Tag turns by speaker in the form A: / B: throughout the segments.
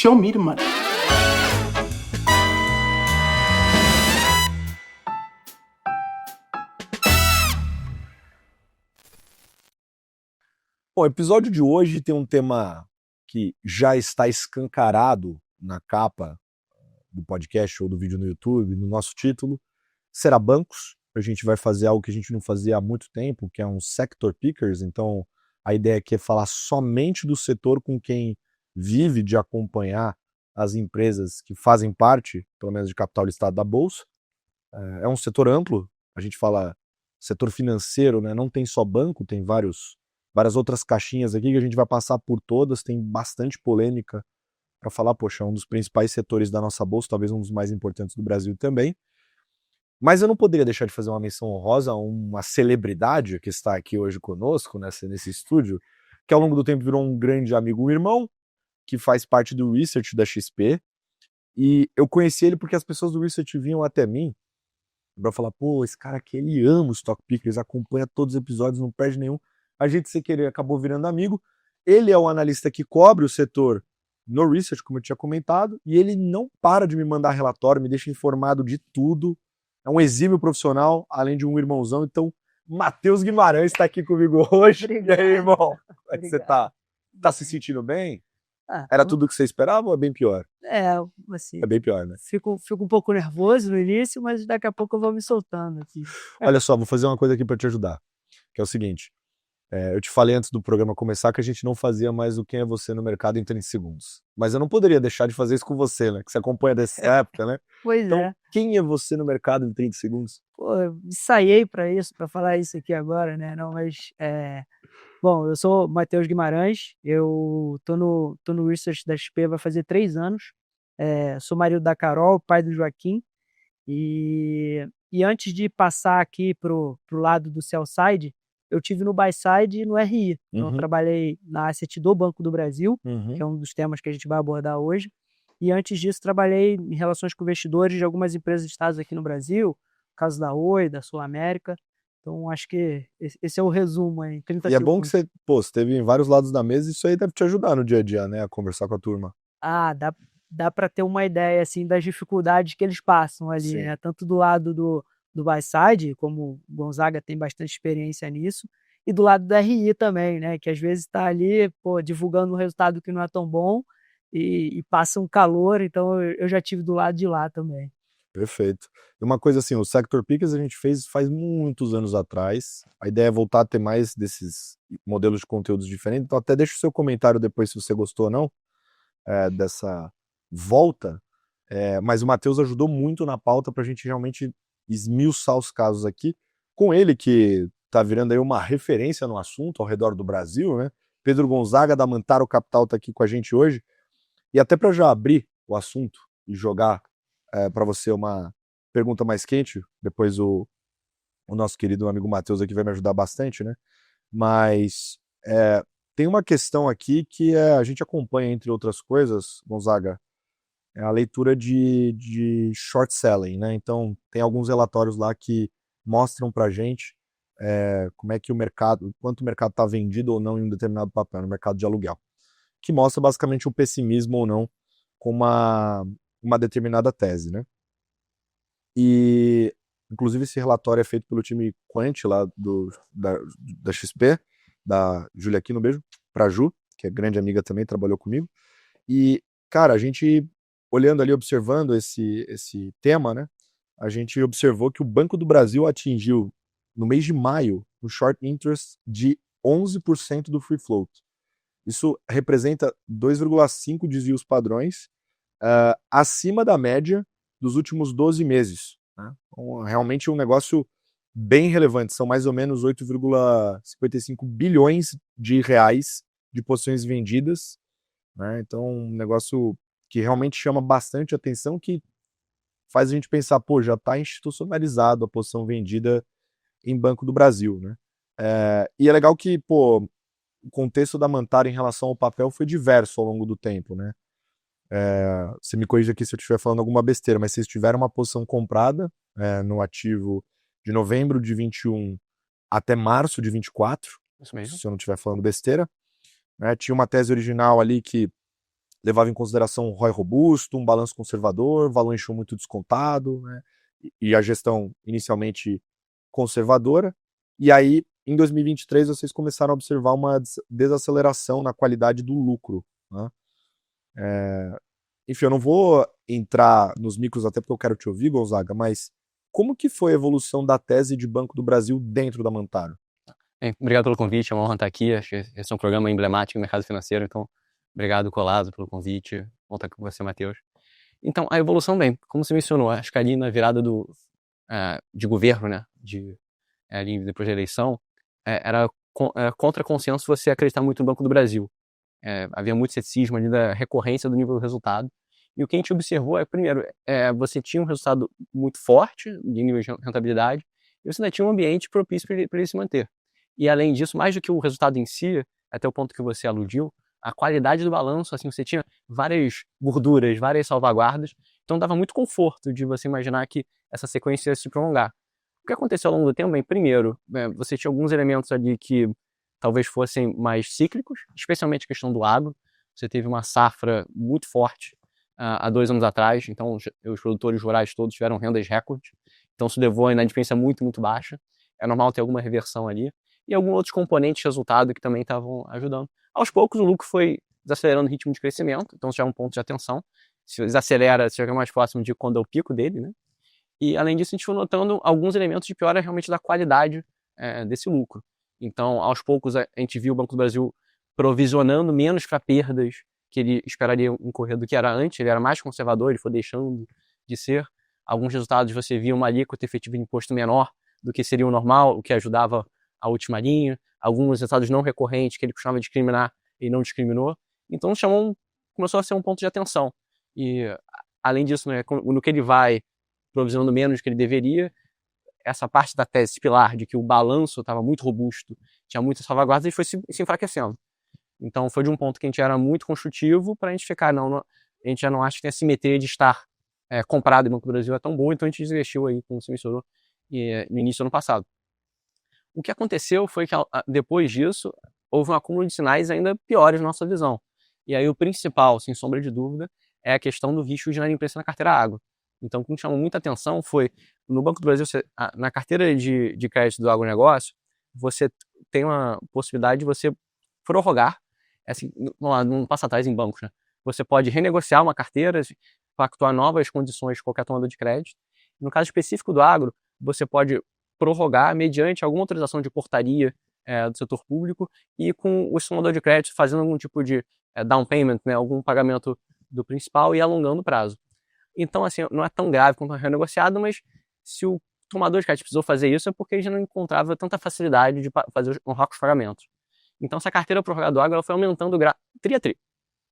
A: Show me the money.
B: Bom, o episódio de hoje tem um tema que já está escancarado na capa do podcast ou do vídeo no YouTube, no nosso título. Será bancos. A gente vai fazer algo que a gente não fazia há muito tempo, que é um sector pickers. Então, a ideia aqui é falar somente do setor com quem vive de acompanhar as empresas que fazem parte, pelo menos de capital listado da Bolsa. É um setor amplo. A gente fala setor financeiro, né? Não tem só banco, tem várias outras caixinhas aqui que a gente vai passar por todas. Tem bastante polêmica para falar, poxa, é um dos principais setores da nossa bolsa, talvez um dos mais importantes do Brasil também. Mas eu não poderia deixar de fazer uma menção honrosa a uma celebridade que está aqui hoje conosco, nesse estúdio, que ao longo do tempo virou um grande amigo, um irmão, que faz parte do research da XP. E eu conheci ele porque as pessoas do research vinham até mim para falar, pô, esse cara aqui, ele ama os Stock Pickers, acompanha todos os episódios, não perde nenhum. A gente, sem querer, acabou virando amigo. Ele é o analista que cobre o setor no research, como eu tinha comentado, e ele não para de me mandar relatório, me deixa informado de tudo. É um exímio profissional, além de um irmãozão. Então, Matheus Guimarães está aqui comigo hoje.
C: Obrigada.
B: E aí, irmão? Como é que você tá? Tá se sentindo bem? Era tudo o que você esperava ou é bem pior?
C: Assim,
B: É bem pior, né?
C: fico um pouco nervoso no início, mas daqui a pouco eu vou me soltando aqui.
B: Olha só, vou fazer uma coisa aqui para te ajudar, que é o seguinte. Eu te falei antes do programa começar que a gente não fazia mais o Quem é Você no mercado em 30 segundos. Mas eu não poderia deixar de fazer isso com você, né? Que você acompanha dessa época, né?
C: Pois
B: Então,
C: é.
B: quem é você no mercado em 30 segundos?
C: Pô, eu ensaiei para isso, para falar isso aqui agora, né? Não, mas bom, eu sou Matheus Guimarães, eu tô no research da XP vai fazer 3 anos. Sou marido da Carol, pai do Joaquim. E antes de passar aqui pro lado do sell side, eu tive no buy side e no RI. Então, eu trabalhei na asset do Banco do Brasil, que é um dos temas que a gente vai abordar hoje. E antes disso, trabalhei em relações com investidores de algumas empresas de estados aqui no Brasil, caso da Oi, da Sul América. Então, acho que esse é o resumo aí, 30
B: E é bom que
C: segundos.
B: você esteve em vários lados da mesa e isso aí deve te ajudar no dia a dia, né? A conversar com a turma.
C: Dá para ter uma ideia assim das dificuldades que eles passam ali,
B: Sim.
C: né? Tanto do lado do buy side, como o Gonzaga tem bastante experiência nisso, e do lado da RI também, né? Que às vezes está ali, pô, divulgando um resultado que não é tão bom e passa um calor, então eu já tive do lado de lá também.
B: Perfeito. E uma coisa assim, o Sector Pickers a gente fez faz muitos anos atrás. A ideia é voltar a ter mais desses modelos de conteúdos diferentes. Então até deixa o seu comentário depois se você gostou ou não dessa volta. Mas o Matheus ajudou muito na pauta para a gente realmente esmiuçar os casos aqui. Com ele, que está virando aí uma referência no assunto ao redor do Brasil, né? Pedro Gonzaga, da Mantaro Capital, está aqui com a gente hoje. E até para já abrir o assunto e jogar para você uma pergunta mais quente, depois o nosso querido amigo Matheus aqui vai me ajudar bastante, né? Mas tem uma questão aqui que a gente acompanha, entre outras coisas, Gonzaga, é a leitura de short selling, né? Então, tem alguns relatórios lá que mostram pra gente como é que o mercado, quanto o mercado está vendido ou não em um determinado papel, no mercado de aluguel, que mostra basicamente o pessimismo ou não com uma determinada tese, né? E, inclusive, esse relatório é feito pelo time Quant lá da XP, da Julia Aquino, um beijo, pra Ju, que é grande amiga também, trabalhou comigo. E, cara, a gente, olhando ali, observando esse tema, né, a gente observou que o Banco do Brasil atingiu, no mês de maio, um short interest de 11% do free float. Isso representa 2,5 desvios padrões, acima da média dos últimos 12 meses. Né? Então, realmente um negócio bem relevante. São mais ou menos 8,55 bilhões de reais de posições vendidas. Né? Então, um negócio que realmente chama bastante atenção, que faz a gente pensar, pô, já está institucionalizado a posição vendida em Banco do Brasil. Né? E é legal que, pô, o contexto da Mantaro em relação ao papel foi diverso ao longo do tempo, né? Você me corrija aqui se eu estiver falando alguma besteira, mas vocês tiveram uma posição comprada no ativo de novembro de 21 até março de 24,
A: Isso mesmo.
B: se eu não estiver falando besteira. Tinha uma tese original ali que levava em consideração um ROI robusto, um balanço conservador, valuation muito descontado, né? E a gestão inicialmente conservadora. E aí, em 2023, vocês começaram a observar uma desaceleração na qualidade do lucro, né? Enfim, eu não vou entrar nos micros até porque eu quero te ouvir, Gonzaga, mas como que foi a evolução da tese de Banco do Brasil dentro da Mantaro?
A: Obrigado pelo convite, é uma honra estar aqui. Acho que esse é um programa emblemático no mercado financeiro, então obrigado, Colasso, pelo convite. Bom estar com você, Matheus. Então, a evolução, bem, como você mencionou, acho que ali na virada de governo, né, ali depois da eleição, era contra consenso você acreditar muito no Banco do Brasil. Havia muito ceticismo ali da recorrência do nível do resultado. E o que a gente observou primeiro, você tinha um resultado muito forte de nível de rentabilidade e você ainda tinha um ambiente propício para ele se manter. E além disso, mais do que o resultado em si, até o ponto que você aludiu, a qualidade do balanço, assim, você tinha várias gorduras, várias salvaguardas, então dava muito conforto de você imaginar que essa sequência ia se prolongar. O que aconteceu ao longo do tempo, bem, primeiro, você tinha alguns elementos ali que talvez fossem mais cíclicos, especialmente a questão do agro. Você teve uma safra muito forte há 2 anos atrás, então os produtores rurais todos tiveram rendas recordes, então isso levou a inadimplência muito, muito baixa. É normal ter alguma reversão ali. E alguns outros componentes de resultado que também estavam ajudando. Aos poucos, o lucro foi desacelerando o ritmo de crescimento, então isso já é um ponto de atenção. Se desacelera, chega mais próximo de quando é o pico dele, né? E, além disso, a gente foi notando alguns elementos de piora realmente da qualidade desse lucro. Então, aos poucos, a gente viu o Banco do Brasil provisionando menos para perdas que ele esperaria incorrer do que era antes. Ele era mais conservador, ele foi deixando de ser. Alguns resultados você via uma alíquota efetiva de imposto menor do que seria o normal, o que ajudava a última linha, alguns resultados não recorrentes que ele costumava discriminar e não discriminou. Então começou a ser um ponto de atenção. E, além disso, né, no que ele vai provisionando menos do que ele deveria, essa parte da tese pilar de que o balanço estava muito robusto, tinha muitas salvaguardas, e foi se enfraquecendo. Então foi de um ponto que a gente era muito construtivo para a gente ficar, a gente já não acha que tem a simetria de estar comprado em Banco do Brasil é tão bom, então a gente investiu aí, como você mencionou, no início do ano passado. O que aconteceu foi que, depois disso, houve um acúmulo de sinais ainda piores na nossa visão. E aí o principal, sem sombra de dúvida, é a questão do risco de inadimplência na carteira água. Então, o que me chamou muita atenção foi, no Banco do Brasil, na carteira de crédito do agronegócio, você tem uma possibilidade de você prorrogar, assim, vamos lá, não passa atrás em bancos, né? Você pode renegociar uma carteira, pactuar novas condições com qualquer tomador de crédito. No caso específico do agro, você pode prorrogar mediante alguma autorização de portaria do setor público e com o tomador de crédito fazendo algum tipo de down payment, né, algum pagamento do principal e alongando o prazo. Então, assim, não é tão grave quanto renegociado, mas se o tomador de crédito precisou fazer isso é porque ele já não encontrava tanta facilidade de fazer honrar com os pagamentos. Então, essa carteira prorrogada do agro ela foi aumentando tri a tri.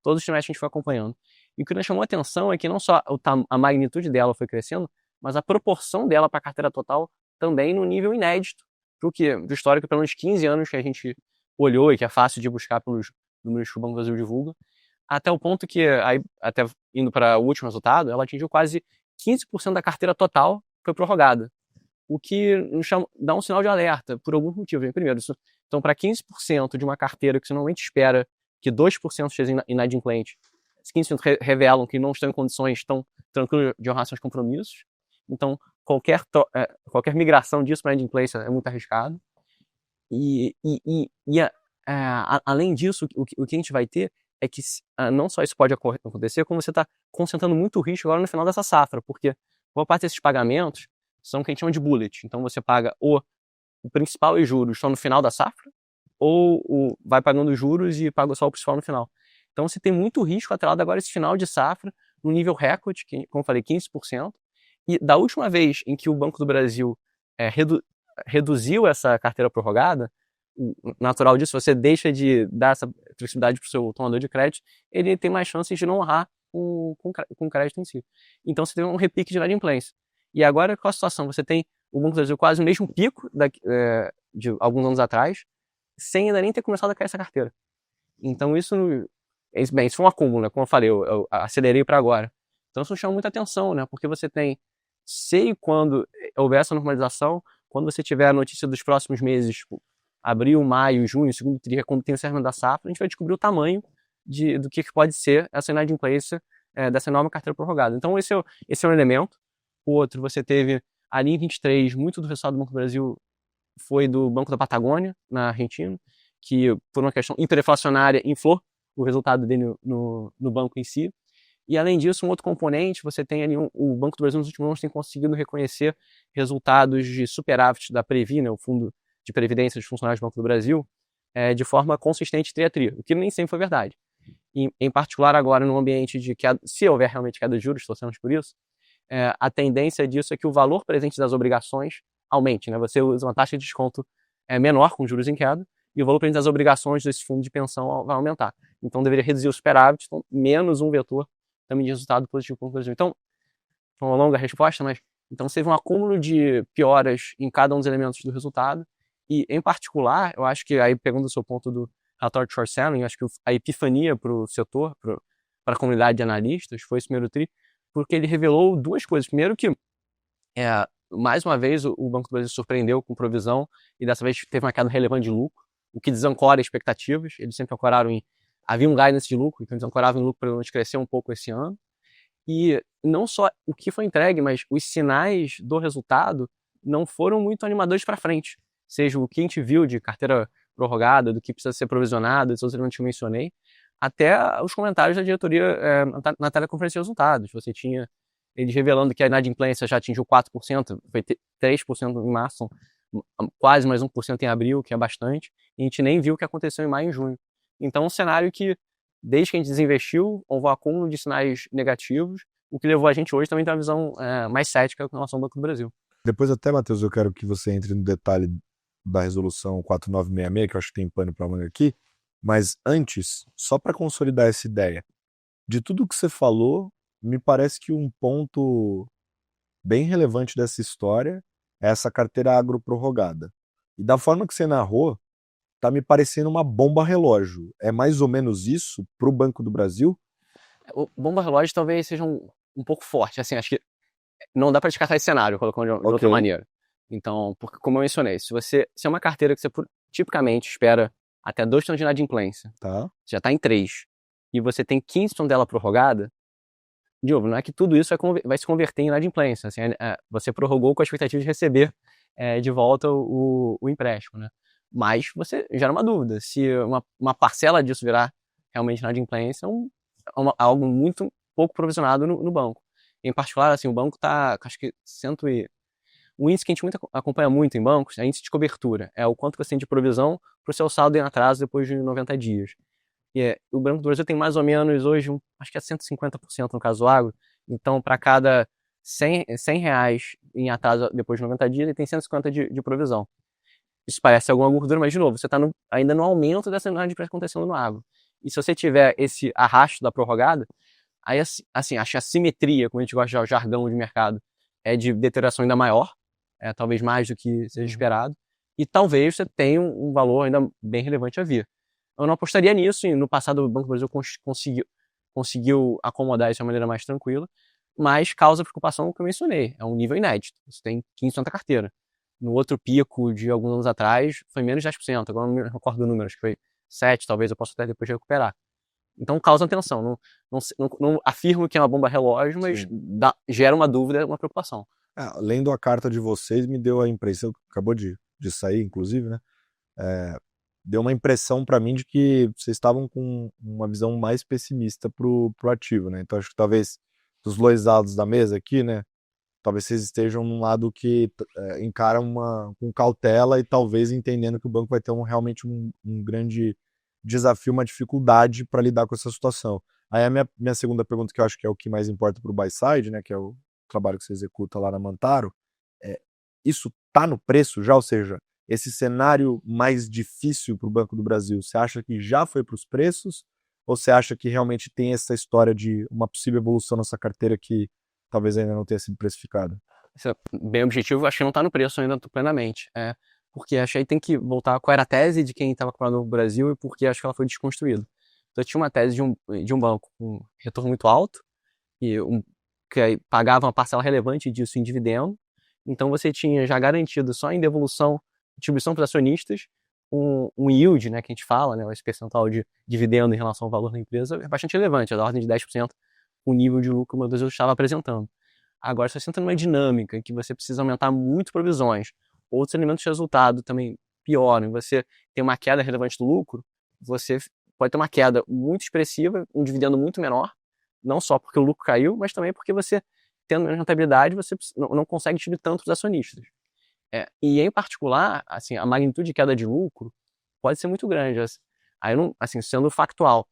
A: Todos os trimestres a gente foi acompanhando. E o que nos chamou a atenção é que não só a magnitude dela foi crescendo, mas a proporção dela para a carteira total também num nível inédito do histórico, pelo menos 15 anos que a gente olhou e que é fácil de buscar pelos números que o Banco do Brasil divulga, até o ponto que, aí, até indo para o último resultado, ela atingiu quase 15% da carteira total foi prorrogada, o que dá um sinal de alerta por alguns motivos. Primeiro, então, para 15% de uma carteira que você normalmente espera que 2% seja inadimplente, esses 15% revelam que não estão em condições tão tranquilas de honrar seus compromissos. Então, qualquer migração disso para inadimplência é muito arriscado. Além disso, o que a gente vai ter é que não só isso pode acontecer, como você está concentrando muito risco agora no final dessa safra, porque boa parte desses pagamentos são o que a gente chama de bullet. Então, você paga o principal e juros só no final da safra, ou vai pagando os juros e paga só o principal no final. Então, você tem muito risco atrelado agora esse final de safra, no nível recorde, que, como eu falei, 15%. E da última vez em que o Banco do Brasil reduziu essa carteira prorrogada, o natural disso, você deixa de dar essa flexibilidade para o seu tomador de crédito, ele tem mais chances de não honrar com o crédito em si. Então você tem um repique de inadimplência. E agora, qual a situação? Você tem o Banco do Brasil quase no mesmo pico de alguns anos atrás, sem ainda nem ter começado a cair essa carteira. Então isso foi um acúmulo, né? Como eu falei, eu acelerei para agora. Então isso chama muita atenção, né? Porque você tem, sei quando houver essa normalização, quando você tiver a notícia dos próximos meses, tipo, abril, maio, junho, segundo trimestre, quando tem o encerramento da safra, a gente vai descobrir o tamanho do que pode ser essa inadimplência dessa enorme carteira prorrogada. Então, esse é um elemento. O outro, você teve ali em 23, muito do resultado do Banco do Brasil foi do Banco da Patagônia, na Argentina, que por uma questão hiperinflacionária inflou o resultado dele no banco em si. E além disso, um outro componente, você tem ali o Banco do Brasil nos últimos anos tem conseguido reconhecer resultados de superávit da Previ, né, o Fundo de Previdência dos Funcionários do Banco do Brasil, de forma consistente tri a tri, o que nem sempre foi verdade. Em particular agora no ambiente de queda, se houver realmente queda de juros, torcemos por isso, a tendência disso é que o valor presente das obrigações aumente, né? Você usa uma taxa de desconto menor com juros em queda e o valor presente das obrigações desse fundo de pensão vai aumentar. Então deveria reduzir o superávit, então, menos um vetor também de resultado positivo para o Brasil. Então, foi uma longa resposta, mas então teve um acúmulo de pioras em cada um dos elementos do resultado e, em particular, eu acho que aí pegando o seu ponto do relatório de short selling, eu acho que a epifania para o setor, para a comunidade de analistas, foi esse primeiro tri, porque ele revelou duas coisas. Primeiro que, mais uma vez, o Banco do Brasil surpreendeu com provisão e dessa vez teve uma queda relevante de lucro, o que desancora expectativas. Eles sempre ancoraram havia um guidance de lucro, então eles ancoravam em lucro para onde crescer um pouco esse ano. E não só o que foi entregue, mas os sinais do resultado não foram muito animadores para frente. Seja o que a gente viu de carteira prorrogada, do que precisa ser provisionado, dos outros elementos que eu mencionei, até os comentários da diretoria na teleconferência de resultados. Você tinha eles revelando que a inadimplência já atingiu 4%, foi 3% em março, quase mais 1% em abril, que é bastante, e a gente nem viu o que aconteceu em maio e junho. Então, um cenário que, desde que a gente desinvestiu, houve um acúmulo de sinais negativos, o que levou a gente hoje também a ter uma visão mais cética com relação ao Banco do Brasil.
B: Depois até, Matheus, eu quero que você entre no detalhe da resolução 4966, que eu acho que tem pano para manga aqui, mas antes, só para consolidar essa ideia, de tudo que você falou, me parece que um ponto bem relevante dessa história é essa carteira agroprorrogada. E da forma que você narrou, tá me parecendo uma bomba relógio. É mais ou menos isso para o Banco do Brasil?
A: O bomba relógio talvez seja um pouco forte. Assim, acho que não dá para descartar esse cenário, colocando de outra maneira. Então, porque, como eu mencionei, se é uma carteira que você tipicamente espera até 2 tons de inadimplência,
B: tá.
A: Já está em 3, e você tem 15 tons dela prorrogada, de novo, não é que tudo isso vai se converter em inadimplência. Assim, você prorrogou com a expectativa de receber de volta o empréstimo, né? Mas você gera uma dúvida. Se uma parcela disso virar realmente inadimplência, algo muito pouco provisionado no banco. Em particular, assim, o banco está, acho que o índice que a gente acompanha muito em bancos é o índice de cobertura. É o quanto você tem de provisão para o seu saldo em atraso depois de 90 dias. E o Banco do Brasil tem mais ou menos hoje, acho que é 150% no caso do agro. Então, para cada R$100 em atraso depois de 90 dias, ele tem 150 de provisão. Isso parece alguma gordura, mas de novo, você está ainda no aumento dessa inadimplência acontecendo no agro. E se você tiver esse arrasto da prorrogada, aí assim, acho que a simetria, como a gente gosta de usar o jargão de mercado, é de deterioração ainda maior, talvez mais do que seja esperado, e talvez você tenha um valor ainda bem relevante a vir. Eu não apostaria nisso, e no passado o Banco do Brasil conseguiu acomodar isso de uma maneira mais tranquila, mas causa preocupação que eu mencionei, é um nível inédito, você tem 15% da carteira. No outro pico de alguns anos atrás foi menos de 10%, agora não me recordo do número, acho que foi 7%, talvez eu possa até depois recuperar. Então causa atenção, não afirmo que é uma bomba relógio, mas gera uma dúvida, uma preocupação.
B: Lendo a carta de vocês, me deu a impressão, acabou de sair, inclusive, né? Deu uma impressão para mim de que vocês estavam com uma visão mais pessimista pro ativo, né? Então acho que talvez dos dois lados da mesa aqui, né? Talvez vocês estejam num lado que encara com cautela e talvez entendendo que o banco vai ter realmente um grande desafio, uma dificuldade para lidar com essa situação. Aí a minha segunda pergunta, que eu acho que é o que mais importa para o buy side, né? Que é o trabalho que você executa lá na Mantaro, isso tá no preço já? Ou seja, esse cenário mais difícil para o Banco do Brasil, você acha que já foi para os preços? Ou você acha que realmente tem essa história de uma possível evolução nessa carteira que talvez ainda não tenha sido precificada?
A: Isso é bem objetivo, acho que não está no preço ainda plenamente. Porque acho que aí tem que voltar qual era a tese de quem estava comprando no Brasil e por que acho que ela foi desconstruída. Então tinha uma tese de um banco com retorno muito alto, que aí pagava uma parcela relevante disso em dividendo. Então você tinha já garantido só em devolução, distribuição para os acionistas, um yield, né, que a gente fala, né, esse percentual de dividendo em relação ao valor da empresa é bastante relevante, é da ordem de 10% o nível de lucro que o Banco do Brasil estava apresentando. Agora, se você entra numa dinâmica em que você precisa aumentar muito provisões, outros elementos de resultado também pioram, e você tem uma queda relevante do lucro, você pode ter uma queda muito expressiva, um dividendo muito menor, não só porque o lucro caiu, mas também porque você, tendo menos rentabilidade, você não consegue distribuir tanto para os acionistas. E em particular, assim, a magnitude de queda de lucro pode ser muito grande. Aí, assim, sendo factual,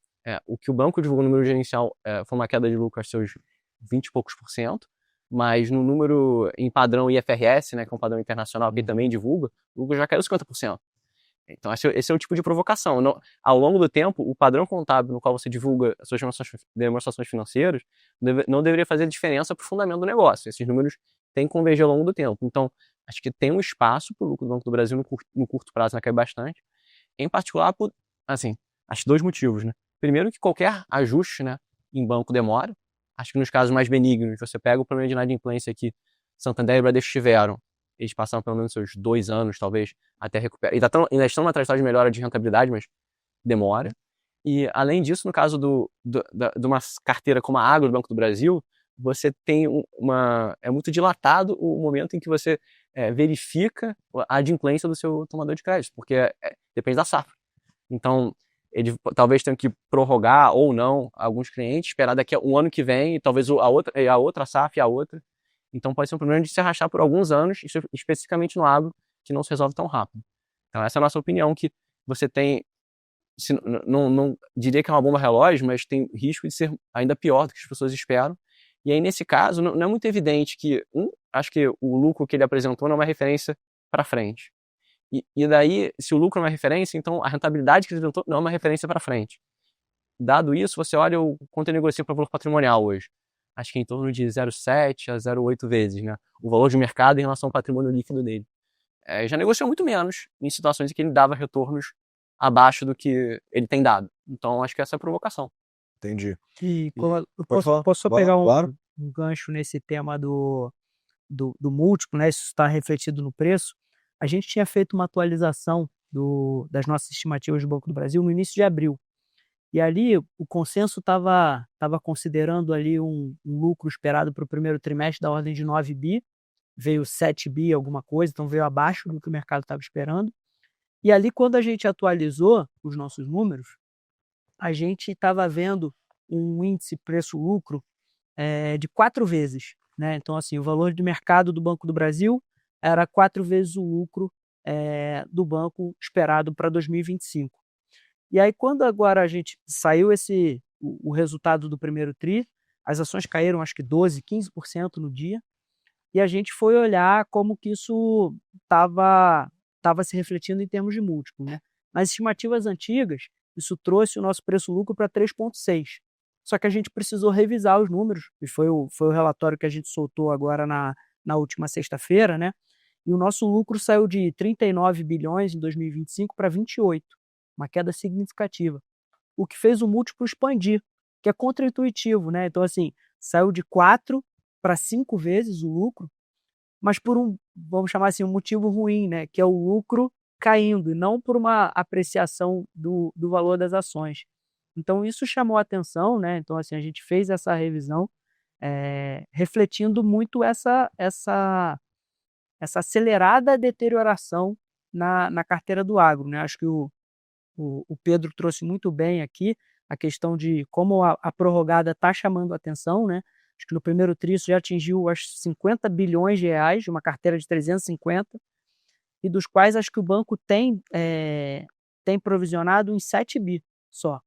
A: o que o banco divulgou no número gerencial foi uma queda de lucro aos seus 20 e poucos por cento, mas no número em padrão IFRS, né, que é um padrão internacional que também divulga, o lucro já caiu 50%. Então, esse é o tipo de provocação. Ao longo do tempo, o padrão contábil no qual você divulga as suas demonstrações financeiras não deveria fazer diferença para o fundamento do negócio. Esses números têm que convergir ao longo do tempo. Então, acho que tem um espaço para o lucro do Banco do Brasil no curto prazo vai cair bastante. Em particular, por, assim, acho 2 motivos, né? Primeiro, que qualquer ajuste, né, em banco demora. Acho que nos casos mais benignos, você pega o problema de inadimplência que Santander e Bradesco tiveram, eles passaram pelo menos seus 2 anos, talvez, até recuperar. Ainda estão numa trajetória de melhora de rentabilidade, mas demora. E, além disso, no caso de uma carteira como a Agro do Banco do Brasil, você tem é muito dilatado o momento em que você verifica a adimplência do seu tomador de crédito, porque depende da safra. Então, ele talvez tenha que prorrogar ou não alguns clientes, esperar daqui a um ano que vem, e talvez a outra safra e a outra. Então, pode ser um problema de se arrastar por alguns anos, especificamente no agro, que não se resolve tão rápido. Então, essa é a nossa opinião, que você tem, não diria que é uma bomba relógio, mas tem risco de ser ainda pior do que as pessoas esperam. E aí, nesse caso, não é muito evidente que, acho que o lucro que ele apresentou não é uma referência para frente. E daí, se o lucro é uma referência, então a rentabilidade que ele apresentou não é uma referência para frente. Dado isso, você olha o quanto ele negocia para valor patrimonial hoje. Acho que é em torno de 0,7 a 0,8 vezes, né? O valor de mercado em relação ao patrimônio líquido dele. Já negociou muito menos em situações em que ele dava retornos abaixo do que ele tem dado. Então, acho que essa é a provocação.
B: Entendi.
C: E eu
B: Pode falar.
C: posso só pegar
B: Claro.
C: um gancho nesse tema do múltiplo, né? Isso está refletido no preço. A gente tinha feito uma atualização das nossas estimativas do Banco do Brasil no início de abril. E ali o consenso estava considerando ali um lucro esperado para o primeiro trimestre da ordem de 9 bi, veio 7 bi alguma coisa, então veio abaixo do que o mercado estava esperando. E ali, quando a gente atualizou os nossos números, a gente estava vendo um índice preço-lucro de 4 vezes. Né? Então, assim, o valor de mercado do Banco do Brasil era 4 vezes o lucro do banco esperado para 2025. E aí, quando agora a gente saiu o resultado do primeiro TRI, as ações caíram acho que 12%, 15% no dia, e a gente foi olhar como que isso estava se refletindo em termos de múltiplo. Né? Nas estimativas antigas, isso trouxe o nosso preço-lucro para 3,6. Só que a gente precisou revisar os números, e foi o relatório que a gente soltou agora na última sexta-feira, né? E o nosso lucro saiu de 39 bilhões em 2025 para 28, uma queda significativa, o que fez o múltiplo expandir, que é contraintuitivo, né? Então, assim, saiu de 4 para 5 vezes o lucro, mas por vamos chamar assim, um motivo ruim, né? Que é o lucro caindo, e não por uma apreciação do valor das ações. Então, isso chamou a atenção, né? Então, assim, a gente fez essa revisão refletindo muito essa acelerada deterioração na carteira do agro, né? Acho que o Pedro trouxe muito bem aqui a questão de como a prorrogada está chamando a atenção, né? Acho que no primeiro tri já atingiu acho, 50 bilhões de reais, uma carteira de 350, e dos quais acho que o banco tem provisionado em 7 bi só,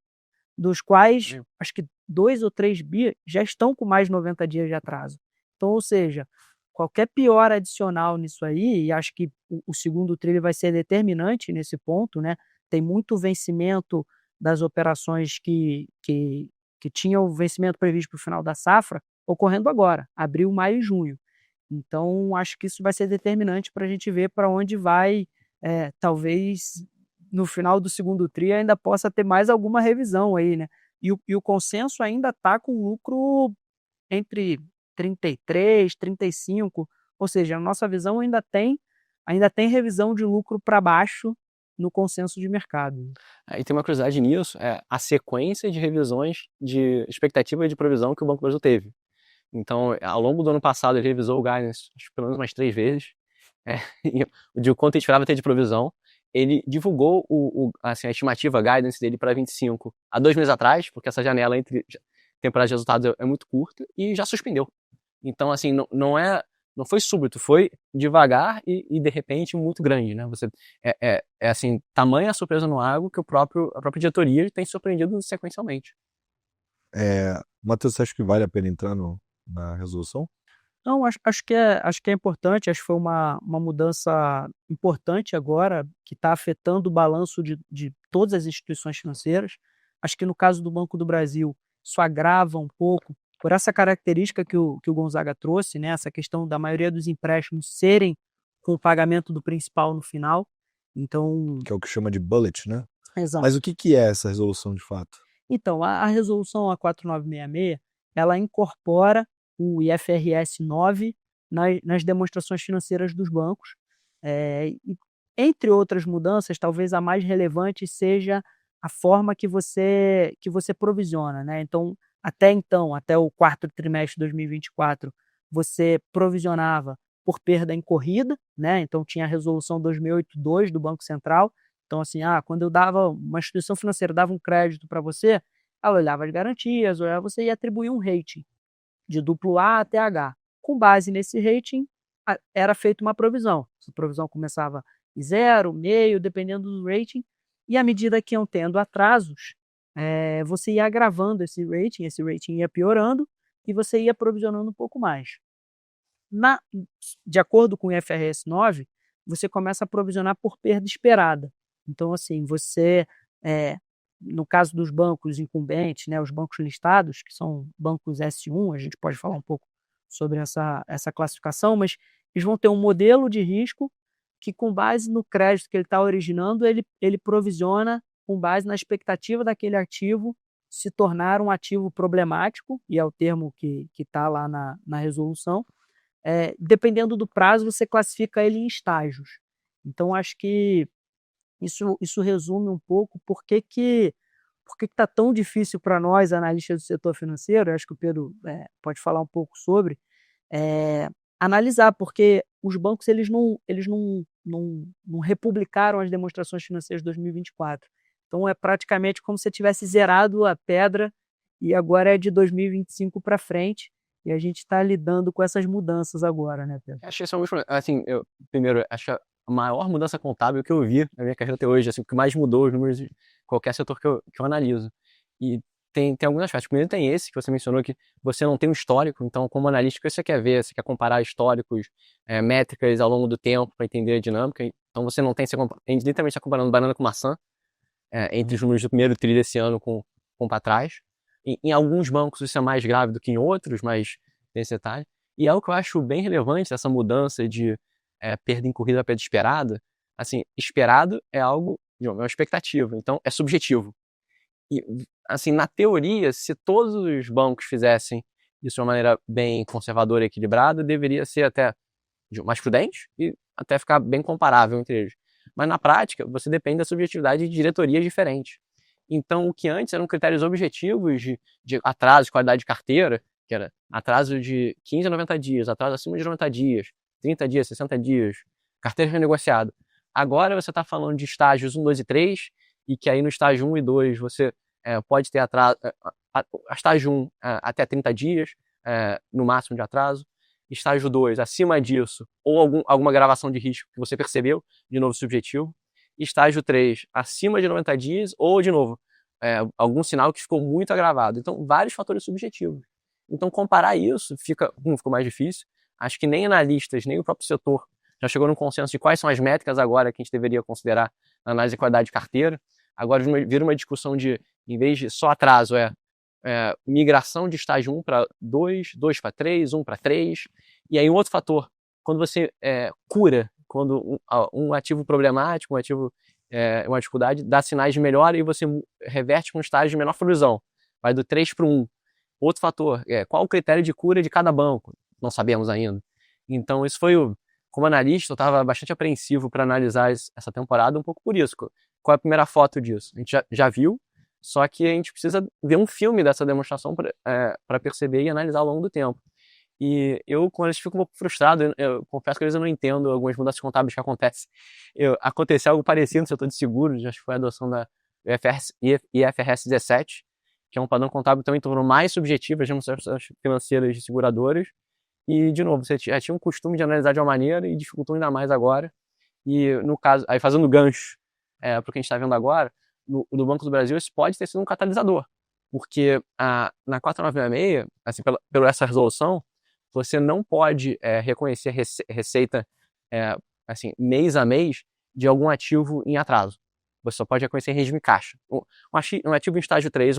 C: dos quais acho que 2 ou 3 bi já estão com mais de 90 dias de atraso. Então, ou seja, qualquer piora adicional nisso aí, e acho que o segundo tri vai ser determinante nesse ponto, né? Tem muito vencimento das operações que tinham o vencimento previsto para o final da safra, ocorrendo agora, abril, maio e junho. Então, acho que isso vai ser determinante para a gente ver para onde vai, talvez no final do segundo tri ainda possa ter mais alguma revisão aí, né? E o consenso ainda está com lucro entre 33, 35, ou seja, a nossa visão ainda tem revisão de lucro para baixo no consenso de mercado.
A: E tem uma curiosidade nisso, a sequência de revisões de expectativa de provisão que o Banco do Brasil teve. Então, ao longo do ano passado, ele revisou o guidance acho que pelo menos umas 3 vezes, de quanto ele esperava ter de provisão. Ele divulgou assim, a estimativa, a guidance dele para 25 há 2 meses atrás, porque essa janela entre temporada de resultados é muito curta, e já suspendeu. Então, assim, não foi súbito, foi devagar e de repente muito grande, né? Assim, tamanha surpresa no agro que a própria diretoria tem surpreendido sequencialmente.
B: Matheus, você acha que vale a pena entrar na resolução?
C: Não, acho que é importante, acho que foi uma mudança importante agora, que está afetando o balanço de todas as instituições financeiras. Acho que no caso do Banco do Brasil, isso agrava um pouco, por essa característica que o Gonzaga trouxe, né, essa questão da maioria dos empréstimos serem com o pagamento do principal no final. Então,
B: Que é o que chama de bullet, né?
C: exato.
B: Mas o que é essa resolução de fato?
C: Então, a resolução A 4966, ela incorpora o IFRS 9 nas demonstrações financeiras dos bancos. E, entre outras mudanças, talvez a mais relevante seja a forma que você provisiona, né? Então, até o quarto trimestre de 2024, você provisionava por perda incorrida, né? Então, tinha a resolução 2082 do Banco Central. Então, assim, quando uma instituição financeira dava um crédito para você, ela olhava as garantias, você ia atribuir um rating de AA até H. Com base nesse rating, era feita uma provisão. Essa provisão começava em 0, meio, dependendo do rating, e à medida que iam tendo atrasos, você ia agravando esse rating ia piorando, e você ia provisionando um pouco mais. De acordo com o IFRS 9, você começa a provisionar por perda esperada. Então, assim, no caso dos bancos incumbentes, né, os bancos listados, que são bancos S1, a gente pode falar um pouco sobre essa classificação, mas eles vão ter um modelo de risco que, com base no crédito que ele está originando, ele provisiona com base na expectativa daquele ativo se tornar um ativo problemático, e é o termo que está lá na resolução. Dependendo do prazo, você classifica ele em estágios. Então, acho que isso resume um pouco por que está tão difícil para nós, analistas do setor financeiro. Eu acho que o Pedro pode falar um pouco sobre, analisar, porque os bancos eles não republicaram as demonstrações financeiras de 2024. Então, é praticamente como se tivesse zerado a pedra e agora é de 2025 para frente. E a gente está lidando com essas mudanças agora, né, Pedro?
A: Acho que esse é um dos, assim, primeiro, acho que a maior mudança contábil que eu vi na minha carreira até hoje, assim, o que mais mudou os números de qualquer setor que eu analiso. E tem alguns aspectos. Primeiro tem esse que você mencionou, que você não tem um histórico, então como analista, o que você quer ver? Você quer comparar históricos, métricas ao longo do tempo para entender a dinâmica. Então você não tem, a gente literalmente está comparando banana com maçã, entre os números do primeiro tri desse ano com para trás. Em alguns bancos isso é mais grave do que em outros, mas tem esse detalhe. E é o que eu acho bem relevante, essa mudança de perda incorrida a perda esperada. Assim, esperado é algo, é uma expectativa, então é subjetivo. E, assim, na teoria, se todos os bancos fizessem isso de uma maneira bem conservadora e equilibrada, deveria ser até mais prudente e até ficar bem comparável entre eles. Mas na prática, você depende da subjetividade de diretorias diferentes. Então, o que antes eram critérios objetivos de atraso, de qualidade de carteira, que era atraso de 15 a 90 dias, atraso acima de 90 dias, 30 dias, 60 dias, carteira renegociada. Agora você está falando de estágios 1, 2 e 3, e que aí no estágio 1 e 2 você pode ter atraso, estágio 1 até 30 dias, no máximo de atraso, estágio 2 acima disso, ou alguma gravação de risco que você percebeu, de novo subjetivo, estágio 3 acima de 90 dias, ou de novo, algum sinal que ficou muito agravado. Então, vários fatores subjetivos. Então, comparar isso ficou mais difícil. Acho que nem analistas, nem o próprio setor já chegou num consenso de quais são as métricas agora que a gente deveria considerar na análise de qualidade de carteira. Agora vira uma discussão de, em vez de só atraso, migração de estágio 1 para 2, 2 para 3, 1 para 3. E aí um outro fator, quando você cura, quando um ativo problemático, um ativo uma dificuldade, dá sinais de melhora e você reverte para um estágio de menor provisão. Vai do 3 para 1. Outro fator, qual o critério de cura de cada banco? Não sabemos ainda. Então, isso foi como analista, eu estava bastante apreensivo para analisar essa temporada, um pouco por isso. Qual é a primeira foto disso? A gente já viu, só que a gente precisa ver um filme dessa demonstração para perceber e analisar ao longo do tempo. E eu, quando eles ficam um pouco frustrado, eu confesso que às vezes eu não entendo algumas mudanças contábeis que acontecem. Aconteceu algo parecido no setor de seguros, acho que foi a adoção da IFRS 17, que é um padrão contábil que também tornou mais subjetivo as demonstrações financeiras de seguradoras. E, de novo, você já tinha um costume de analisar de uma maneira e dificultou ainda mais agora. E, no caso, aí fazendo gancho para o que a gente está vendo agora, no Banco do Brasil, isso pode ter sido um catalisador. Porque na 4966, assim, pela essa resolução, você não pode reconhecer receita assim, mês a mês de algum ativo em atraso. Você só pode reconhecer em regime caixa. Um ativo em estágio 3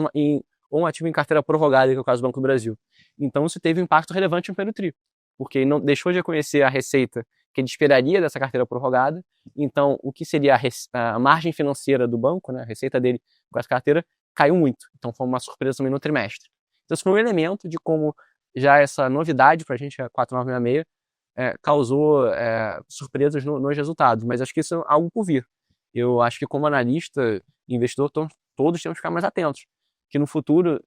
A: ou um ativo em carteira prorrogada, que é o caso do Banco do Brasil. Então isso teve um impacto relevante no primeiro tri, porque ele não deixou de reconhecer a receita que ele esperaria dessa carteira prorrogada. Então o que seria a margem financeira do banco, né, a receita dele com essa carteira, caiu muito. Então foi uma surpresa também no trimestre. Então esse foi um elemento de como já essa novidade para a gente, a 4966, causou surpresas nos resultados, mas acho que isso é algo por vir. Eu acho que como analista, investidor, todos temos que ficar mais atentos, que no futuro,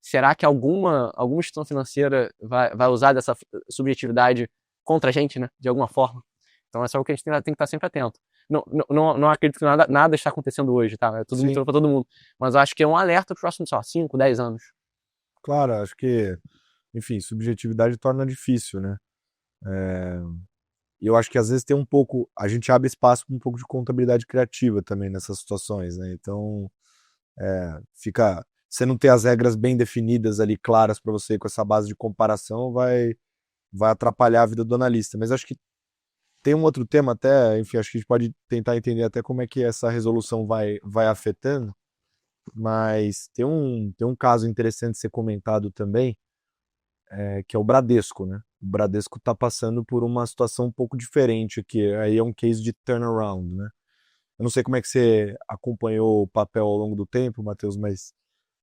A: será que alguma instituição financeira vai usar dessa subjetividade contra a gente, né, de alguma forma? Então é algo que a gente tem que estar sempre atento. Não acredito que nada está acontecendo hoje, tá? É tudo muito novo para todo mundo. Mas acho que é um alerta para os próximos 5, 10 anos.
B: Claro, acho que, enfim, subjetividade torna difícil, né? E eu acho que às vezes tem um pouco, a gente abre espaço para um pouco de contabilidade criativa também nessas situações, né? Então, você não ter as regras bem definidas ali, claras para você, com essa base de comparação, vai atrapalhar a vida do analista. Mas acho que tem um outro tema até, enfim, acho que a gente pode tentar entender até como é que essa resolução vai afetando, mas tem um caso interessante de ser comentado também, que é o Bradesco, né? O Bradesco está passando por uma situação um pouco diferente aqui, aí é um case de turnaround, né? Eu não sei como é que você acompanhou o papel ao longo do tempo, Matheus, mas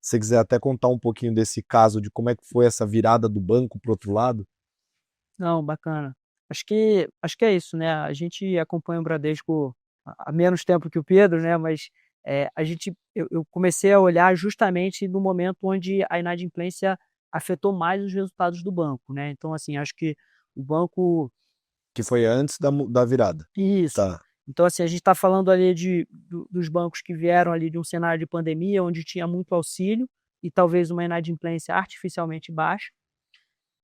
B: se você quiser até contar um pouquinho desse caso, de como é que foi essa virada do banco para o outro lado.
C: Não, bacana. Acho que é isso, né? A gente acompanha o Bradesco há menos tempo que o Pedro, né? Mas eu comecei a olhar justamente no momento onde a inadimplência afetou mais os resultados do banco, né? Então, assim, acho que o banco...
B: Que foi antes da virada.
C: Isso.
B: Tá.
C: Então, assim, a gente está falando ali dos bancos que vieram ali de um cenário de pandemia, onde tinha muito auxílio e talvez uma inadimplência artificialmente baixa,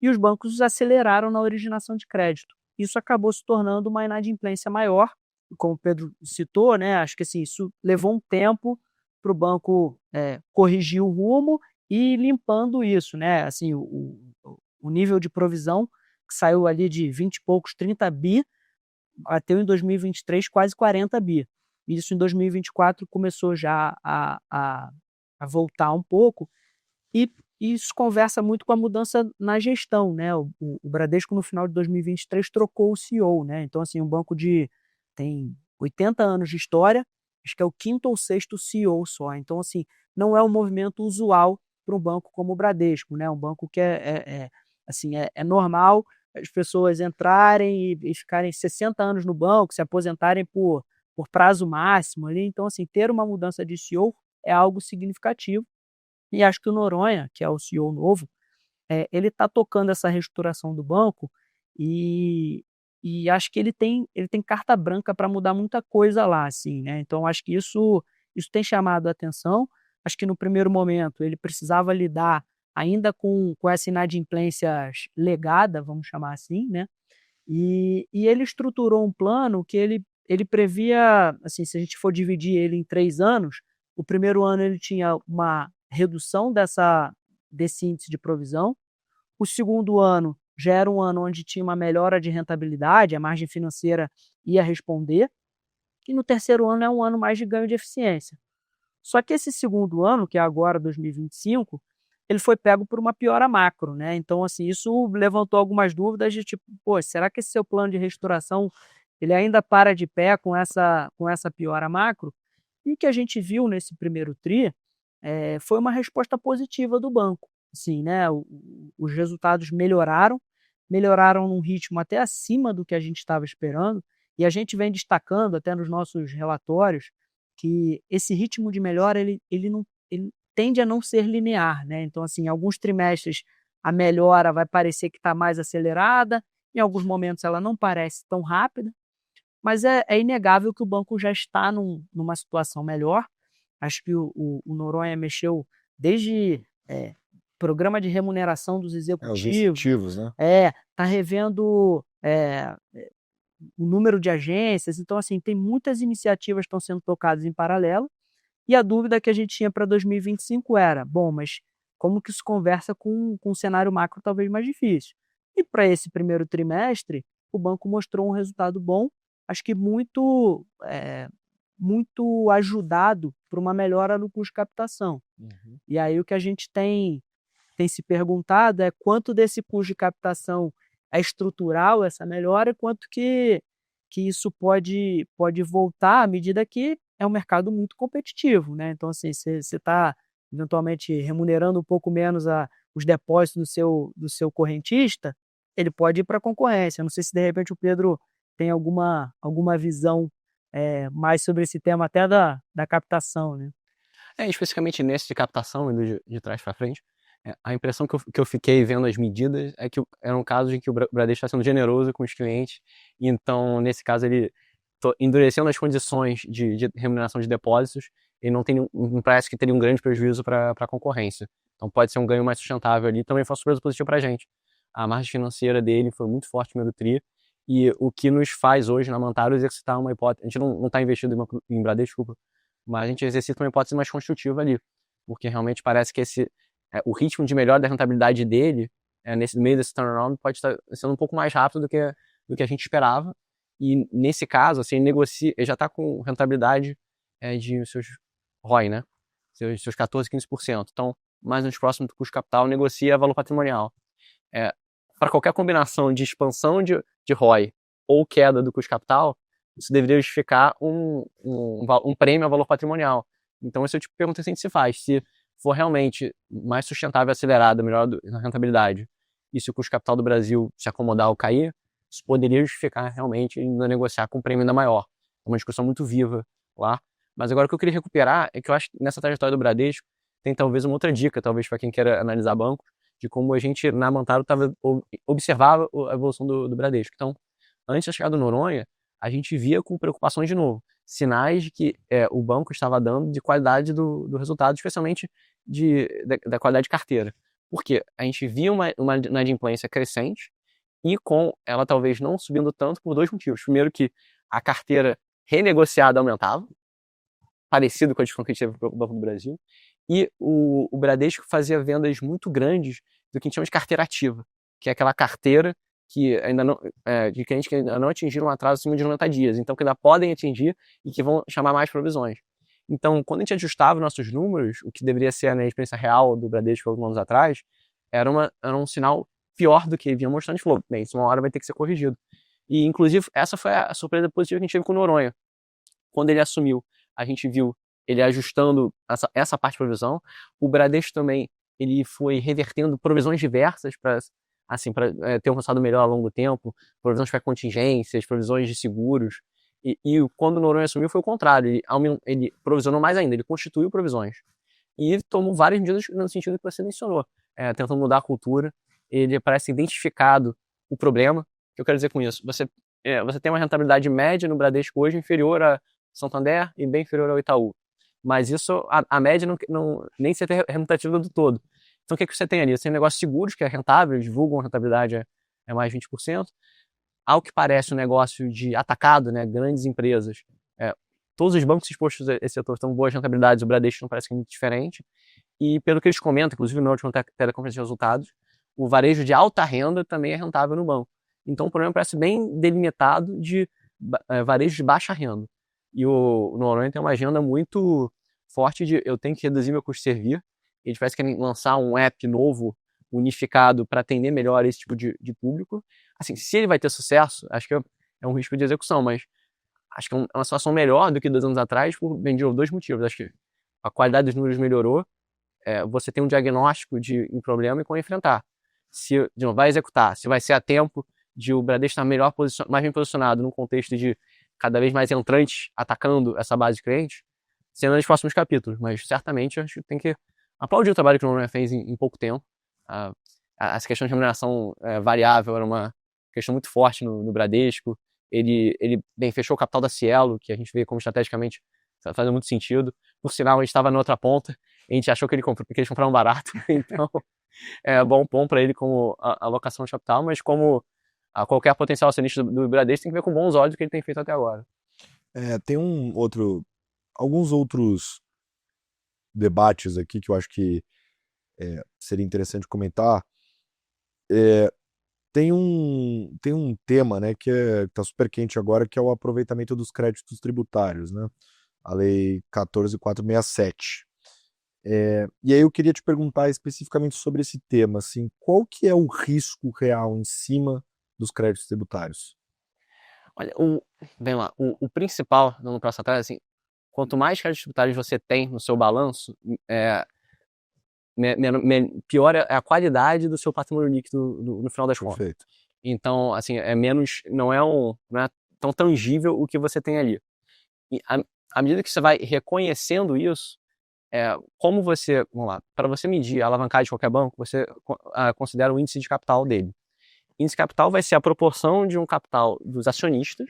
C: e os bancos aceleraram na originação de crédito. Isso acabou se tornando uma inadimplência maior, como o Pedro citou, né? Acho que assim, isso levou um tempo para o banco corrigir o rumo e ir limpando isso, né? Assim, o nível de provisão que saiu ali de 20 e poucos, 30 bi, bateu em 2023 quase 40 bi. Isso em 2024 começou já a voltar um pouco, e isso conversa muito com a mudança na gestão, né? O Bradesco, no final de 2023, trocou o CEO, né? Então, assim, um banco tem 80 anos de história, acho que é o 5º ou 6º CEO só. Então, assim, não é um movimento usual para um banco como o Bradesco, né? Um banco que assim, é normal as pessoas entrarem e ficarem 60 anos no banco, se aposentarem por prazo máximo ali. Então, assim, ter uma mudança de CEO é algo significativo. E acho que o Noronha, que é o CEO novo, ele está tocando essa reestruturação do banco e acho que ele tem carta branca para mudar muita coisa lá, assim, né? Então acho que isso tem chamado a atenção. Acho que no primeiro momento ele precisava lidar ainda com essa inadimplência legada, vamos chamar assim, né? E ele estruturou um plano que ele previa, assim, se a gente for dividir ele em 3 anos, o primeiro ano ele tinha uma redução desse índice de provisão. O segundo ano já era um ano onde tinha uma melhora de rentabilidade, a margem financeira ia responder. E no terceiro ano é um ano mais de ganho de eficiência. Só que esse segundo ano, que é agora 2025, ele foi pego por uma piora macro, né? Então, assim, isso levantou algumas dúvidas de tipo, pô, será que esse seu plano de restauração ele ainda para de pé com essa piora macro? E o que a gente viu nesse primeiro tri foi uma resposta positiva do banco. Assim, né? Os resultados melhoraram. melhoraram num ritmo até acima do que a gente estava esperando, e a gente vem destacando até nos nossos relatórios que esse ritmo de melhora ele tende a não ser linear, né? Então, assim, em alguns trimestres a melhora vai parecer que está mais acelerada, em alguns momentos ela não parece tão rápida, mas é inegável que o banco já está numa situação melhor. Acho que o Noronha mexeu desde programa de remuneração dos
B: Os
C: executivos,
B: incentivos, né?
C: está revendo o número de agências. Então, assim, tem muitas iniciativas que estão sendo tocadas em paralelo, e a dúvida que a gente tinha para 2025 era, bom, mas como que isso conversa com um cenário macro talvez mais difícil? E para esse primeiro trimestre, o banco mostrou um resultado bom, acho que muito ajudado por uma melhora no custo de captação. E aí o que a gente tem se perguntado é quanto desse custo de captação é estrutural, essa melhora, e quanto que isso pode voltar à medida que é um mercado muito competitivo, né? Então, assim, você está eventualmente remunerando um pouco menos os depósitos do seu correntista, ele pode ir para a concorrência. Não sei se de repente o Pedro tem alguma visão mais sobre esse tema até da captação, né?
A: Especificamente nesse de captação, indo de trás para frente, a impressão que eu fiquei vendo as medidas é que era um caso em que o Bradesco está sendo generoso com os clientes, e então, nesse caso, ele endurecendo as condições de remuneração de depósitos, ele não parece que teria um grande prejuízo para a concorrência. Então pode ser um ganho mais sustentável ali, também foi uma surpresa positiva para a gente. A margem financeira dele foi muito forte no primeiro tri, e o que nos faz hoje na Mantaro exercitar uma hipótese, a gente não está investido em Bradesco, desculpa, mas a gente exercita uma hipótese mais construtiva ali, porque realmente parece que o ritmo de melhora da rentabilidade dele, nesse meio desse turnaround, pode estar sendo um pouco mais rápido do que a gente esperava. E nesse caso, assim, ele já está com rentabilidade de seus ROI, né? Seus 14, 15%. Então, mais nos próximos do custo de capital, negocia valor patrimonial. Para qualquer combinação de expansão de ROI ou queda do custo de capital, isso deveria justificar um prêmio a valor patrimonial. Então, esse é o tipo de pergunta que a gente se faz. Se for realmente mais sustentável e acelerado, melhor na rentabilidade, e se o custo de capital do Brasil se acomodar ou cair, isso poderia justificar realmente ainda negociar com um prêmio ainda maior. É uma discussão muito viva lá. Mas agora o que eu queria recuperar é que eu acho que nessa trajetória do Bradesco tem talvez uma outra dica, talvez para quem quer analisar banco, de como a gente na Mantaro observava a evolução do Bradesco. Então, antes da chegada do Noronha, a gente via com preocupações de novo, sinais de que o banco estava dando de qualidade do resultado, especialmente da qualidade de carteira. Porque a gente via uma inadimplência crescente e com ela talvez não subindo tanto por dois motivos. Primeiro que a carteira renegociada aumentava, parecido com a discussão que a gente teve para o Banco do Brasil, e o Bradesco fazia vendas muito grandes do que a gente chama de carteira ativa, que é aquela carteira que ainda não, de clientes que ainda não atingiram um atraso acima de 90 dias, então que ainda podem atingir e que vão chamar mais provisões. Então, quando a gente ajustava os nossos números, o que deveria ser a experiência real do Bradesco alguns anos atrás, era um sinal pior do que vinha mostrando. A gente falou, bem, isso uma hora vai ter que ser corrigido. E, inclusive, essa foi a surpresa positiva que a gente teve com o Noronha. Quando ele assumiu, a gente viu ele ajustando essa parte de provisão. O Bradesco também, ele foi revertendo provisões diversas para ter um resultado melhor ao longo do tempo, provisões para contingências, provisões de seguros. E quando o Noronha assumiu foi o contrário, ele provisionou mais ainda, ele constituiu provisões. E tomou várias medidas no sentido que você mencionou, tentando mudar a cultura. Ele parece identificado o problema. O que eu quero dizer com isso? Você tem uma rentabilidade média no Bradesco hoje inferior a Santander e bem inferior ao Itaú. Mas isso, a média nem seria representativa do todo. Então o que você tem ali? Você tem negócios seguros, que é rentável, divulgam a rentabilidade mais 20%. Ao que parece um negócio de atacado, né, grandes empresas. Todos os bancos expostos a esse setor estão boas rentabilidades, o Bradesco não parece que é muito diferente. E pelo que eles comentam, inclusive na última teleconferência de resultados, o varejo de alta renda também é rentável no banco. Então o problema parece bem delimitado de varejo de baixa renda. E o Noronha tem uma agenda muito forte de eu tenho que reduzir meu custo de servir. Eles parecem que querem lançar um app novo, unificado, para atender melhor esse tipo de público. Assim, se ele vai ter sucesso, acho que é um risco de execução, mas acho que é uma situação melhor do que 2 anos atrás, por bem de dois motivos. Acho que a qualidade dos números melhorou, você tem um diagnóstico de um problema e como enfrentar. se, de novo, vai executar, se vai ser a tempo de o Bradesco estar mais bem posicionado num contexto de cada vez mais entrantes atacando essa base de clientes, sendo nos próximos capítulos. Mas certamente acho que tem que aplaudir o trabalho que o Noronha fez em pouco tempo. Essa questão de remuneração variável era uma questão muito forte no Bradesco. Ele bem, fechou o capital da Cielo, que a gente vê como estrategicamente faz muito sentido. Por sinal, a gente estava na outra ponta, a gente achou que eles compraram barato, então é bom para ele como alocação de capital, mas como qualquer potencial acionista do Bradesco tem que ver com bons olhos o que ele tem feito até agora.
B: Tem alguns outros debates aqui que eu acho que seria interessante comentar. Tem um tema, né, que está super quente agora, que é o aproveitamento dos créditos tributários, né? A Lei 14.467. E aí eu queria te perguntar especificamente sobre esse tema, assim, qual que é o risco real em cima dos créditos tributários?
A: Olha, o principal, dando um passo atrás, assim, quanto mais créditos tributários você tem no seu balanço, pior é a qualidade do seu patrimônio líquido no final das contas.
B: Perfeito.
A: Então, assim, não é tão tangível o que você tem ali. E à medida que você vai reconhecendo isso, vamos lá, para você medir a alavancagem de qualquer banco, você considera o índice de capital dele. Índice de capital vai ser a proporção de um capital dos acionistas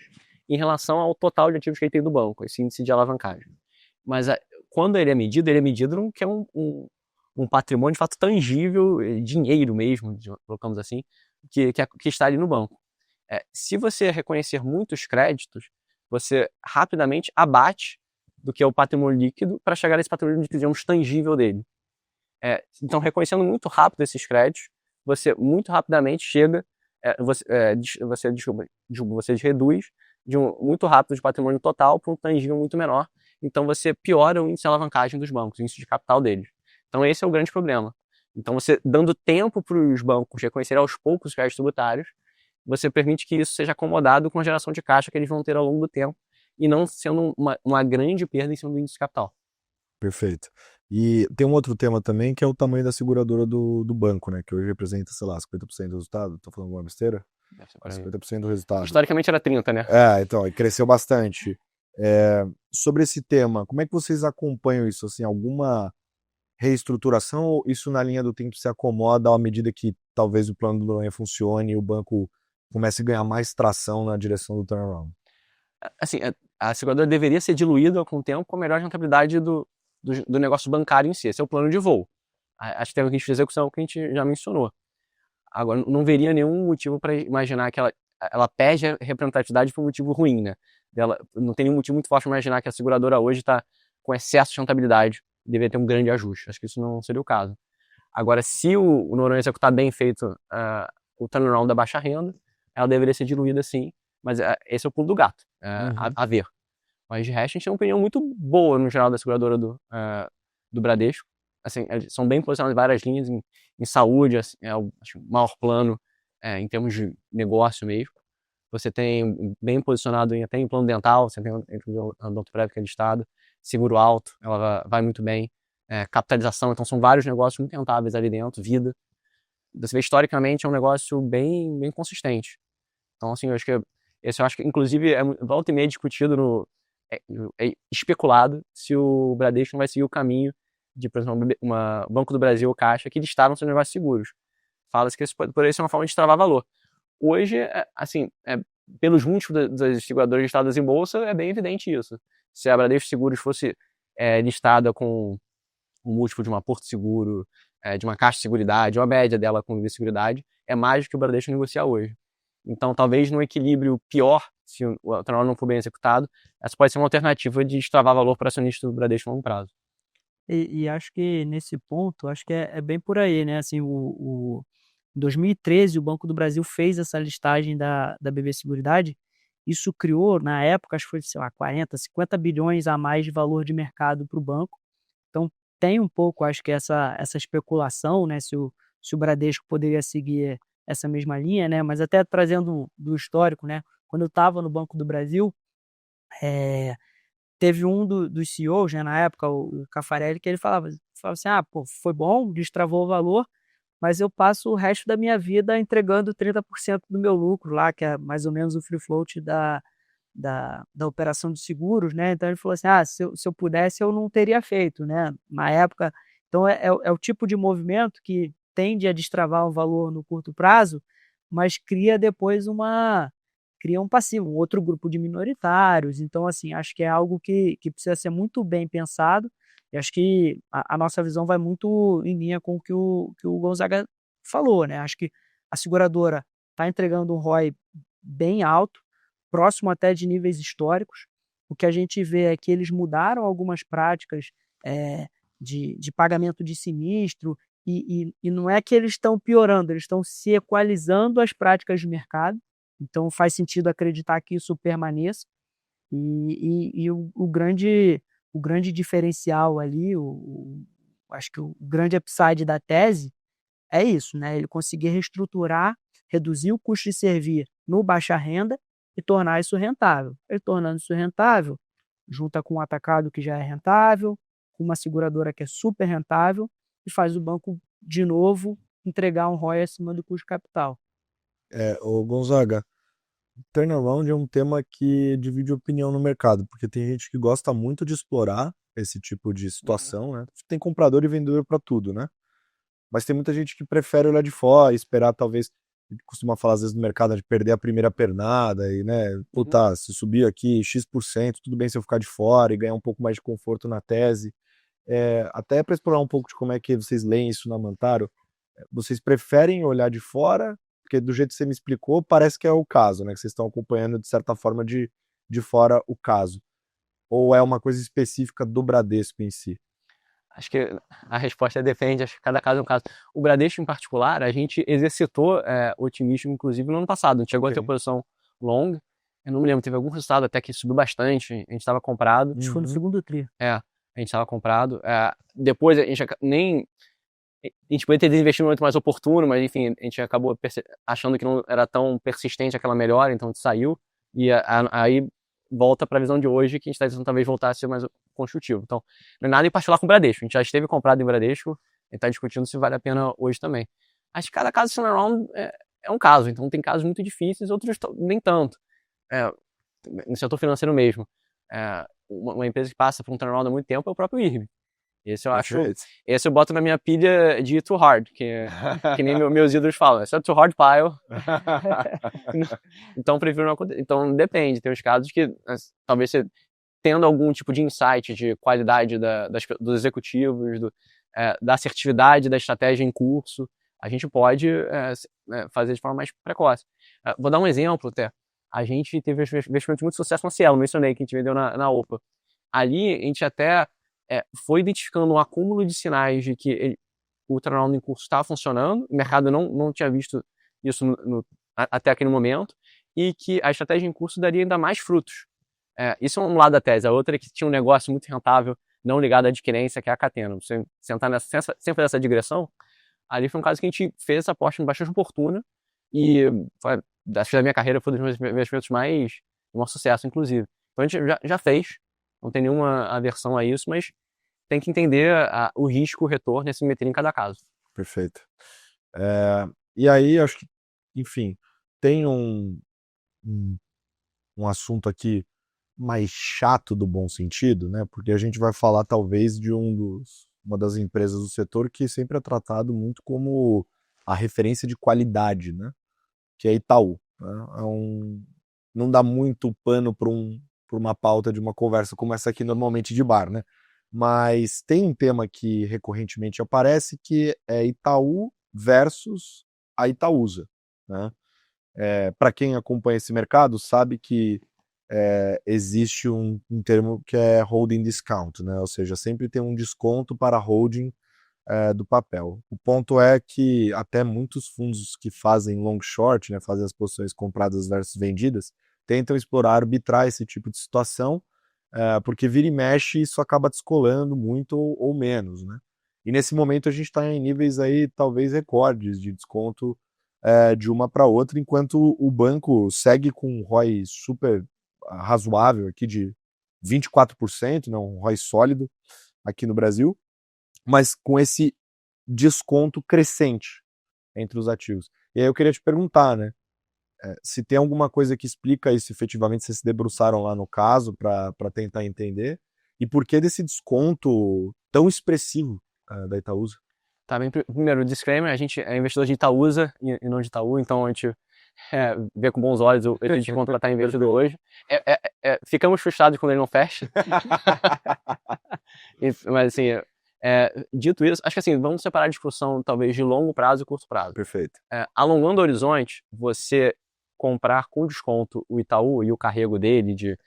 A: em relação ao total de ativos que ele tem do banco, esse índice de alavancagem. Mas quando ele é medido no que é um patrimônio de fato tangível, dinheiro mesmo, colocamos assim, que está ali no banco. Se você reconhecer muitos créditos, você rapidamente abate do que é o patrimônio líquido para chegar nesse patrimônio líquido, digamos, tangível dele. Então, reconhecendo muito rápido esses créditos, você muito rapidamente chega, você reduz muito rápido de patrimônio total para um tangível muito menor. Então, você piora o índice de alavancagem dos bancos, o índice de capital deles. Então, esse é o grande problema. Então, você dando tempo para os bancos reconhecerem aos poucos os créditos tributários, você permite que isso seja acomodado com a geração de caixa que eles vão ter ao longo do tempo e não sendo uma grande perda em cima do índice de capital.
B: Perfeito. E tem um outro tema também, que é o tamanho da seguradora do banco, né? Que hoje representa, sei lá, 50% do resultado. Tô falando alguma besteira? 50% do resultado.
A: Historicamente era 30%, né?
B: Então, cresceu bastante. Sobre esse tema, como é que vocês acompanham isso? Assim, alguma reestruturação ou isso na linha do tempo se acomoda à medida que talvez o plano do Noronha funcione e o banco comece a ganhar mais tração na direção do turnaround?
A: Assim, a seguradora deveria ser diluída com o tempo com a melhor rentabilidade do negócio bancário em si. Esse é o plano de voo. Acho que tem um risco de execução que a gente já mencionou. Agora, não veria nenhum motivo para imaginar que ela perde a representatividade por um motivo ruim, né? Não tem nenhum motivo muito forte para imaginar que a seguradora hoje está com excesso de rentabilidade e deveria ter um grande ajuste. Acho que isso não seria o caso. Agora, se o Noronha executar bem feito o turnaround da baixa renda, ela deveria ser diluída sim, mas esse é o pulo do gato, a ver. Mas de resto, a gente tem uma opinião muito boa no geral da seguradora do Bradesco. Assim, são bem posicionadas em várias linhas, em saúde, assim, acho, o maior plano em termos de negócio mesmo. Você tem bem posicionado até em plano dental, você tem a Odontoprev, que é listado, seguro alto, ela vai muito bem, capitalização, então são vários negócios muito rentáveis ali dentro, vida. Você vê, historicamente, é um negócio bem, bem consistente. Então, assim, eu acho que inclusive, volta e meia discutido especulado se o Bradesco não vai seguir o caminho de, por exemplo, Banco do Brasil ou Caixa, que listaram seus negócios seguros. Fala-se que isso poderia ser uma forma de travar valor. Hoje, pelos múltiplos das seguradoras listadas em bolsa, é bem evidente isso. Se a Bradesco Seguros fosse listada com um múltiplo de uma Porto Seguro, de uma Caixa de Seguridade, ou a média dela com Vivi Seguridade, é mais do que o Bradesco negocia hoje. Então, talvez num equilíbrio pior, se o turnaround não for bem executado, essa pode ser uma alternativa de destravar valor para acionista do Bradesco a longo prazo.
C: E acho que nesse ponto, acho que é bem por aí, né? Assim, em 2013, o Banco do Brasil fez essa listagem da BB Seguridade. Isso criou, na época, acho que foi, sei lá, 40, 50 bilhões a mais de valor de mercado para o banco. Então, tem um pouco, acho que essa especulação, né? Se o Bradesco poderia seguir essa mesma linha, né? Mas até trazendo do histórico, né? Quando eu estava no Banco do Brasil, teve um dos CEOs, né, na época, o Caffarelli, que ele falava assim, pô, foi bom, destravou o valor, mas eu passo o resto da minha vida entregando 30% do meu lucro lá, que é mais ou menos o free float da operação de seguros, né? Então ele falou assim, se eu pudesse eu não teria feito, né? Na época, então é o tipo de movimento que tende a destravar um valor no curto prazo, mas cria depois cria um passivo, um outro grupo de minoritários. Então, assim, acho que é algo que precisa ser muito bem pensado. E acho que a nossa visão vai muito em linha com o que o Gonzaga falou, né? Acho que a seguradora está entregando um ROI bem alto, próximo até de níveis históricos. O que a gente vê é que eles mudaram algumas práticas de pagamento de sinistro, e não é que eles estão piorando, eles estão se equalizando às práticas de mercado. Então faz sentido acreditar que isso permaneça. E o grande diferencial ali, acho que o grande upside da tese é isso, né? Ele conseguir reestruturar, reduzir o custo de servir no baixa renda e tornar isso rentável. Ele tornando isso rentável, junta com um atacado que já é rentável, com uma seguradora que é super rentável, e faz o banco, de novo, entregar um ROI acima do custo de capital.
B: Ô Gonzaga, turnaround é um tema que divide opinião no mercado, porque tem gente que gosta muito de explorar esse tipo de situação, né? Tem comprador e vendedor para tudo, né? Mas tem muita gente que prefere olhar de fora e esperar, talvez, a gente costuma falar às vezes no mercado de perder a primeira pernada e, né, puta, se subir aqui X%, tudo bem se eu ficar de fora e ganhar um pouco mais de conforto na tese. Até para explorar um pouco de como é que vocês leem isso na Mantaro, vocês preferem olhar de fora? Porque do jeito que você me explicou, parece que é o caso, né? Que vocês estão acompanhando, de certa forma, de fora o caso. Ou é uma coisa específica do Bradesco em si?
A: Acho que a resposta depende, acho que cada caso é um caso. O Bradesco, em particular, a gente exercitou otimismo, inclusive, no ano passado. A gente chegou a ter posição long, eu não me lembro, teve algum resultado até que subiu bastante, a gente estava comprado.
C: Isso foi no segundo tri.
A: A gente estava comprado. Depois a gente nem... A gente poderia ter investido no momento mais oportuno, mas enfim, a gente acabou achando que não era tão persistente aquela melhora, então a gente saiu. E aí volta para a visão de hoje, que a gente está tentando talvez voltar a ser mais construtivo. Então, não é nada em particular com o Bradesco. A gente já esteve comprado em Bradesco, a gente está discutindo se vale a pena hoje também. Acho que cada caso de turnaround é um caso. Então, tem casos muito difíceis, outros nem tanto. No setor financeiro mesmo. Uma empresa que passa por um turnaround há muito tempo é o próprio IRB. Esse eu acho. Esse eu boto na minha pilha de too hard, que nem meus ídolos falam. Esse é too hard pile. Então prefiro não acontecer. Então depende. Tem uns casos que talvez você tendo algum tipo de insight de qualidade dos executivos, da assertividade da estratégia em curso, a gente pode fazer de forma mais precoce. Vou dar um exemplo até. A gente teve investimento de muito sucesso na Cielo, mencionei que a gente vendeu na OPA. Ali a gente até foi identificando um acúmulo de sinais de que o turnaround em curso estava funcionando, o mercado não tinha visto isso até aquele momento, e que a estratégia em curso daria ainda mais frutos. Isso é um lado da tese. A outra é que tinha um negócio muito rentável, não ligado à adquirência, que é a Catena. Você sentar sem fazer essa digressão, ali foi um caso que a gente fez essa aposta bastante oportuna, e acho que da minha carreira foi um dos meus investimentos mais um sucesso, inclusive. Então a gente já fez, não tem nenhuma aversão a isso, mas tem que entender o risco, o retorno e se meter em cada caso.
B: Perfeito. E aí, acho que, enfim, tem um assunto aqui mais chato do bom sentido, né? Porque a gente vai falar talvez de uma das empresas do setor que sempre é tratado muito como a referência de qualidade, né? Que é Itaú. Né? Não dá muito pano para uma pauta de uma conversa como essa aqui normalmente de bar, né? Mas tem um tema que recorrentemente aparece que é Itaú versus a Itaúsa, né? Para quem acompanha esse mercado sabe que existe um termo que é holding discount, né? Ou seja, sempre tem um desconto para holding do papel. O ponto é que até muitos fundos que fazem long short, né, fazem as posições compradas versus vendidas, tentam explorar, arbitrar esse tipo de situação, porque vira e mexe isso acaba descolando muito ou menos, né? E nesse momento a gente está em níveis aí talvez recordes de desconto de uma para outra, enquanto o banco segue com um ROI super razoável aqui de 24%, né, um ROI sólido aqui no Brasil, mas com esse desconto crescente, entre os ativos. E aí eu queria te perguntar, né? Se tem alguma coisa que explica isso, efetivamente vocês se debruçaram lá no caso para tentar entender, e por que desse desconto tão expressivo da Itaúsa?
A: Tá bem, primeiro, disclaimer, a gente é investidor de Itaúsa e não de Itaú, então a gente vê com bons olhos o efeito de contratar investidor hoje. Ficamos frustrados quando ele não fecha. Mas assim, dito isso, acho que assim, vamos separar a discussão talvez de longo prazo e curto prazo.
B: Perfeito.
A: Alongando o horizonte, você comprar com desconto o Itaú e o carrego dele, de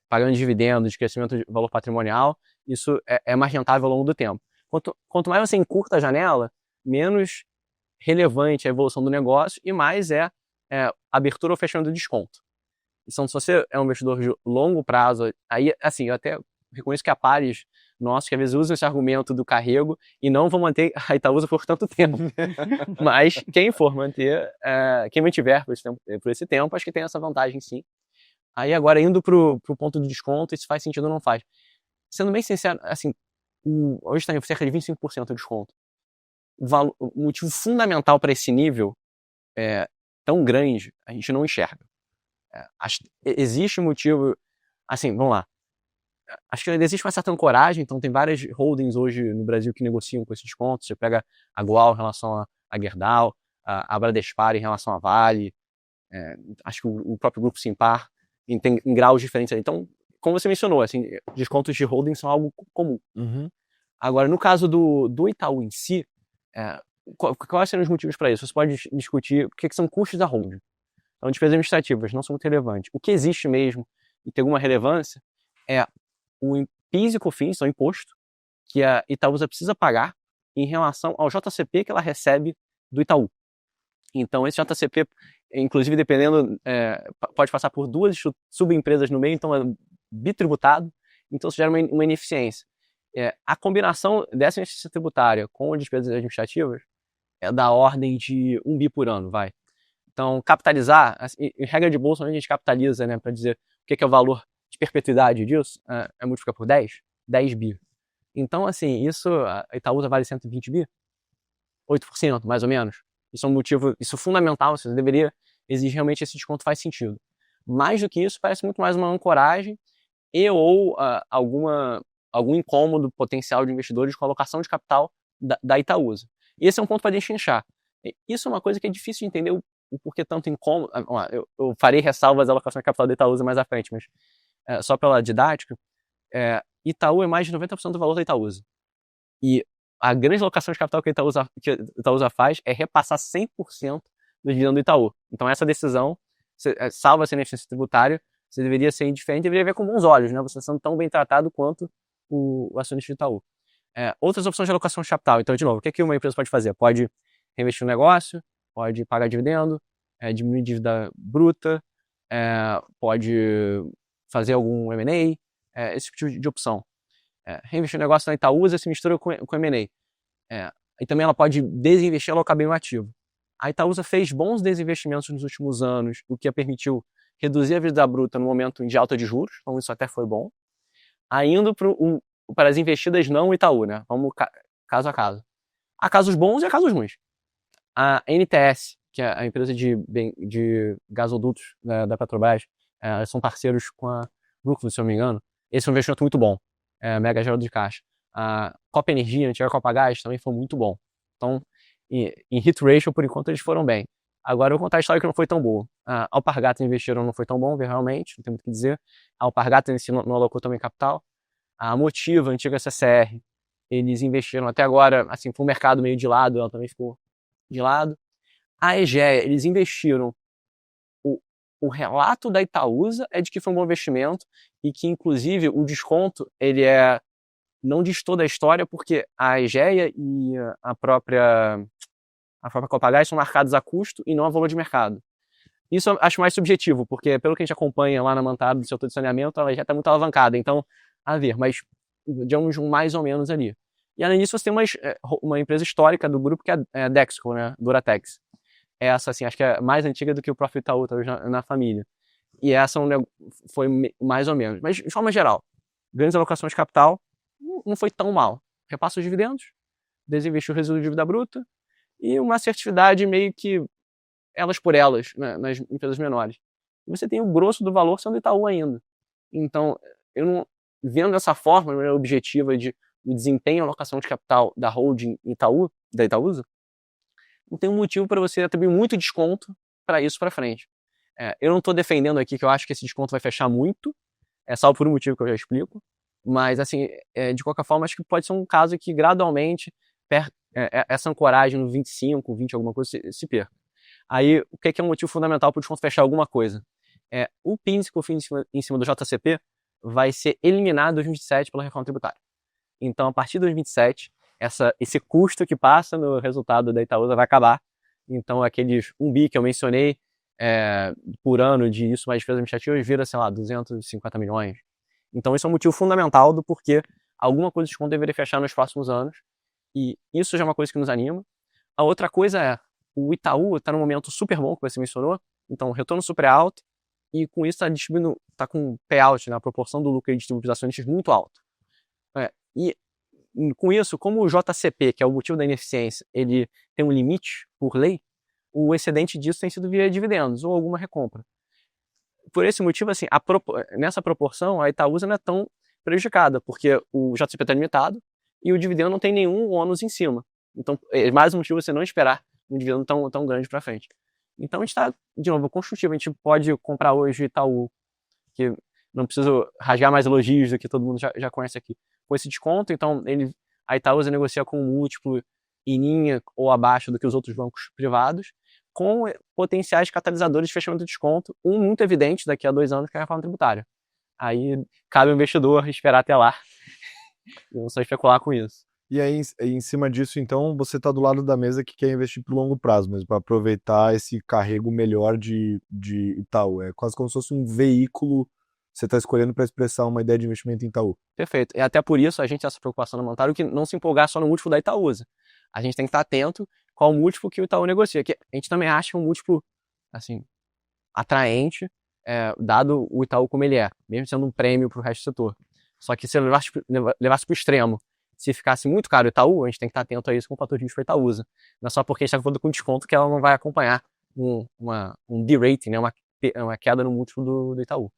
A: pagando dividendos, de crescimento de valor patrimonial, isso é mais rentável ao longo do tempo. Quanto mais você encurta a janela, menos relevante é a evolução do negócio e mais abertura ou fechamento do desconto. Então, se você é um investidor de longo prazo, aí, assim, eu até reconheço que há pares nossos que às vezes usam esse argumento do carrego e não vão manter a Itaúsa por tanto tempo. Mas quem for manter, quem mantiver por esse tempo, acho que tem essa vantagem sim. Aí agora, indo pro ponto de desconto, isso faz sentido ou não faz? Sendo bem sincero, assim, hoje está em cerca de 25% de desconto. O motivo fundamental para esse nível tão grande, a gente não enxerga. Existe motivo, assim, vamos lá. Acho que existe uma certa ancoragem, então tem várias holdings hoje no Brasil que negociam com esse desconto. Você pega a Goal em relação a Gerdau, a Bradespar em relação a Vale, acho que o próprio Grupo Simpar tem em graus diferentes ali. Então, como você mencionou, assim, descontos de holding são algo comum.
B: Uhum.
A: Agora, no caso do Itaú em si, quais seriam os motivos para isso? Você pode discutir o que são custos da holding. Então, despesas administrativas não são muito relevantes. O que existe mesmo e tem alguma relevância é o PIS e COFINS, então imposto, que a Itaúsa precisa pagar em relação ao JCP que ela recebe do Itaú. Então, esse JCP, inclusive, dependendo, pode passar por duas subempresas no meio, então é bitributado, então isso gera uma ineficiência. A combinação dessa ineficiência tributária com as despesas administrativas é da ordem de 1 bi por ano, vai. Então, capitalizar, assim, em regra de bolsa, onde a gente capitaliza, né, para dizer o que é o valor de perpetuidade disso, multiplicar por 10 bi. Então, assim, isso, a Itaúsa vale 120 bi? 8%, mais ou menos. Isso é um motivo, isso é fundamental, você deveria exigir realmente esse desconto, faz sentido. Mais do que isso, parece muito mais uma ancoragem ou algum incômodo potencial de investidores com a alocação de capital da Itaúsa. E esse é um ponto para destrinchar. Isso é uma coisa que é difícil de entender o porquê tanto incômodo. Eu farei ressalvas à alocação de capital da Itaúsa mais à frente, mas só pela didática, Itaú é mais de 90% do valor da Itaúsa. E a grande alocação de capital que a Itaúsa faz é repassar 100% do dividendo do Itaú. Então essa decisão, salvo essa ineficiência tributária, você deveria ser indiferente, deveria ver com bons olhos, né? Você sendo tão bem tratado quanto o acionista do Itaú. Outras opções de alocação de capital. Então, de novo, o que uma empresa pode fazer? Pode reinvestir no negócio, pode pagar dividendo, diminuir dívida bruta, pode fazer algum M&A, esse tipo de opção. Reinvestir no negócio na Itaúsa se mistura com M&A. E também ela pode desinvestir e alocar bem o ativo. A Itaúsa fez bons desinvestimentos nos últimos anos, o que a permitiu reduzir a dívida bruta no momento de alta de juros, então isso até foi bom. Indo para as investidas não Itaú, né? Vamos caso a caso. Há casos bons e há casos ruins. A NTS, que é a empresa de gasodutos da Petrobras, são parceiros com a Brookfield, se eu não me engano. Esse é um investimento muito bom, mega gerador de caixa. A Copa Energia, antiga Copagás, também foi muito bom. Então, em hit ratio, por enquanto, eles foram bem. Agora eu vou contar a história que não foi tão boa. A Alpargatas investiram, não foi tão bom, realmente, não tem muito o que dizer. A Alpargatas em si não alocou também capital. A Motiva, a antiga CCR, eles investiram até agora, assim, foi um mercado meio de lado, ela também ficou de lado. A Egea, eles investiram. O relato da Itaúsa é de que foi um bom investimento e que, inclusive, o desconto, ele não diz toda a história, porque a Egea e a própria Copagás são marcados a custo e não a valor de mercado. Isso eu acho mais subjetivo, porque pelo que a gente acompanha lá na Mantada do setor de saneamento, ela já está muito alavancada, então, a ver, mas digamos mais ou menos ali. E além disso, você tem uma empresa histórica do grupo que é a Dexco, né, Duratex. Essa, assim, acho que é mais antiga do que o próprio Itaú, talvez na família. E essa foi mais ou menos. Mas, de forma geral, grandes alocações de capital não foi tão mal. Repassa os dividendos, desinvestiu o resíduo de dívida bruta e uma assertividade meio que elas por elas, né, nas empresas menores. E você tem o grosso do valor sendo Itaú ainda. Então, eu não, vendo dessa forma, né, objetiva de desempenho e alocação de capital da holding Itaú, da Itaúsa, não tem um motivo para você atribuir muito desconto para isso para frente. Eu não estou defendendo aqui que eu acho que esse desconto vai fechar muito, salvo por um motivo que eu já explico, mas assim, de qualquer forma, acho que pode ser um caso que gradualmente essa ancoragem no 25, 20, alguma coisa, se perca. Aí, o que é um motivo fundamental para o desconto fechar alguma coisa? O PIS e COFINS em cima do JCP vai ser eliminado em 2027 pela reforma tributária. Então, a partir de 2027, esse custo que passa no resultado da Itaúsa vai acabar. Então, aqueles 1 bi que eu mencionei por ano de isso mais despesas administrativas vira, sei lá, 250 milhões. Então, isso é um motivo fundamental do porquê alguma coisa de desconto deveria fechar nos próximos anos. E isso já é uma coisa que nos anima. A outra coisa é, o Itaú está num momento super bom, que você mencionou, então retorno super alto, e com isso está com payout, né, a proporção do lucro e distribuição dos acionistas muito alto. E com isso, como o JCP, que é o motivo da ineficiência, ele tem um limite por lei, o excedente disso tem sido via dividendos ou alguma recompra. Por esse motivo, assim, nessa proporção, a Itaúsa não é tão prejudicada, porque o JCP está limitado e o dividendo não tem nenhum ônus em cima. Então, é mais um motivo você não esperar um dividendo tão grande para frente. Então, a gente está, de novo, construtivo. A gente pode comprar hoje o Itaú, que não preciso rasgar mais elogios do que todo mundo já conhece aqui. Com esse desconto, então, a Itaúsa negocia com um múltiplo em linha ou abaixo do que os outros bancos privados, com potenciais catalisadores de fechamento de desconto, um muito evidente daqui a 2 anos, que é a reforma tributária. Aí cabe ao investidor esperar até lá e não só especular com isso.
B: E aí, em cima disso, então, você está do lado da mesa que quer investir para o longo prazo mesmo, para aproveitar esse carrego melhor de Itaú. É quase como se fosse um veículo que você está escolhendo para expressar uma ideia de investimento em Itaú.
A: Perfeito. E até por isso a gente tem essa preocupação no monetário que não se empolgar só no múltiplo da Itaúsa. A gente tem que estar atento qual o múltiplo que o Itaú negocia. Que a gente também acha um múltiplo assim, atraente, dado o Itaú como ele é, mesmo sendo um prêmio para o resto do setor. Só que se eu levasse para o extremo, se ficasse muito caro o Itaú, a gente tem que estar atento a isso com o fator de risco para a Itaúsa. Não é só porque a gente está falando com desconto que ela não vai acompanhar um de-rating, né? uma queda no múltiplo do Itaú.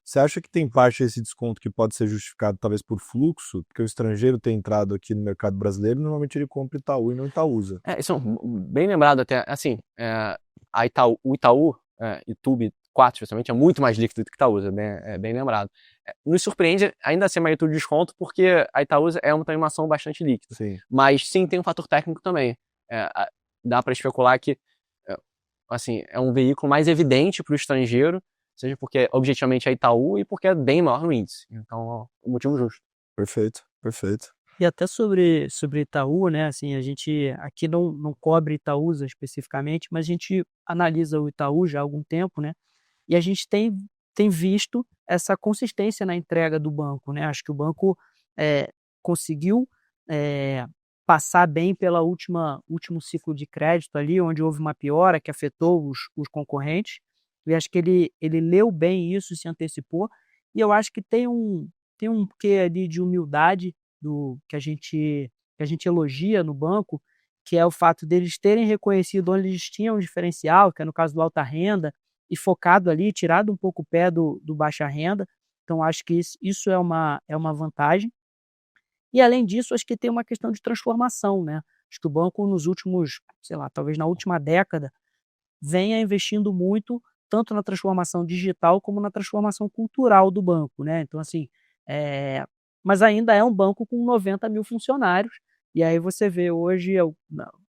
B: Você acha que tem parte desse desconto que pode ser justificado talvez por fluxo? Porque o estrangeiro tem entrado aqui no mercado brasileiro, normalmente ele compra Itaú e não Itaúsa.
A: Isso é bem lembrado até. Assim, o Itaú, YouTube 4, especialmente, é muito mais líquido do que Itaúsa, bem lembrado. Nos surpreende ainda ser magnitude de desconto, porque a Itaúsa é uma ação bastante líquida.
B: Sim.
A: Mas sim, tem um fator técnico também. Dá para especular que assim, é um veículo mais evidente para o estrangeiro, seja porque objetivamente é Itaú e porque é bem maior no índice. Então, é um motivo justo.
B: Perfeito, perfeito.
C: E até sobre Itaú, né? Assim, a gente aqui não cobre Itaúsa especificamente, mas a gente analisa o Itaú já há algum tempo, né? E a gente tem visto essa consistência na entrega do banco, né? Acho que o banco conseguiu passar bem pela último ciclo de crédito ali, onde houve uma piora que afetou os concorrentes. E acho que ele leu bem isso, se antecipou. E eu acho que tem um quê ali de humildade que a gente elogia no banco, que é o fato deles terem reconhecido onde eles tinham um diferencial, que é no caso do alta renda, e focado ali, tirado um pouco o pé do baixa renda. Então, acho que isso é uma vantagem. E, além disso, acho que tem uma questão de transformação, né? Acho que o banco, nos últimos, sei lá, talvez na última década, venha investindo muito, tanto na transformação digital como na transformação cultural do banco, né? Então, assim, mas ainda é um banco com 90 mil funcionários, e aí você vê hoje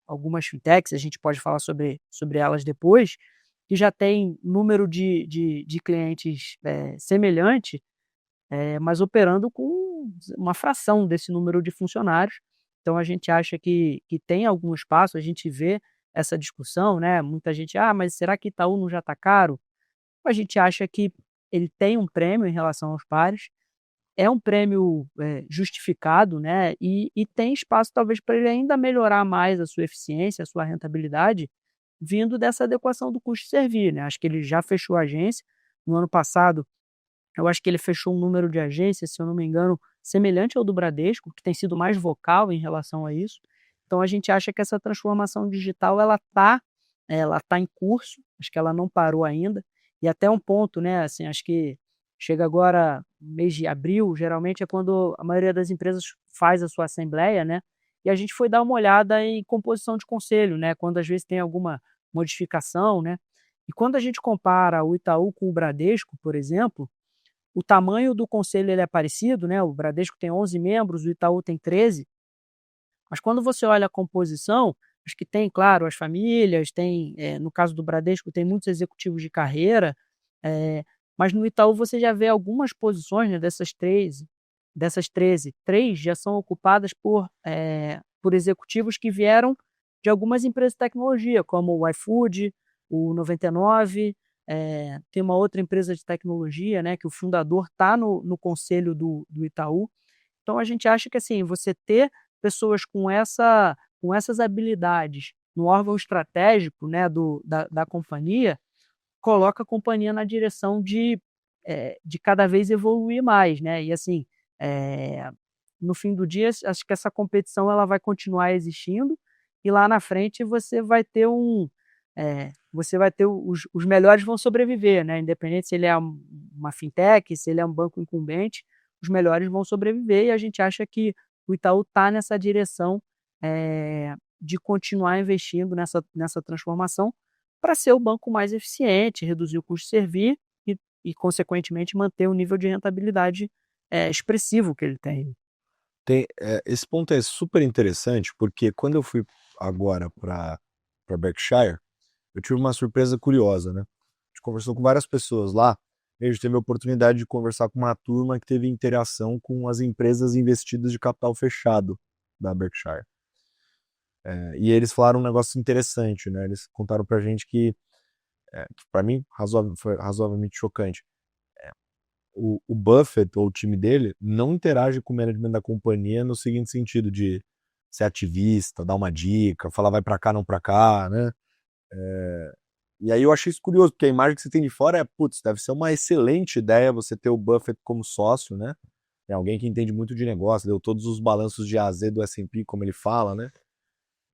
C: algumas fintechs, a gente pode falar sobre elas depois, que já tem número de clientes semelhante, mas operando com uma fração desse número de funcionários. Então, a gente acha que tem algum espaço, a gente vê essa discussão, né? Muita gente, mas será que Itaú não já está caro? A gente acha que ele tem um prêmio em relação aos pares, é um prêmio justificado, né? E tem espaço talvez para ele ainda melhorar mais a sua eficiência, a sua rentabilidade, vindo dessa adequação do custo de servir, né? Acho que ele já fechou a agência. No ano passado, eu acho que ele fechou um número de agências, se eu não me engano, semelhante ao do Bradesco, que tem sido mais vocal em relação a isso. Então a gente acha que essa transformação digital ela tá em curso, acho que ela não parou ainda, e até um ponto, né, assim, acho que chega agora mês de abril, geralmente é quando a maioria das empresas faz a sua assembleia, né, e a gente foi dar uma olhada em composição de conselho, né, quando às vezes tem alguma modificação, né, e quando a gente compara o Itaú com o Bradesco, por exemplo, o tamanho do conselho ele é parecido, né, o Bradesco tem 11 membros, o Itaú tem 13, mas quando você olha a composição, acho que tem, claro, as famílias, tem, no caso do Bradesco, tem muitos executivos de carreira, mas no Itaú você já vê algumas posições, né, dessas 13, 3 já são ocupadas por executivos que vieram de algumas empresas de tecnologia, como o iFood, o 99, tem uma outra empresa de tecnologia, né, que o fundador está no conselho do Itaú. Então a gente acha que assim, você ter pessoas com essas habilidades no órgão estratégico, né, da companhia, coloca a companhia na direção de cada vez evoluir mais, né? E assim, no fim do dia, acho que essa competição ela vai continuar existindo e lá na frente os melhores vão sobreviver, né? Independente se ele é uma fintech, se ele é um banco incumbente, os melhores vão sobreviver e a gente acha que o Itaú está nessa direção de continuar investindo nessa transformação para ser o banco mais eficiente, reduzir o custo de servir e consequentemente, manter o nível de rentabilidade expressivo que ele tem.
B: Esse ponto é super interessante, porque quando eu fui agora para Berkshire, eu tive uma surpresa curiosa, né? A gente conversou com várias pessoas lá, e a gente teve a oportunidade de conversar com uma turma que teve interação com as empresas investidas de capital fechado da Berkshire. E eles falaram um negócio interessante, né? Eles contaram pra gente que para mim, foi razoavelmente chocante. O Buffett, ou o time dele, não interage com o management da companhia no seguinte sentido de ser ativista, dar uma dica, falar vai pra cá, não pra cá, né? E aí eu achei isso curioso, porque a imagem que você tem de fora putz, deve ser uma excelente ideia você ter o Buffett como sócio, né? É alguém que entende muito de negócio, deu todos os balanços de A a Z do S&P, como ele fala, né?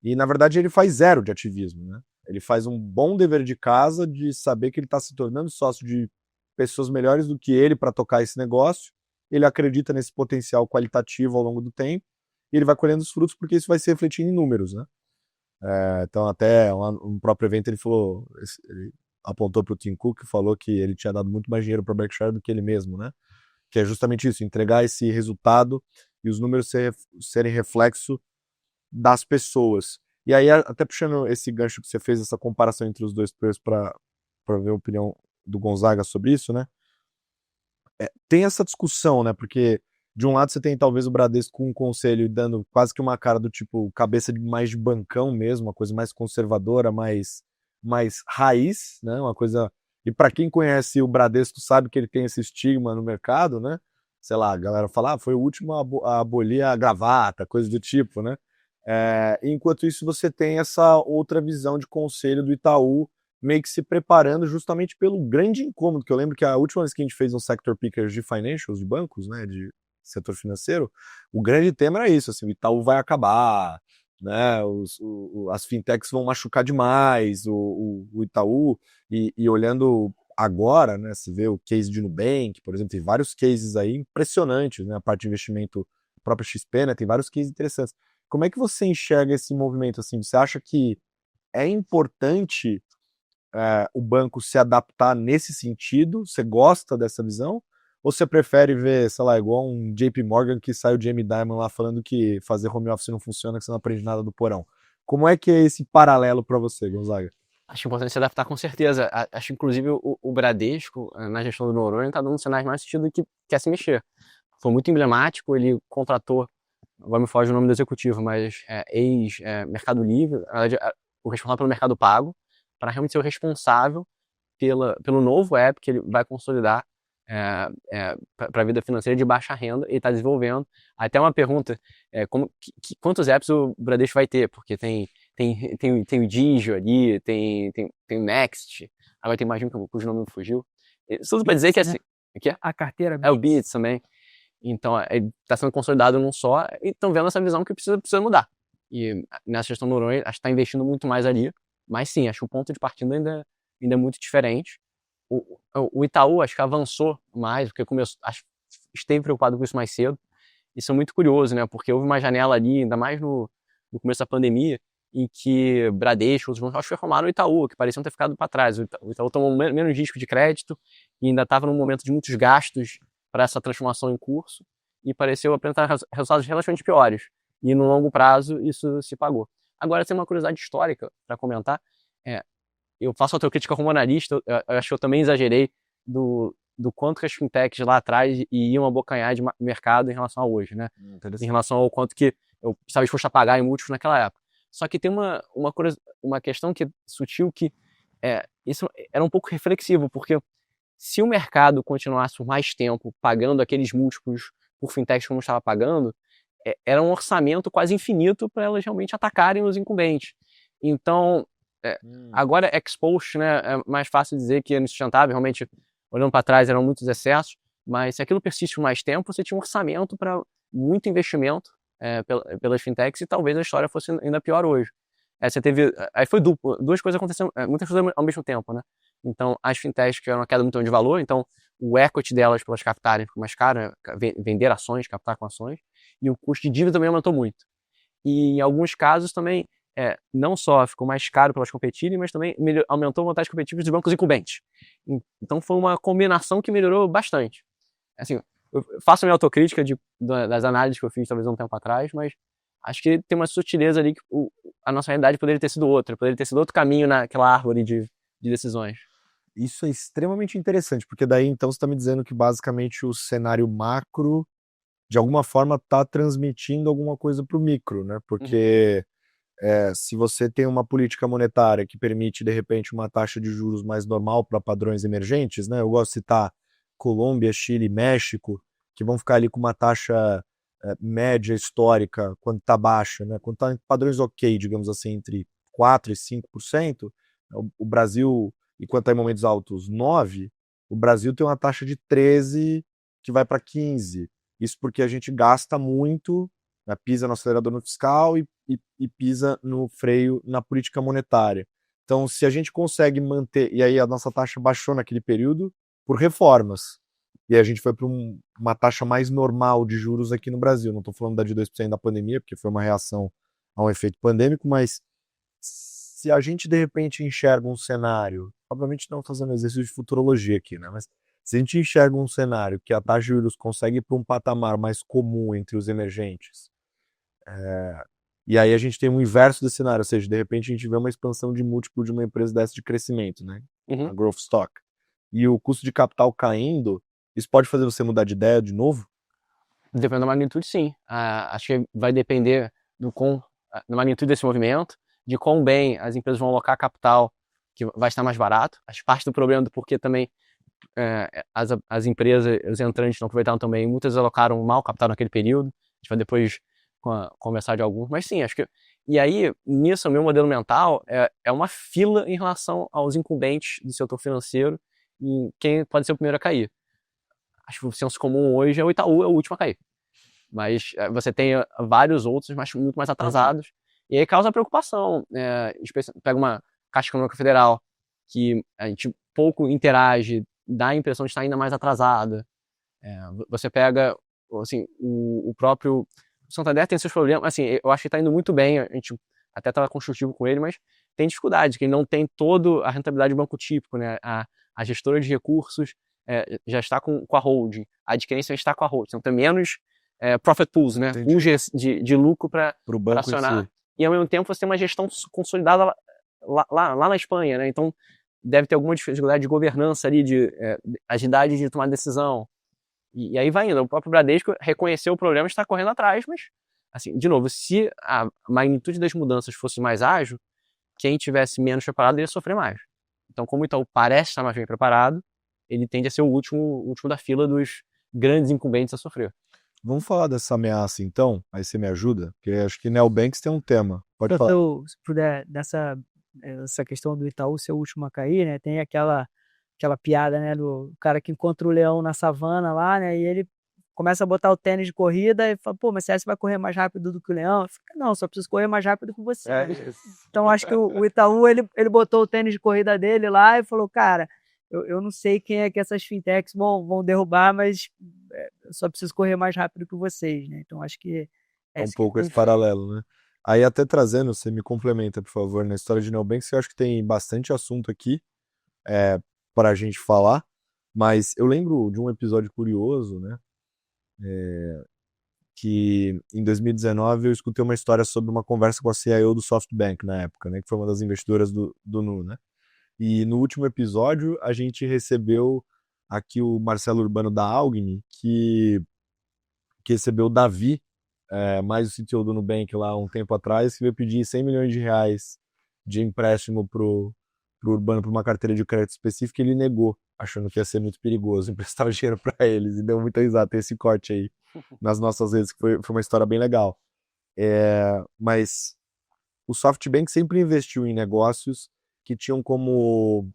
B: E, na verdade, ele faz zero de ativismo, né? Ele faz um bom dever de casa de saber que ele está se tornando sócio de pessoas melhores do que ele para tocar esse negócio. Ele acredita nesse potencial qualitativo ao longo do tempo e ele vai colhendo os frutos porque isso vai se refletir em números, né? Então, até um próprio evento ele apontou para o Tim Cook e falou que ele tinha dado muito mais dinheiro para Berkshire do que ele mesmo, né? Que é justamente isso, entregar esse resultado e os números serem reflexo das pessoas. E aí, até puxando esse gancho que você fez, essa comparação entre os dois players para ver a opinião do Gonzaga sobre isso, né? Tem essa discussão, né? Porque de um lado você tem talvez o Bradesco com um conselho dando quase que uma cara do tipo cabeça mais de bancão mesmo, uma coisa mais conservadora, mais raiz, né? Uma coisa. E para quem conhece o Bradesco sabe que ele tem esse estigma no mercado, né? Sei lá, a galera fala, foi o último a abolir a gravata, coisa do tipo, né? Enquanto isso, você tem essa outra visão de conselho do Itaú, meio que se preparando justamente pelo grande incômodo, que eu lembro que a última vez que a gente fez um sector pickers de financials, de bancos, né, de setor financeiro, o grande tema era isso, assim, o Itaú vai acabar, né, as fintechs vão machucar demais o Itaú, e olhando agora, né, se vê o case de Nubank, por exemplo, tem vários cases aí impressionantes, né, a parte de investimento, a própria XP, né, tem vários cases interessantes. Como é que você enxerga esse movimento? Assim, você acha que é importante o banco se adaptar nesse sentido? Você gosta dessa visão? Ou você prefere ver, sei lá, igual um JP Morgan que saiu de Jamie Dimon lá falando que fazer home office não funciona, que você não aprende nada do porão? Como é que é esse paralelo para você, Gonzaga?
A: Acho importante se adaptar com certeza. Acho inclusive o Bradesco, na gestão do Noronha, está dando sinais mais no sentido que quer se mexer. Foi muito emblemático, ele contratou, agora me foge o nome do executivo, mas ex-Mercado Livre, o responsável pelo Mercado Pago, para realmente ser o responsável pelo novo app que ele vai consolidar para a vida financeira de baixa renda e está desenvolvendo. Até uma pergunta, quantos apps o Bradesco vai ter? Porque tem o Digio ali, tem o Next, agora tem mais um cujo nome me fugiu. Isso tudo para dizer que assim...
C: A carteira
A: o Bits também. Então, está sendo consolidado num só e estão vendo essa visão que precisa mudar. E nessa gestão do Noronha, acho que está investindo muito mais ali. Mas sim, acho que o ponto de partida ainda é muito diferente. O Itaú acho que avançou mais, porque esteve preocupado com isso mais cedo. Isso é muito curioso, né? Porque houve uma janela ali, ainda mais no começo da pandemia, em que Bradesco, outros bancos, acho que reformaram o Itaú, que pareciam ter ficado para trás. O Itaú tomou menos risco de crédito e ainda estava num momento de muitos gastos para essa transformação em curso e pareceu apresentar resultados relativamente piores. E no longo prazo isso se pagou. Agora, tem uma curiosidade histórica para comentar. Eu faço autocrítica como analista, eu acho que eu também exagerei do quanto que as fintechs lá atrás iam abocanhar de mercado em relação a hoje, né? Em relação ao quanto que eu estava disposto a pagar em múltiplos naquela época. Só que tem uma questão que é sutil, que isso era um pouco reflexivo, porque se o mercado continuasse por mais tempo pagando aqueles múltiplos por fintechs como estava pagando, era um orçamento quase infinito para elas realmente atacarem os incumbentes. Então, agora exposed, né, é mais fácil dizer que é insustentável, realmente, olhando para trás, eram muitos excessos, mas se aquilo persiste por mais tempo, você tinha um orçamento para muito investimento pelas fintechs e talvez a história fosse ainda pior hoje. Você teve, aí foi duplo, duas coisas aconteceram, muitas coisas ao mesmo tempo, né? Então, as fintechs tiveram uma queda muito grande de valor, então o equity delas para elas captarem ficou mais caro, né? Vender ações, captar com ações, e o custo de dívida também aumentou muito. E em alguns casos também, não só ficou mais caro para elas competirem, mas também aumentou a vantagem competitiva dos bancos incumbentes. Então foi uma combinação que melhorou bastante. Assim, eu faço a minha autocrítica das análises que eu fiz talvez um tempo atrás, mas acho que tem uma sutileza ali que a nossa realidade poderia ter sido outra, poderia ter sido outro caminho naquela árvore de decisões.
B: Isso é extremamente interessante, porque daí então você está me dizendo que basicamente o cenário macro, de alguma forma, está transmitindo alguma coisa para o micro, né? Porque se você tem uma política monetária que permite, de repente, uma taxa de juros mais normal para padrões emergentes, né? Eu gosto de citar Colômbia, Chile, México, que vão ficar ali com uma taxa média histórica, quando está baixa, né? Quando está em padrões ok, digamos assim, entre 4% e 5%, o Brasil, enquanto está em momentos altos 9%, o Brasil tem uma taxa de 13% que vai para 15%. Isso porque a gente gasta muito, né, pisa no acelerador no fiscal e pisa no freio na política monetária. Então, se a gente consegue manter, e aí a nossa taxa baixou naquele período por reformas, e aí a gente foi para uma taxa mais normal de juros aqui no Brasil. Não estou falando da de 2% da pandemia, porque foi uma reação a um efeito pandêmico, mas se a gente de repente enxerga um cenário, obviamente não fazendo exercício de futurologia aqui, né? Mas se a gente enxerga um cenário que a taxa de juros consegue ir para um patamar mais comum entre os emergentes, e aí a gente tem o inverso desse cenário, ou seja, de repente a gente vê uma expansão de múltiplo de uma empresa dessa de crescimento, né? A growth stock. E o custo de capital caindo, isso pode fazer você mudar de ideia de novo?
A: Depende da magnitude, sim. Acho que vai depender da magnitude desse movimento, de quão bem as empresas vão alocar capital, que vai estar mais barato. Acho parte do problema do porquê também as empresas, os entrantes não aproveitaram também, muitas alocaram mal capital naquele período. A gente vai depois conversar de alguns, mas sim, acho que. E aí, nisso, o meu modelo mental é uma fila em relação aos incumbentes do setor financeiro e quem pode ser o primeiro a cair. Acho que o senso comum hoje é o Itaú, é o último a cair. Mas você tem vários outros, mas muito mais atrasados. E aí causa preocupação. Pega uma Caixa Econômica Federal, que a gente pouco interage, dá a impressão de estar ainda mais atrasada. Você pega, assim, o próprio Santander tem seus problemas. Assim, eu acho que está indo muito bem, a gente até estava construtivo com ele, mas tem dificuldade, que ele não tem toda a rentabilidade do banco típico, né? A gestora de recursos já está com a holding, a adquirência está com a holding, então tem menos profit pools, né? Pools de lucro para acionar. E ao mesmo tempo você tem uma gestão consolidada lá na Espanha, né? Então deve ter alguma dificuldade de governança ali, de agilidade de tomar decisão. E aí vai indo. O próprio Bradesco reconheceu o problema e está correndo atrás, mas, assim, de novo, se a magnitude das mudanças fosse mais ágil, quem tivesse menos preparado ia sofrer mais. Então, como o Itaú parece estar mais bem preparado, ele tende a ser o último da fila dos grandes incumbentes a sofrer.
B: Vamos falar dessa ameaça, então? Aí você me ajuda? Porque acho que Neobanks tem um tema. Pode falar.
C: Se puder, essa questão do Itaú ser o último a cair, né? Tem aquela piada, né, do cara que encontra o leão na savana lá, né? E ele começa a botar o tênis de corrida e fala, pô, mas você vai correr mais rápido do que o Leão? Fica, não, só preciso correr mais rápido que você. Então acho que o Itaú, ele botou o tênis de corrida dele lá e falou, cara, eu não sei quem é que essas fintechs vão derrubar, mas eu só preciso correr mais rápido que vocês, né? Então acho que
B: É um pouco esse paralelo, né? Aí até trazendo, você me complementa, por favor, na história de Neobanks, eu acho que tem bastante assunto aqui para a gente falar, mas eu lembro de um episódio curioso, né? Que em 2019 eu escutei uma história sobre uma conversa com a CIO do SoftBank na época, né? Que foi uma das investidoras do Nu, né? E no último episódio a gente recebeu aqui o Marcelo Urbano da Algni, que recebeu o Davi, mais o CTO do Nubank lá um tempo atrás, que veio pedir 100 milhões de reais de empréstimo pro Urbano para uma carteira de crédito específica, e ele negou, achando que ia ser muito perigoso emprestar o dinheiro para eles, e deu muita risada. Tem esse corte aí nas nossas redes, que foi uma história bem legal. Mas o SoftBank sempre investiu em negócios que tinham como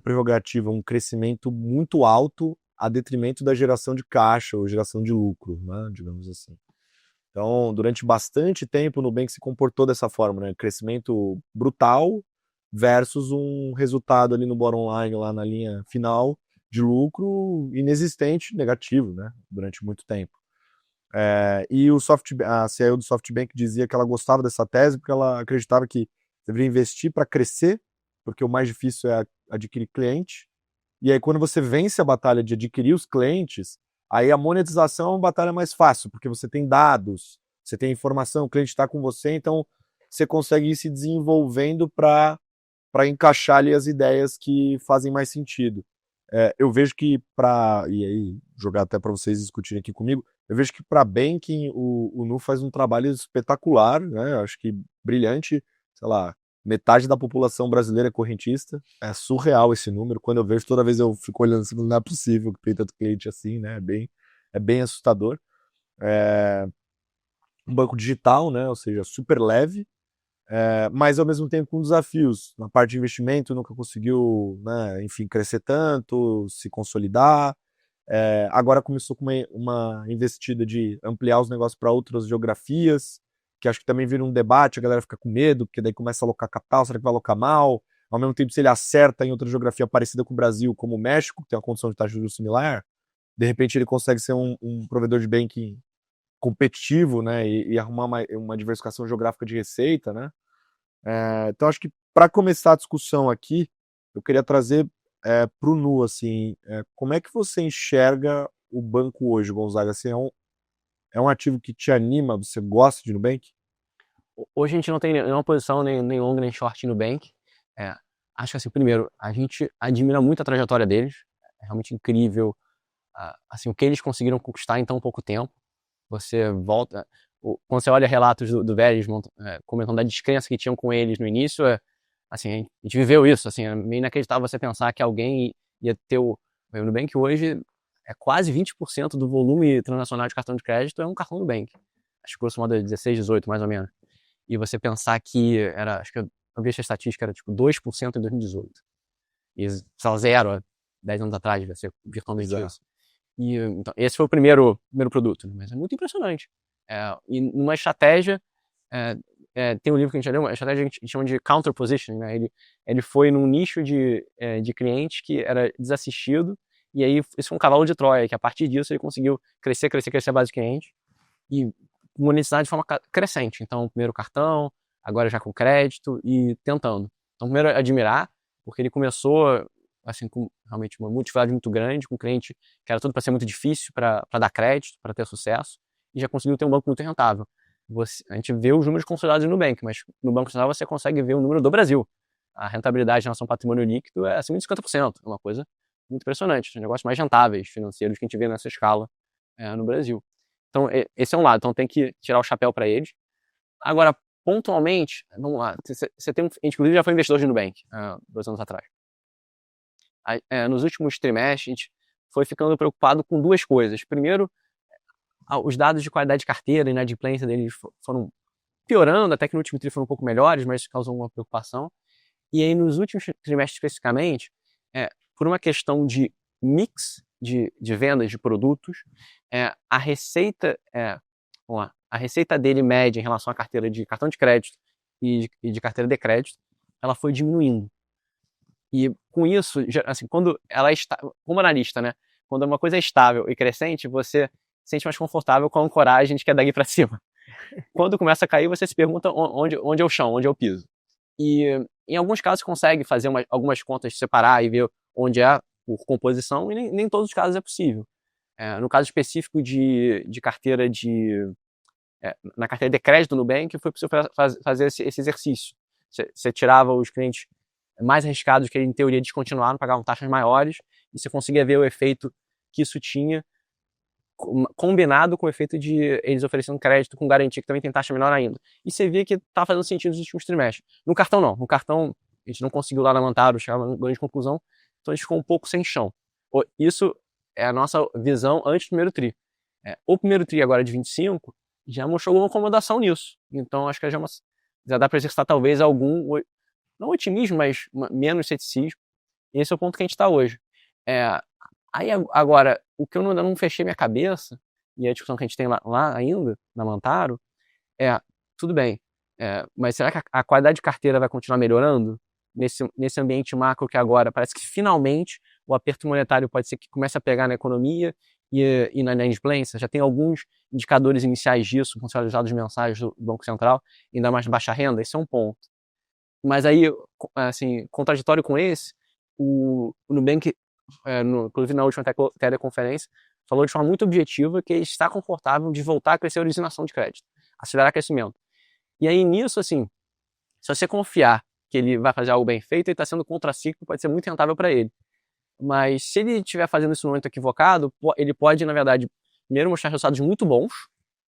B: prerrogativa um crescimento muito alto a detrimento da geração de caixa ou geração de lucro, né, digamos assim. Então, durante bastante tempo, o Nubank se comportou dessa forma, né? Crescimento brutal versus um resultado ali no bottom line, lá na linha final, de lucro inexistente, negativo, né? Durante muito tempo. E a CEO do SoftBank dizia que ela gostava dessa tese porque ela acreditava que deveria investir para crescer, porque o mais difícil é adquirir cliente. E aí, quando você vence a batalha de adquirir os clientes, aí a monetização é uma batalha mais fácil, porque você tem dados, você tem informação, o cliente está com você, então você consegue ir se desenvolvendo para encaixar ali as ideias que fazem mais sentido. Eu vejo que e aí jogar até para vocês discutirem aqui comigo, eu vejo que para banking o Nu faz um trabalho espetacular, né? Acho que brilhante, sei lá, metade da população brasileira é correntista. É surreal esse número. Quando eu vejo, toda vez eu fico olhando assim, não é possível que tenha tanto cliente assim, né? É bem assustador. Um banco digital, né? Ou seja, super leve, mas ao mesmo tempo com desafios. Na parte de investimento nunca conseguiu, né, enfim, crescer tanto, se consolidar. Agora começou com uma investida de ampliar os negócios para outras geografias, que acho que também vira um debate, a galera fica com medo, porque daí começa a alocar capital, será que vai alocar mal? Ao mesmo tempo, se ele acerta em outra geografia parecida com o Brasil, como o México, que tem uma condição de taxa de juros similar, de repente ele consegue ser um provedor de banking competitivo, né, e arrumar uma diversificação geográfica de receita, né? Então acho que para começar a discussão aqui, eu queria trazer para o Nu, assim, como é que você enxerga o banco hoje, Gonzaga? Assim, é um ativo que te anima? Você gosta de Nubank?
A: Hoje a gente não tem nenhuma posição, nem long nem short no Nubank. Acho que, assim, primeiro, a gente admira muito a trajetória deles. É realmente incrível, assim, o que eles conseguiram conquistar em tão pouco tempo. Você volta... Quando você olha relatos do Verisman, comentando da descrença que tinham com eles no início, assim, a gente viveu isso. Assim, é meio inacreditável você pensar que alguém ia ter o Nubank hoje é quase 20% do volume transacional de cartão de crédito é um cartão do Nubank. Acho que grosso modo é 16, 18, mais ou menos. E você pensar que acho que eu vi essa estatística, era tipo 2% em 2018. E só zero há 10 anos atrás, vai ser virtualmente isso. E, então, esse foi o primeiro produto, né? Mas é muito impressionante. E numa estratégia, tem um livro que a gente já leu, uma estratégia que a gente chama de counter positioning, né? Ele foi num nicho de clientes que era desassistido, e aí isso foi um cavalo de Troia, que a partir disso ele conseguiu crescer a base de cliente e monetizar de forma crescente. Então, primeiro cartão, agora já com crédito e tentando. Então, primeiro admirar, porque ele começou assim com realmente uma multiplicidade muito grande, com um cliente que era tudo para ser muito difícil para dar crédito, para ter sucesso, e já conseguiu ter um banco muito rentável. A gente vê os números consolidados no Nubank, mas no Banco Central você consegue ver o número do Brasil. A rentabilidade em relação ao patrimônio líquido é acima de 50%, é uma coisa muito impressionante. Os negócios mais rentáveis financeiros que a gente vê nessa escala no Brasil. Então, esse é um lado, então tem que tirar o chapéu para eles. Agora, pontualmente, vamos lá, você tem a gente inclusive já foi investidor de Nubank 2 anos atrás. Nos últimos trimestres, a gente foi ficando preocupado com duas coisas. Primeiro, os dados de qualidade de carteira e inadimplência deles foram piorando, até que no último trimestre foram um pouco melhores, mas causou uma preocupação. E aí, nos últimos trimestres especificamente, por uma questão de mix de vendas de produtos, a receita, vamos lá, a receita dele média em relação à carteira de cartão de crédito e de carteira de crédito, ela foi diminuindo. E com isso, assim, quando ela está, como analista, né? Quando uma coisa é estável e crescente, você se sente mais confortável com a ancoragem de que é daqui para cima. Quando começa a cair, você se pergunta onde é o chão, onde é o piso. E em alguns casos consegue fazer algumas contas, separar e ver onde é por composição, e nem todos os casos é possível. No caso específico de carteira na carteira de crédito do Nubank, foi possível fazer esse exercício. Você tirava os clientes mais arriscados que em teoria descontinuaram, pagavam taxas maiores, e você conseguia ver o efeito que isso tinha combinado com o efeito de eles oferecendo crédito com garantia que também tem taxa menor ainda. E você via que estava fazendo sentido nos últimos trimestres. No cartão não. No cartão a gente não conseguiu lá na Mantaro chegar a uma grande conclusão, então a gente ficou um pouco sem chão. Isso é a nossa visão antes do primeiro TRI. O primeiro TRI agora de 25 já mostrou alguma acomodação nisso. Então acho que já dá para exercitar talvez algum, não otimismo, mas menos ceticismo. Esse é o ponto que a gente está hoje. Aí agora, o que eu não fechei minha cabeça, e a discussão que a gente tem lá ainda, na Mantaro, tudo bem, mas será que a qualidade de carteira vai continuar melhorando nesse ambiente macro que agora parece que finalmente o aperto monetário pode ser que comece a pegar na economia e na inadimplência? Já tem alguns indicadores iniciais disso, com os resultados mensais do Banco Central, ainda mais baixa renda, esse é um ponto. Mas aí, assim, contraditório com esse, o Nubank, inclusive na última teleconferência, falou de forma muito objetiva que ele está confortável de voltar a crescer a originação de crédito, acelerar o crescimento. E aí nisso, assim, se você confiar que ele vai fazer algo bem feito, ele está sendo contracíclico, pode ser muito rentável para ele. Mas se ele estiver fazendo isso no momento equivocado, ele pode, na verdade, primeiro mostrar resultados muito bons,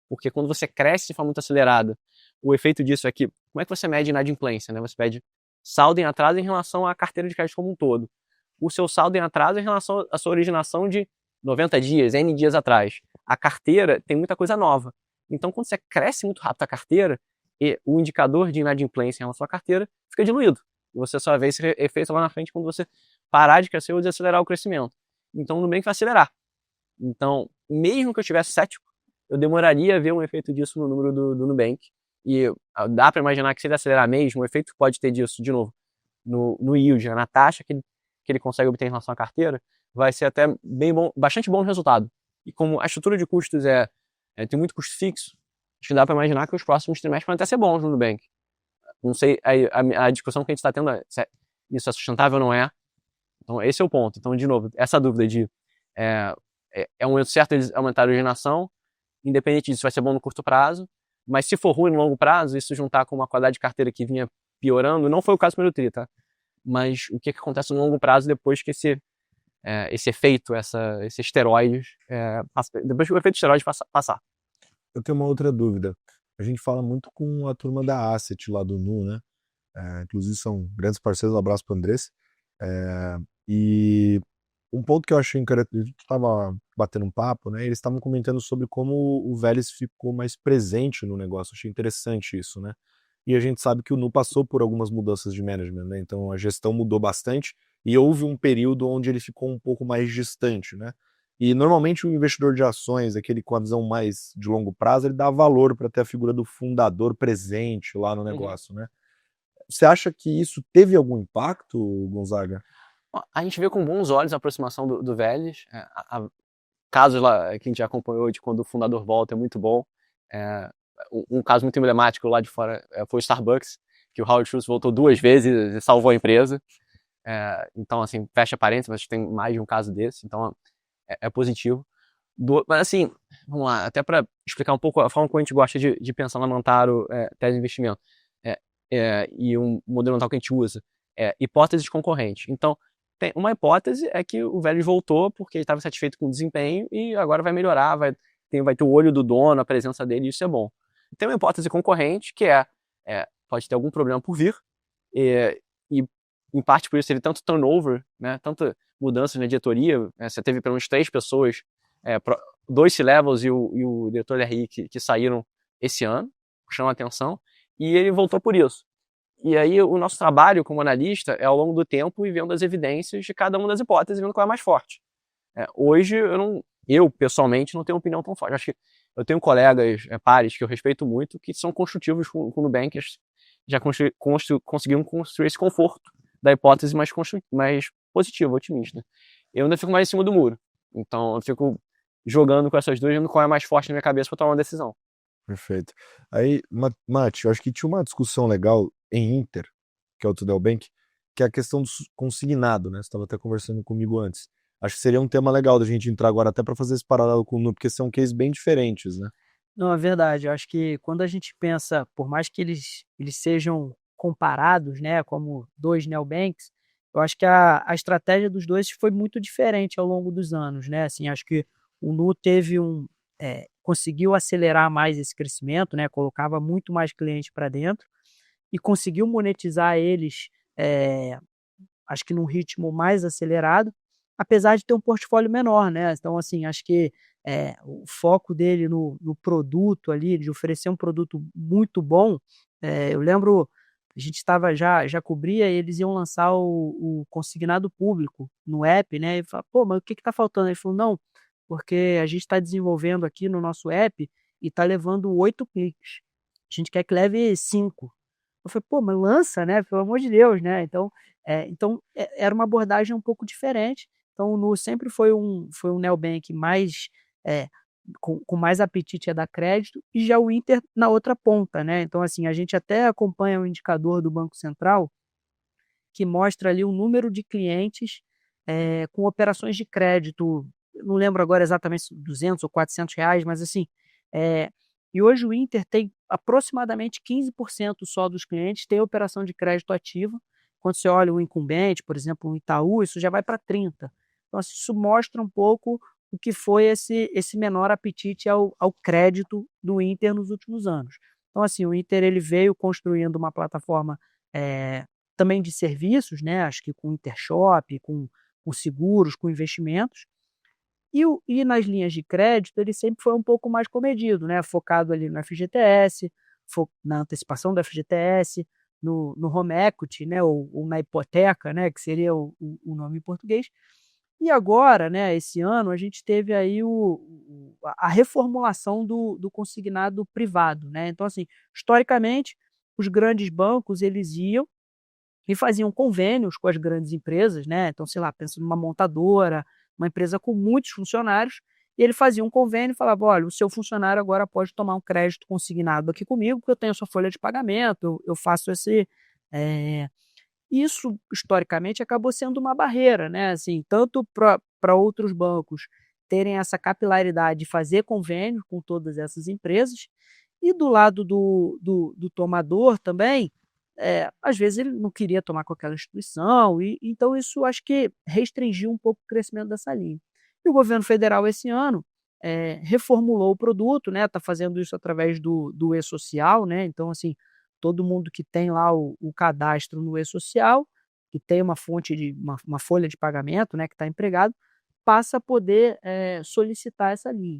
A: porque quando você cresce de forma muito acelerada, o efeito disso é que, como é que você mede inadimplência, né? Você mede saldo em atraso em relação à carteira de crédito como um todo. O seu saldo em atraso em relação à sua originação de 90 dias, N dias atrás. A carteira tem muita coisa nova. Então, quando você cresce muito rápido a carteira, o indicador de inadimplência em relação à carteira fica diluído. E você só vê esse efeito lá na frente quando você parar de crescer ou desacelerar o crescimento. Então, o Nubank vai acelerar. Então, mesmo que eu estivesse cético, eu demoraria a ver um efeito disso no número do Nubank. E dá para imaginar que se ele acelerar mesmo, o efeito que pode ter disso, de novo, no yield, na taxa que ele consegue obter em relação à carteira, vai ser até bastante bom no resultado. E como a estrutura de custos tem muito custo fixo, acho que dá para imaginar que os próximos trimestres podem até ser bons no Nubank. Não sei, a discussão que a gente está tendo se isso é sustentável ou não é. Então esse é o ponto. Então, de novo, essa dúvida de é um momento certo eles aumentar a originação, independente disso vai ser bom no curto prazo, mas se for ruim no longo prazo, isso juntar com uma qualidade de carteira que vinha piorando, não foi o caso do primeiro TRI, tá? Mas o que acontece no longo prazo depois que esse efeito, esse esteroide, depois que o efeito esteroide passar.
B: Eu tenho uma outra dúvida. A gente fala muito com a turma da Asset lá do Nu, né? Inclusive são grandes parceiros, um abraço para o Andrés. E um ponto que eu achei interessante, a gente estava batendo um papo, né? Eles estavam comentando sobre como o Vélez ficou mais presente no negócio. Achei interessante isso, né? E a gente sabe que o Nu passou por algumas mudanças de management, né? Então a gestão mudou bastante e houve um período onde ele ficou um pouco mais distante, né? E normalmente o investidor de ações, aquele com a visão mais de longo prazo, ele dá valor para ter a figura do fundador presente lá no negócio, né? Você acha que isso teve algum impacto, Gonzaga?
A: A gente vê com bons olhos a aproximação do Vélez. Casos lá que a gente já acompanhou de quando o fundador volta é muito bom. Um caso muito emblemático lá de fora foi o Starbucks, que o Howard Schultz voltou 2 vezes e salvou a empresa. Então, assim, fecha parênteses, mas tem mais de um caso desse, então é positivo. Mas assim, vamos lá, até para explicar um pouco a forma como a gente gosta de pensar na Mantaro tese de investimento e um modelo mental que a gente usa, hipóteses concorrentes. Então, uma hipótese é que o Vélez voltou porque ele estava satisfeito com o desempenho e agora vai melhorar, vai ter o olho do dono, a presença dele, e isso é bom. Tem uma hipótese concorrente que pode ter algum problema por vir, e em parte por isso ele tanto turnover, né, tanta mudanças na diretoria, você teve pelo menos 3 pessoas, 2 C-levels e o diretor da RI que saíram esse ano, chamam a atenção, e ele voltou por isso. E aí o nosso trabalho como analista é ao longo do tempo e vendo as evidências de cada uma das hipóteses, vendo qual é a mais forte. Hoje eu pessoalmente não tenho opinião tão forte. Acho que eu tenho colegas, pares que eu respeito muito, que são construtivos com o Nubank, já conseguiram construir esse conforto da hipótese mais positiva, otimista. Eu ainda fico mais em cima do muro. Então eu fico jogando com essas duas, vendo qual é mais forte na minha cabeça para tomar uma decisão.
B: Perfeito. Aí, Mate, eu acho que tinha uma discussão legal em Inter, que é o Nubank, que é a questão do consignado, né? Você estava até conversando comigo antes. Acho que seria um tema legal da gente entrar agora até para fazer esse paralelo com o Nu, porque são cases bem diferentes, né?
C: Não, é verdade. Eu acho que quando a gente pensa, por mais que eles sejam comparados, né, como dois neobanks, eu acho que a estratégia dos dois foi muito diferente ao longo dos anos, né? Assim, acho que o Nu teve conseguiu acelerar mais esse crescimento, né? Colocava muito mais clientes para dentro e conseguiu monetizar eles, acho que num ritmo mais acelerado, apesar de ter um portfólio menor, né? Então, assim, acho que o foco dele no produto ali, de oferecer um produto muito bom, eu lembro, a gente estava já cobria, e eles iam lançar o consignado público no app, né? E fala, pô, mas o que está faltando? Ele falou, não, porque a gente está desenvolvendo aqui no nosso app e está levando 8 cliques. A gente quer que leve 5. Eu falei, pô, mas lança, né? Pelo amor de Deus, né? Era uma abordagem um pouco diferente. Então, o Nu sempre foi um neobank mais eh, com mais apetite a dar crédito, e já o Inter na outra ponta, né? Então, assim, a gente até acompanha o indicador do Banco Central, que mostra ali o número de clientes com operações de crédito. Eu não lembro agora exatamente se R$ 200 ou R$ 400, mas assim, e hoje o Inter tem aproximadamente 15% só dos clientes tem operação de crédito ativa. Quando você olha o incumbente, por exemplo, o Itaú, isso já vai para 30%. Então, assim, isso mostra um pouco o que foi esse menor apetite ao crédito do Inter nos últimos anos. Então, assim, o Inter ele veio construindo uma plataforma também de serviços, né? Acho que com Intershop, com seguros, com investimentos. E nas linhas de crédito, ele sempre foi um pouco mais comedido, né? Focado ali no FGTS, na antecipação do FGTS, no home equity, né? Ou na hipoteca, né? Que seria o nome em português. E agora, né, esse ano, a gente teve aí a reformulação do consignado privado, né? Então, assim, historicamente, os grandes bancos, eles iam e faziam convênios com as grandes empresas, né? Então, sei lá, pensa numa montadora, uma empresa com muitos funcionários, e ele fazia um convênio e falava: olha, o seu funcionário agora pode tomar um crédito consignado aqui comigo, porque eu tenho a sua folha de pagamento, eu faço esse. Isso, historicamente, acabou sendo uma barreira, né? Assim, tanto para outros bancos terem essa capilaridade de fazer convênio com todas essas empresas, e do lado do tomador também, às vezes ele não queria tomar com aquela instituição, e então isso acho que restringiu um pouco o crescimento dessa linha. E o governo federal esse ano reformulou o produto, né? Está fazendo isso através do e-social, né? Então, assim, todo mundo que tem lá o cadastro no e-social, que tem uma fonte de uma folha de pagamento, né, que está empregado, passa a poder solicitar essa linha.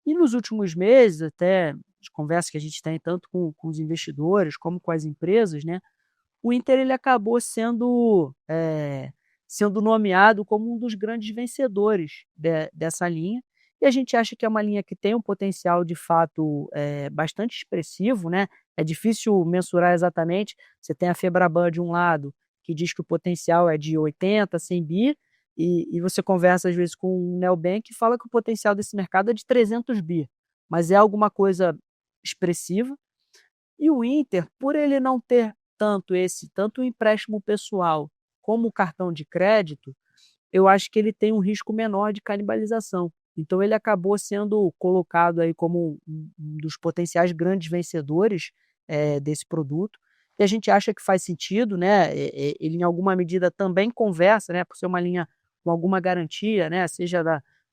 C: E nos últimos meses, até de conversa que a gente tem tanto com os investidores como com as empresas, né, o Inter ele acabou sendo nomeado como um dos grandes vencedores dessa linha, e a gente acha que é uma linha que tem um potencial de fato bastante expressivo, né? É difícil mensurar exatamente. Você tem a Febraban de um lado, que diz que o potencial é de 80, 100 bi, e você conversa às vezes com um neobank e fala que o potencial desse mercado é de 300 bi, mas é alguma coisa expressiva. E o Inter, por ele não ter tanto o empréstimo pessoal como o cartão de crédito, eu acho que ele tem um risco menor de canibalização. Então ele acabou sendo colocado aí como um dos potenciais grandes vencedores desse produto. E a gente acha que faz sentido, né? Ele em alguma medida também conversa, né? Por ser uma linha com alguma garantia, né? Seja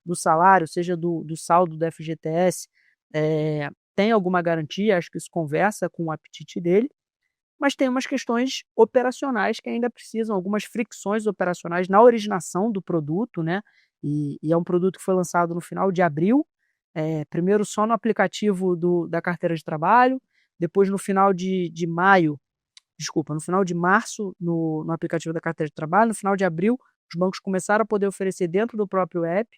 C: do salário, seja do saldo do FGTS, tem alguma garantia, acho que isso conversa com o apetite dele, mas tem umas questões operacionais que ainda precisam, algumas fricções operacionais na originação do produto, né? E é um produto que foi lançado no final de abril, primeiro só no aplicativo da carteira de trabalho, depois no final de maio, desculpa, no final de março no aplicativo da carteira de trabalho, no final de abril os bancos começaram a poder oferecer dentro do próprio app,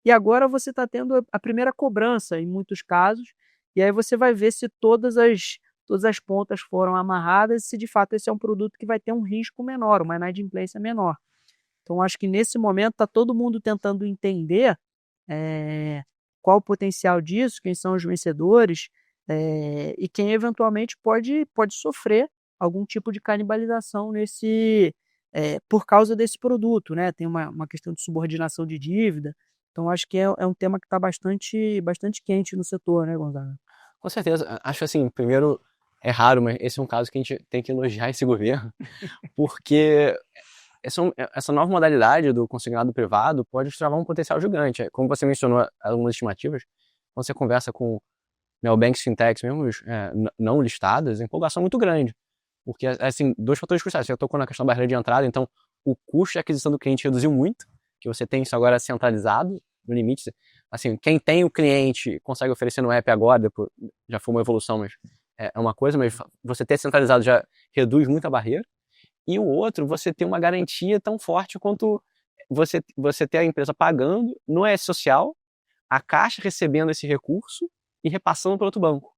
C: e agora você está tendo a primeira cobrança em muitos casos, e aí você vai ver se todas as pontas foram amarradas, se de fato esse é um produto que vai ter um risco menor, uma inadimplência menor. Então, acho que nesse momento está todo mundo tentando entender qual o potencial disso, quem são os vencedores, e quem eventualmente pode sofrer algum tipo de canibalização por causa desse produto, né? Tem uma questão de subordinação de dívida. Então, acho que é um tema que está bastante quente no setor, né, Gonzaga?
A: Com certeza. Acho assim, primeiro, é raro, mas esse é um caso que a gente tem que elogiar esse governo, porque essa nova modalidade do consignado privado pode travar um potencial gigante. Como você mencionou algumas estimativas, quando você conversa com neobanks, fintechs mesmo, não listadas, a empolgação é muito grande. Porque, assim, dois fatores cruciais. Você tocou na questão da barreira de entrada, então o custo de aquisição do cliente reduziu muito, que você tem isso agora centralizado, no limite. Assim, quem tem o cliente consegue oferecer no app agora, depois, já foi uma evolução, mas é uma coisa, mas você ter centralizado já reduz muito a barreira. E o outro, você tem uma garantia tão forte quanto você ter a empresa pagando no ES Social, a Caixa recebendo esse recurso e repassando para outro banco,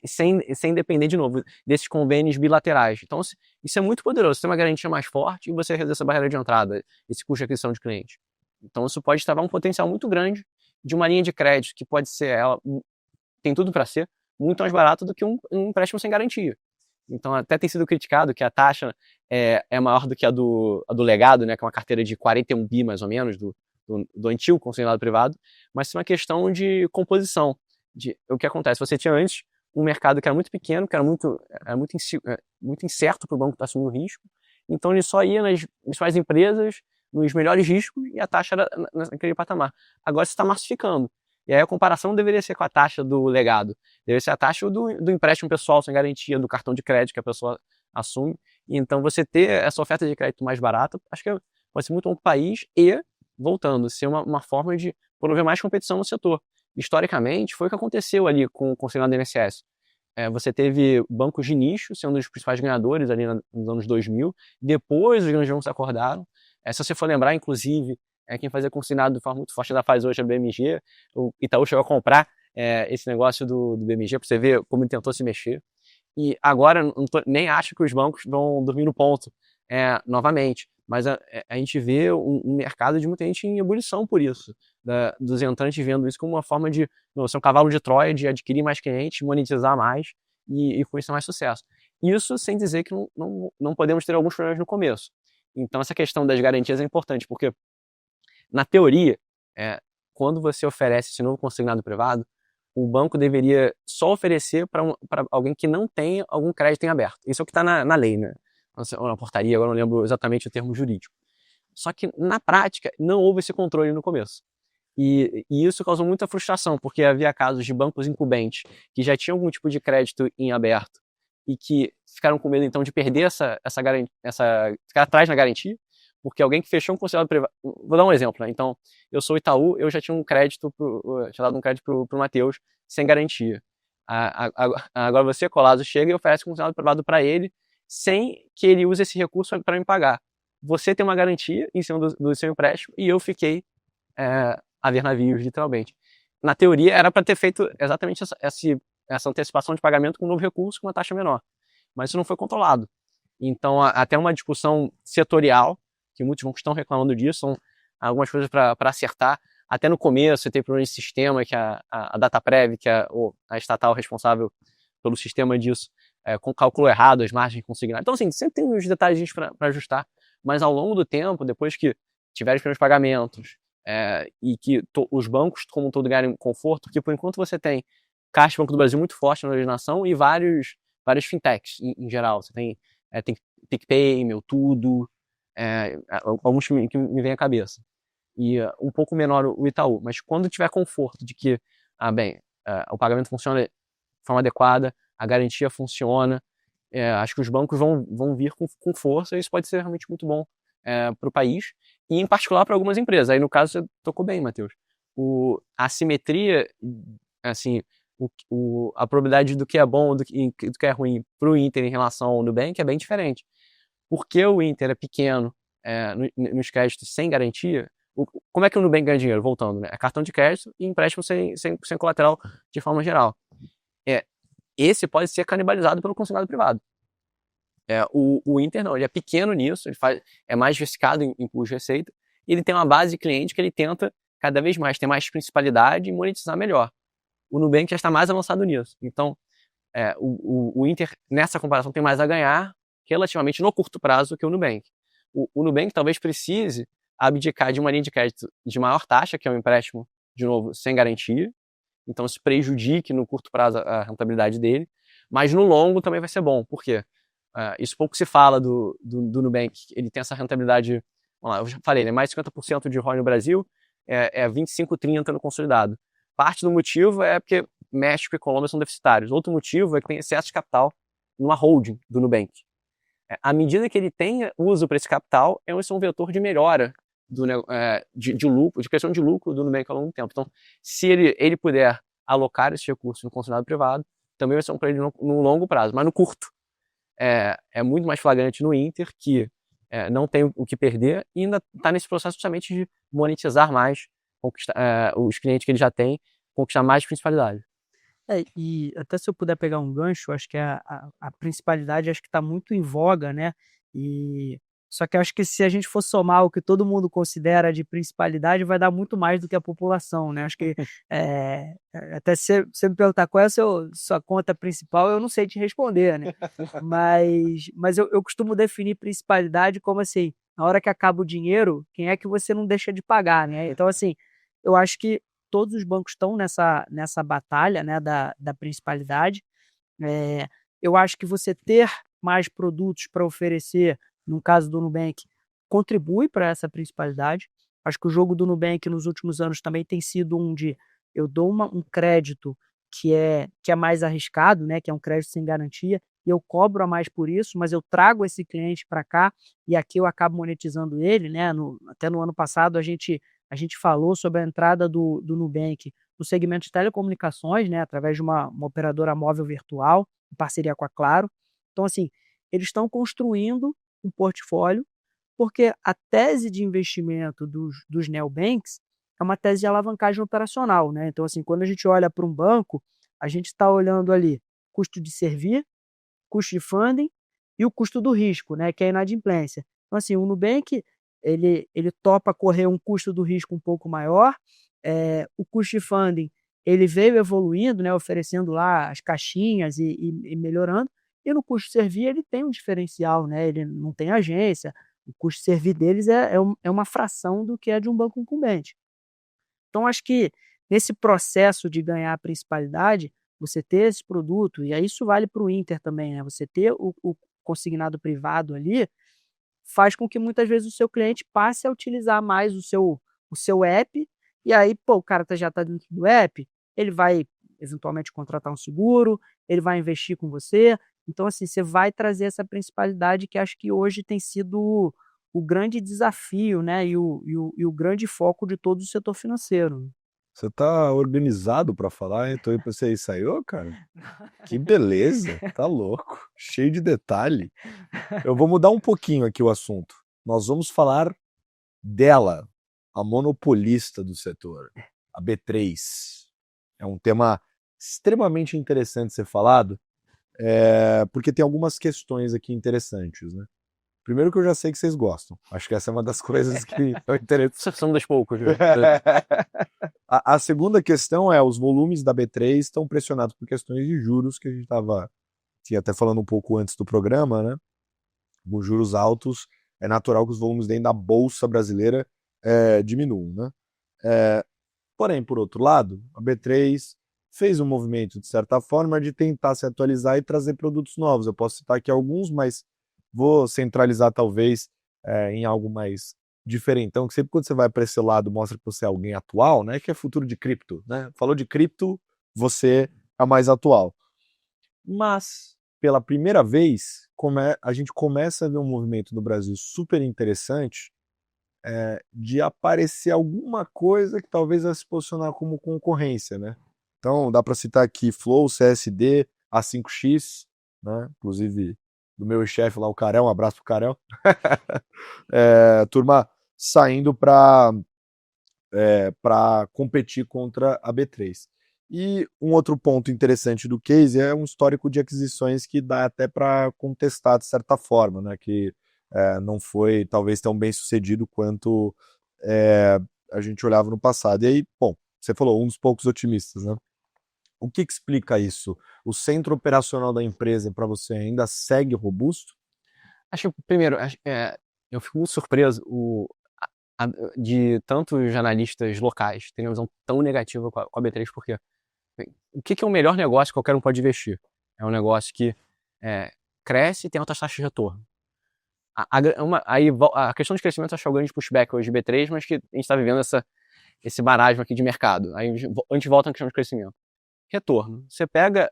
A: sem depender, de novo, desses convênios bilaterais. Então, isso é muito poderoso. Você tem uma garantia mais forte e você reduz essa barreira de entrada, esse custo de aquisição de cliente. Então, isso pode travar um potencial muito grande de uma linha de crédito que pode ser, ela tem tudo para ser, muito mais barato do que um empréstimo sem garantia. Então, até tem sido criticado que a taxa é maior do que a do legado, né, que é uma carteira de 41 bi, mais ou menos, do antigo consignado privado, mas é uma questão de composição. O que acontece? Você tinha antes um mercado que era muito pequeno, que era muito incerto para o banco estar assumindo risco, então ele só ia nas principais empresas, nos melhores riscos, e a taxa era naquele patamar. Agora você está massificando. E aí a comparação não deveria ser com a taxa do legado, deveria ser a taxa do empréstimo pessoal sem garantia, do cartão de crédito que a pessoa assume. E então você ter essa oferta de crédito mais barata, acho que pode ser muito bom para o país e, voltando, ser uma forma de promover mais competição no setor. Historicamente, foi o que aconteceu ali com o consignado do INSS. Você teve bancos de nicho sendo os principais ganhadores ali nos anos 2000, depois os grandes bancos se acordaram. Se você for lembrar, inclusive, quem fazia consignado de forma muito forte ainda faz hoje a BMG. O Itaú chegou a comprar esse negócio do BMG, para você ver como ele tentou se mexer. E agora, nem acho que os bancos vão dormir no ponto novamente. Mas a gente vê um mercado de muita gente em ebulição por isso. Dos entrantes vendo isso como uma forma de ser um cavalo de Troia, de adquirir mais clientes, monetizar mais e com isso ter mais sucesso. Isso sem dizer que não podemos ter alguns problemas no começo. Então essa questão das garantias é importante, porque na teoria, quando você oferece esse novo consignado privado, o banco deveria só oferecer para alguém que não tem algum crédito em aberto. Isso é o que está na lei, né? Ou na portaria, agora não lembro exatamente o termo jurídico. Só que, na prática, não houve esse controle no começo. E isso causou muita frustração, porque havia casos de bancos incumbentes que já tinham algum tipo de crédito em aberto e que ficaram com medo, então, de perder ficar atrás na garantia, porque alguém que fechou um consignado privado... Vou dar um exemplo, né? Então, eu sou Itaú, eu já tinha tinha dado um crédito pro Matheus sem garantia. Agora você, Colasso, chega e oferece um consignado privado para ele, sem que ele use esse recurso para me pagar. Você tem uma garantia em cima do seu empréstimo e eu fiquei a ver navios, literalmente. Na teoria, era para ter feito exatamente essa antecipação de pagamento com um novo recurso, com uma taxa menor. Mas isso não foi controlado. Então, até uma discussão setorial, que muitos bancos estão reclamando disso, são algumas coisas para acertar. Até no começo, você tem problema de sistema, que a Dataprev, que é a estatal responsável pelo sistema disso, calculou errado as margens consignadas. Então, assim, sempre tem uns detalhes para ajustar, mas ao longo do tempo, depois que tiver os primeiros pagamentos e que os bancos, como um todo, ganharem conforto, porque por enquanto você tem Caixa Banco do Brasil muito forte na legislação e vários fintechs em geral. Você tem PicPay, Meu Tudo, alguns que me vêm à cabeça. E um pouco menor o Itaú. Mas quando tiver conforto de que, o pagamento funciona de forma adequada, a garantia funciona, acho que os bancos vão vir com força e isso pode ser realmente muito bom para o país e, em particular, para algumas empresas. Aí, no caso, você tocou bem, Matheus. A assimetria, assim, a probabilidade do que é bom do que é ruim para o Inter em relação ao Nubank é bem diferente. Porque o Inter é pequeno, nos créditos sem garantia, como é que o Nubank ganha dinheiro? Voltando, né? É cartão de crédito e empréstimo sem colateral de forma geral. Esse pode ser canibalizado pelo consignado privado. O Inter não, ele é pequeno nisso, é mais diversificado em custo de receita, e ele tem uma base de cliente que ele tenta cada vez mais ter mais principalidade e monetizar melhor. O Nubank já está mais avançado nisso. Então, o Inter, nessa comparação, tem mais a ganhar relativamente no curto prazo que o Nubank. O Nubank talvez precise abdicar de uma linha de crédito de maior taxa, que é um empréstimo, de novo, sem garantia. Então, isso prejudique no curto prazo a rentabilidade dele. Mas no longo também vai ser bom. Por quê? Isso pouco se fala do Nubank. Ele tem essa rentabilidade, vamos lá, eu já falei, né, mais de 50% de ROI no Brasil, 25, 30% no consolidado. Parte do motivo é porque México e Colômbia são deficitários. Outro motivo é que tem excesso de capital numa holding do Nubank. À medida que ele tem uso para esse capital, esse é um vetor de melhora de lucro, de criação de lucro do Nubank ao longo do tempo. Então, se ele puder alocar esses recursos no consignado privado, também vai ser um para ele no longo prazo. Mas no curto, é muito mais flagrante no Inter, que não tem o que perder e ainda está nesse processo justamente de monetizar mais, conquistar os clientes que ele já tem, conquistar mais principalidade.
C: E até se eu puder pegar um gancho, acho que a principalidade acho que está muito em voga, né? Só que acho que se a gente for somar o que todo mundo considera de principalidade, vai dar muito mais do que a população, né? Acho que até se você me perguntar qual é a sua conta principal, eu não sei te responder, né? Mas eu costumo definir principalidade como assim, na hora que acaba o dinheiro, quem é que você não deixa de pagar, né? Então, assim, eu acho que todos os bancos estão nessa batalha, né, da principalidade. Eu acho que você ter mais produtos para oferecer, no caso do Nubank, contribui para essa principalidade. Acho que o jogo do Nubank nos últimos anos também tem sido eu dou um crédito que é mais arriscado, né, que é um crédito sem garantia, e eu cobro a mais por isso, mas eu trago esse cliente para cá e aqui eu acabo monetizando ele, né? Até no ano passado a gente falou sobre a entrada do Nubank no segmento de telecomunicações, né, através de uma operadora móvel virtual, em parceria com a Claro. Então, assim, eles estão construindo um portfólio, porque a tese de investimento dos neobanks é uma tese de alavancagem operacional, né? Então, assim, quando a gente olha para um banco, a gente está olhando ali custo de servir, custo de funding e o custo do risco, né, que é a inadimplência. Então, assim, o Nubank, ele topa correr um custo do risco um pouco maior, o custo de funding, ele veio evoluindo, né, oferecendo lá as caixinhas e melhorando, e no custo de servir ele tem um diferencial, né, ele não tem agência, o custo de servir deles é uma fração do que é de um banco incumbente. Então, acho que nesse processo de ganhar a principalidade, você ter esse produto, e aí isso vale para o Inter também, né? Você ter o consignado privado ali, faz com que muitas vezes o seu cliente passe a utilizar mais o seu app, e aí, pô, o cara já está dentro do app, ele vai eventualmente contratar um seguro, ele vai investir com você. Então, assim, você vai trazer essa principalidade que acho que hoje tem sido o grande desafio, né? E o grande foco de todo o setor financeiro.
B: Você tá organizado para falar, então você ensaiou, cara? Que beleza, tá louco, cheio de detalhe. Eu vou mudar um pouquinho aqui o assunto. Nós vamos falar dela, a monopolista do setor, a B3. É um tema extremamente interessante ser falado, porque tem algumas questões aqui interessantes, né? Primeiro que eu já sei que vocês gostam. Acho que essa é uma das coisas que é interessante.
A: Somos das poucos.
B: A segunda questão é os volumes da B3 estão pressionados por questões de juros, que a gente tinha até falando um pouco antes do programa, né? Com juros altos, é natural que os volumes dentro da Bolsa Brasileira diminuam, né? Porém, por outro lado, a B3 fez um movimento, de certa forma, de tentar se atualizar e trazer produtos novos. Eu posso citar aqui alguns, mas vou centralizar talvez em algo mais diferentão, que sempre quando você vai para esse lado mostra que você é alguém atual, né? Que é futuro de cripto, né? Falou de cripto, você é mais atual. Mas, pela primeira vez, a gente começa a ver um movimento no Brasil super interessante de aparecer alguma coisa que talvez vai se posicionar como concorrência, né? Então, dá para citar aqui Flow, CSD, A5X, né? Inclusive do meu chefe lá, o Carel, um abraço pro Carel. Turma saindo para competir contra a B3. E um outro ponto interessante do case é um histórico de aquisições que dá até para contestar de certa forma, né? Que não foi talvez tão bem sucedido quanto a gente olhava no passado. E aí, bom, você falou, um dos poucos otimistas, né? O que explica isso? O centro operacional da empresa para você ainda segue robusto?
A: Acho que, primeiro, eu fico muito surpreso de tantos analistas locais terem uma visão tão negativa com a B3, porque bem, o que é o melhor negócio que qualquer um pode investir? É um negócio que cresce e tem altas taxas de retorno. A questão de crescimento acho que é o grande pushback hoje de B3, mas que a gente está vivendo esse marasmo aqui de mercado. Aí a gente volta na questão de crescimento. Retorno. Você pega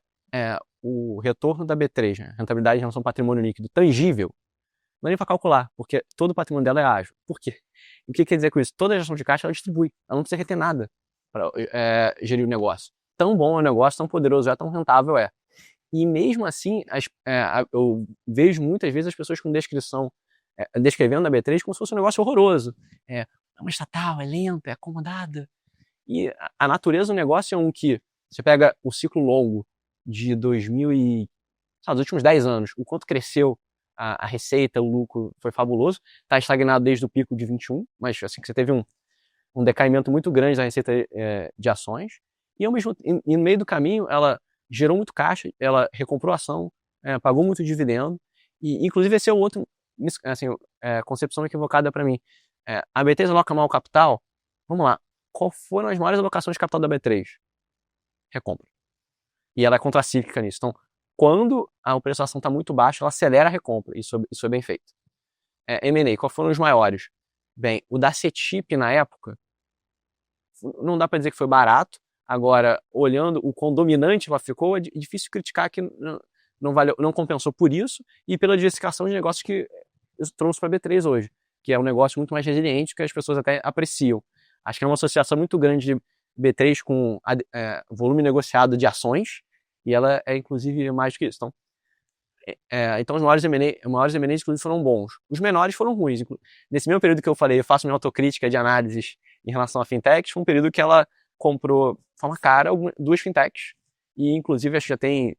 A: o retorno da B3, né? Rentabilidade em relação ao patrimônio líquido tangível, não é nem para calcular, porque todo o patrimônio dela é ágil. Por quê? O que quer dizer com isso? Toda a gestão de caixa ela distribui, ela não precisa reter nada para gerir o negócio. Tão bom é o negócio, tão poderoso tão rentável é. E mesmo assim, eu vejo muitas vezes as pessoas com descrevendo a B3 como se fosse um negócio horroroso. É uma estatal, é lenta, é acomodada. E a natureza do negócio é um que você pega o ciclo longo de 2000 e dos últimos 10 anos, o quanto cresceu a receita, o lucro foi fabuloso, está estagnado desde o pico de 21, mas assim que você teve um decaimento muito grande da receita de ações, e no meio do caminho ela gerou muito caixa, ela recomprou a ação, pagou muito dividendo, e inclusive esse é o outro, assim, concepção equivocada para mim. A B3 aloca mal capital, vamos lá, qual foram as maiores alocações de capital da B3? Recompra. E ela é contracíclica nisso. Então, quando a preço da ação está muito baixo, ela acelera a recompra. Isso é bem feito. M&A, quais foram os maiores? Bem, o da CETIP na época, não dá para dizer que foi barato. Agora, olhando o quão dominante ela ficou, é difícil criticar que não compensou por isso e pela diversificação de negócios que eu trouxe para a B3 hoje, que é um negócio muito mais resiliente, que as pessoas até apreciam. Acho que é uma associação muito grande de B3 com volume negociado de ações, e ela é inclusive mais do que isso. Então os maiores M&As inclusive foram bons. Os menores foram ruins. Nesse mesmo período que eu falei, eu faço minha autocrítica de análises em relação a fintechs, foi um período que ela comprou de forma cara 2 fintechs, e inclusive acho que já tem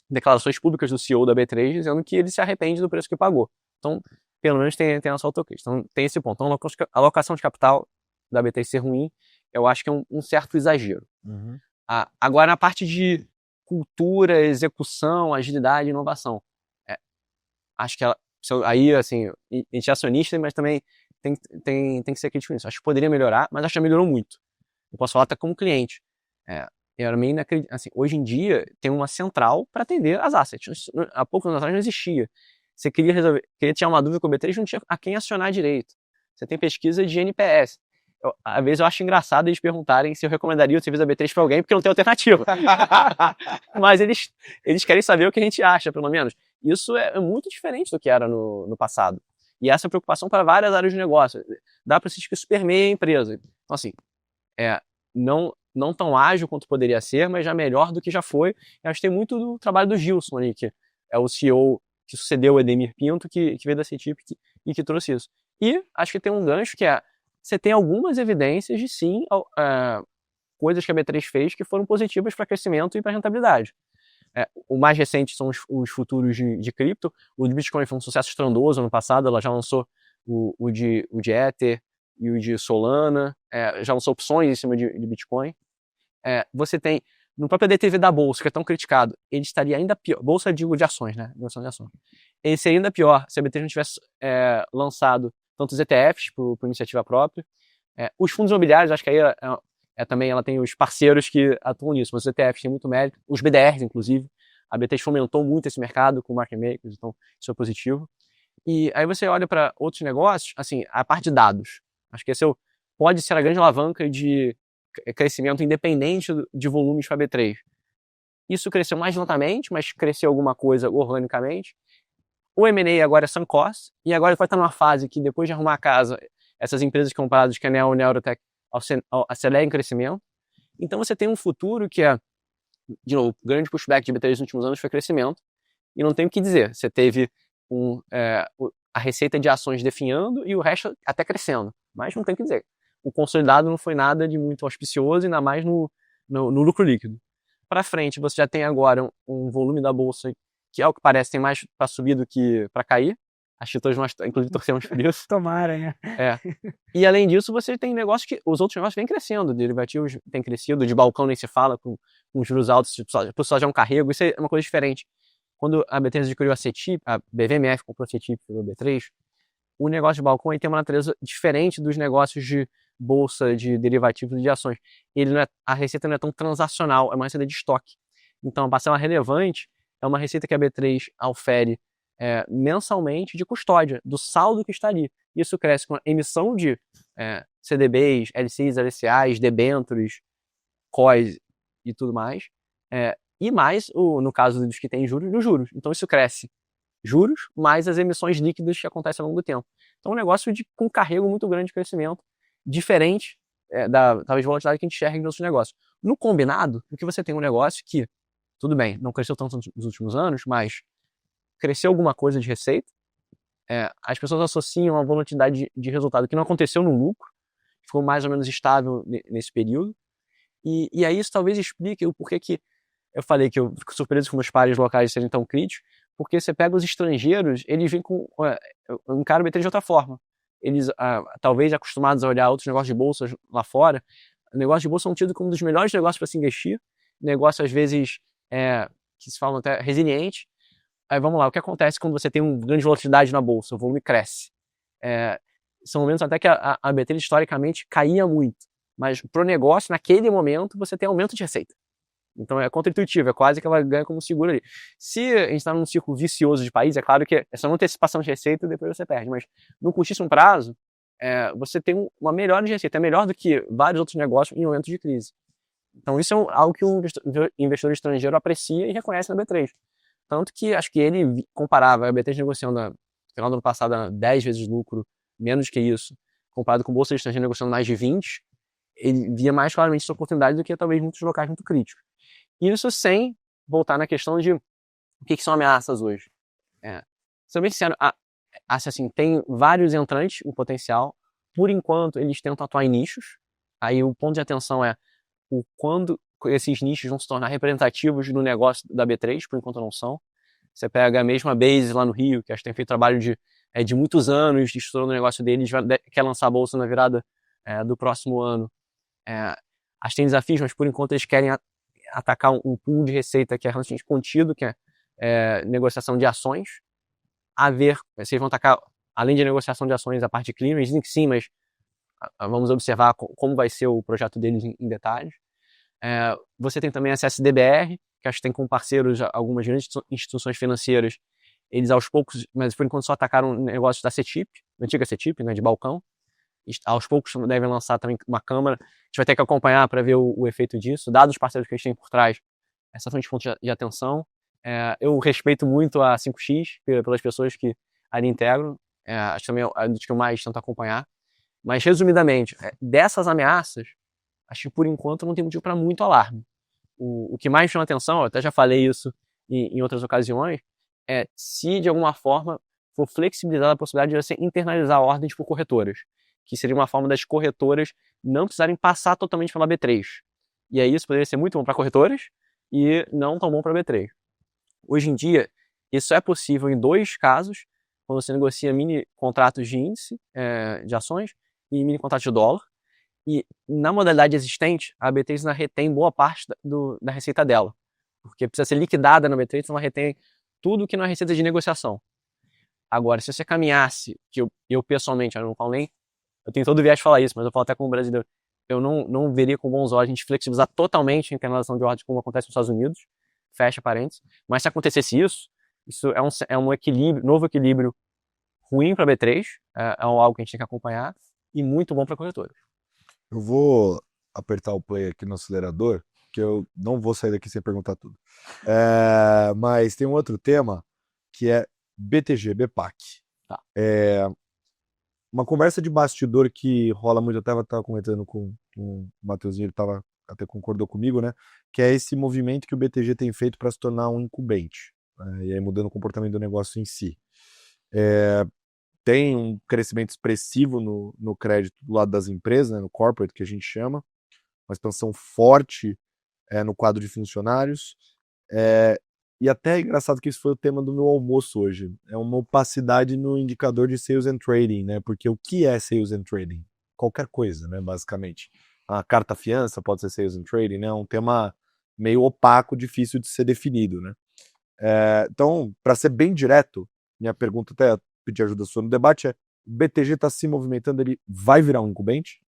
A: declarações públicas do CEO da B3 dizendo que ele se arrepende do preço que pagou. Então, pelo menos tem a nossa autocrítica. Então tem esse ponto. Então a alocação de capital da B3 ser ruim, eu acho que é um certo exagero.
B: Uhum.
A: Agora, na parte de cultura, execução, agilidade, inovação, acho que aí, assim, a gente é acionista, mas também tem que ser crítico nisso. Acho que poderia melhorar, mas acho que já melhorou muito. Eu posso falar até como cliente. Assim, hoje em dia, tem uma central para atender as assets. Há poucos anos atrás não existia. Você queria tirar uma dúvida com o B3, não tinha a quem acionar direito. Você tem pesquisa de NPS. Às vezes eu acho engraçado eles perguntarem se eu recomendaria o serviço da B3 para alguém, porque não tem alternativa. Mas eles querem saber o que a gente acha, pelo menos. Isso é muito diferente do que era no passado. E essa é a preocupação para várias áreas de negócio. Dá para sentir que isso permeia a empresa. Então, assim, não tão ágil quanto poderia ser, mas já melhor do que já foi. Eu acho que tem muito do trabalho do Gilson ali, que é o CEO que sucedeu o Edemir Pinto, que veio da CETIP e que trouxe isso. E acho que tem um gancho que você tem algumas evidências de sim, coisas que a B3 fez que foram positivas para crescimento e para rentabilidade. O mais recente são os futuros de cripto. O de Bitcoin foi um sucesso estrondoso ano passado, ela já lançou o de Ether e o de Solana, já lançou opções em cima de Bitcoin. Você tem, no próprio DTV da Bolsa, que é tão criticado, ele estaria ainda pior, Bolsa digo de ações, né? De ações. Ele seria ainda pior se a B3 não tivesse lançado tantos ETFs por iniciativa própria. Os fundos imobiliários, acho que aí também ela tem os parceiros que atuam nisso, mas os ETFs têm muito mérito, os BDRs, inclusive. A B3 fomentou muito esse mercado com market makers, então isso é positivo. E aí você olha para outros negócios, assim, a parte de dados. Acho que esse pode ser a grande alavanca de crescimento independente de volumes para a B3. Isso cresceu mais lentamente, mas cresceu alguma coisa organicamente. O M&A agora é sunk cost, e agora vai estar numa fase que, depois de arrumar a casa, essas empresas compradas, que é a Neo e Neurotech, acelerem o crescimento. Então você tem um futuro que de novo, o grande pushback de B3 nos últimos anos foi crescimento, e não tem o que dizer. Você teve a receita de ações definhando e o resto até crescendo, mas não tem o que dizer. O consolidado não foi nada de muito auspicioso, ainda mais no lucro líquido. Para frente, você já tem agora um volume da bolsa que, ao que parece, tem mais para subir do que para cair. Acho que todos nós, inclusive, torcemos por isso.
C: Tomara, né?
A: E além disso, você tem negócios que os outros negócios vêm crescendo, derivativos têm crescido, de balcão nem se fala, com juros altos, o pessoal já é um carrego, isso é uma coisa diferente. Quando a B3 adquiriu a CETIP, a BVMF comprou a CETIP pelo B3, o negócio de balcão aí tem uma natureza diferente dos negócios de bolsa, de derivativos e de ações. A receita não é tão transacional, é uma receita de estoque. Então, a parcela relevante é uma receita que a B3 ofere mensalmente de custódia, do saldo que está ali. Isso cresce com a emissão de CDBs, LCIs, LCAs, debêntures, COIs e tudo mais. E mais, no caso dos que têm juros, dos juros. Então isso cresce juros, mais as emissões líquidas que acontecem ao longo do tempo. Então é um negócio com um carrego muito grande de crescimento, diferente da talvez volatilidade que a gente enxerga em outros negócios. No combinado, o que você tem um negócio que, tudo bem, não cresceu tanto nos últimos anos, mas cresceu alguma coisa de receita, as pessoas associam a volatilidade de resultado que não aconteceu no lucro, ficou mais ou menos estável nesse período, e aí isso talvez explique o porquê que eu falei que eu fico surpreso com meus pares locais serem tão críticos, porque você pega os estrangeiros, eles vêm com um cara B3 de outra forma. Eles, talvez acostumados a olhar outros negócios de bolsa lá fora, negócios de bolsa são tidos como um dos melhores negócios para se investir, negócio às vezes que se falam até resiliente. Aí vamos lá, o que acontece quando você tem uma grande volatilidade na bolsa? O volume cresce. São momentos até que a B3 historicamente caía muito, mas pro negócio, naquele momento, você tem aumento de receita. Então é contra-intuitivo, é quase que ela ganha como seguro ali. Se a gente está num ciclo vicioso de país, é claro que é só uma antecipação de receita e depois você perde, mas no curtíssimo prazo, você tem uma melhora de receita, é melhor do que vários outros negócios em momentos de crise. Então isso é algo que o investidor estrangeiro aprecia e reconhece na B3. Tanto que acho que ele comparava a B3 negociando no final do ano passado a 10 vezes lucro, menos que isso, comparado com bolsa de estrangeiro negociando mais de 20, ele via mais claramente essa oportunidade do que talvez muitos locais muito críticos. Isso sem voltar na questão de o que são ameaças hoje. Sendo bem sincero, assim, tem vários entrantes, o potencial. Por enquanto, eles tentam atuar em nichos. Aí o ponto de atenção é quando esses nichos vão se tornar representativos no negócio da B3, por enquanto não são. Você pega a mesma Base lá no Rio, que acho que tem feito trabalho de muitos anos, estourando o negócio deles, quer lançar a bolsa na virada do próximo ano. As tem desafios, mas por enquanto eles querem atacar um pool de receita que é relativamente contido, que é negociação de ações. A ver, vocês vão atacar, além de negociação de ações, a parte de clearing, dizem que sim, mas vamos observar como vai ser o projeto deles em detalhes. Você tem também a CSDBR, que acho que tem como parceiros algumas grandes instituições financeiras. Eles aos poucos, mas por enquanto só atacaram negócios da CETIP, antiga CETIP, né, de balcão. Aos poucos devem lançar também uma câmara. A gente vai ter que acompanhar para ver o efeito disso. Dados os parceiros que eles têm por trás, essa fonte de ponto de atenção. Eu respeito muito a 5x pelas pessoas que ali integram. Acho que também é dos que eu mais tento acompanhar. Mas, resumidamente, dessas ameaças, acho que por enquanto não tem motivo para muito alarme. O que mais chama atenção, eu até já falei isso em outras ocasiões, é se de alguma forma for flexibilizada a possibilidade de você internalizar ordens por corretoras, que seria uma forma das corretoras não precisarem passar totalmente pela B3. E aí isso poderia ser muito bom para corretoras e não tão bom para a B3. Hoje em dia, isso é possível em 2 casos, quando você negocia mini contratos de índice de ações e mini contratos de dólar. E na modalidade existente, a B3 ainda retém boa parte da receita dela, porque precisa ser liquidada na B3, então ela retém tudo que não é receita de negociação. Agora, se você caminhasse, que eu pessoalmente, eu não falo nem, eu tenho todo o viés de falar isso, mas eu falo até como brasileiro, eu não veria com bons olhos a gente flexibilizar totalmente a internalização de ordens como acontece nos Estados Unidos, fecha parênteses, mas se acontecesse isso é um equilíbrio, novo equilíbrio ruim para a B3, é algo que a gente tem que acompanhar, e muito bom para corretoras.
B: Eu vou apertar o play aqui no acelerador, que eu não vou sair daqui sem perguntar tudo. Mas tem um outro tema, que é BTG, BPAC.
A: Tá.
B: Uma conversa de bastidor que rola muito, eu estava comentando com o Matheusinho, ele até concordou comigo, né? Que é esse movimento que o BTG tem feito para se tornar um incumbente. e aí mudando o comportamento do negócio em si. Tem um crescimento expressivo no crédito do lado das empresas, né, no corporate, que a gente chama, uma expansão forte no quadro de funcionários. E até é engraçado que isso foi o tema do meu almoço hoje. É uma opacidade no indicador de Sales and Trading, né? Porque o que é Sales and Trading? Qualquer coisa, né? Basicamente. A carta fiança pode ser Sales and Trading, né? É um tema meio opaco, difícil de ser definido, né? Então, para ser bem direto, minha pergunta, até pedir ajuda sua no debate, o BTG está se movimentando, ele vai virar um incumbente?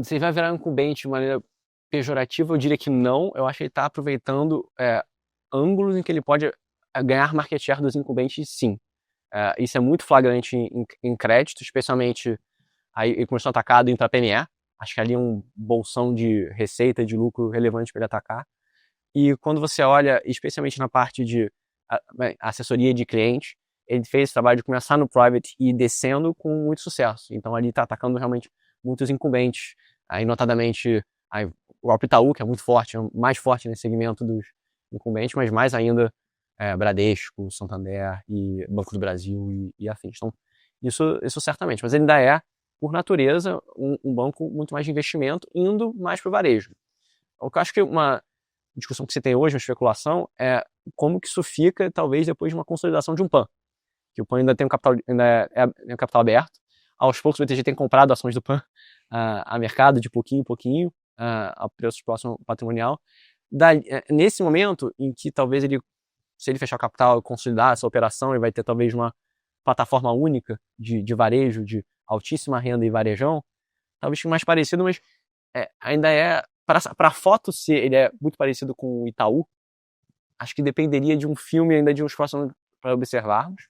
A: Se vai virar um incumbente de maneira pejorativa, eu diria que não. Eu acho que ele está aproveitando ângulos em que ele pode ganhar market share dos incumbentes, sim. Isso é muito flagrante em crédito, especialmente aí ele começou a atacar do intra-PME. Acho que ali é um bolsão de receita, de lucro relevante para ele atacar. E quando você olha, especialmente na parte de assessoria de cliente, ele fez esse trabalho de começar no private e ir descendo com muito sucesso. Então ali está atacando realmente muitos incumbentes. Aí, notadamente, o próprio Itaú, que é muito forte, é mais forte nesse segmento dos incumbentes, mas mais ainda Bradesco, Santander e Banco do Brasil e afins. Então, isso certamente. Mas ele ainda é, por natureza, um banco muito mais de investimento, indo mais para o varejo. O que eu acho que uma discussão que se tem hoje, uma especulação, é como que isso fica, talvez, depois de uma consolidação de um PAN. Que o PAN ainda tem um capital, ainda é um capital aberto. Aos poucos o BTG tem comprado ações do PAN a mercado, de pouquinho em pouquinho, a preço próximo ao patrimonial. Nesse momento em que talvez ele, se ele fechar o capital e consolidar essa operação, ele vai ter talvez uma plataforma única de varejo, de altíssima renda e varejão, talvez fique mais parecido, mas ainda é, para a foto ser, ele é muito parecido com o Itaú. Acho que dependeria de um filme ainda de uns próximos para observarmos.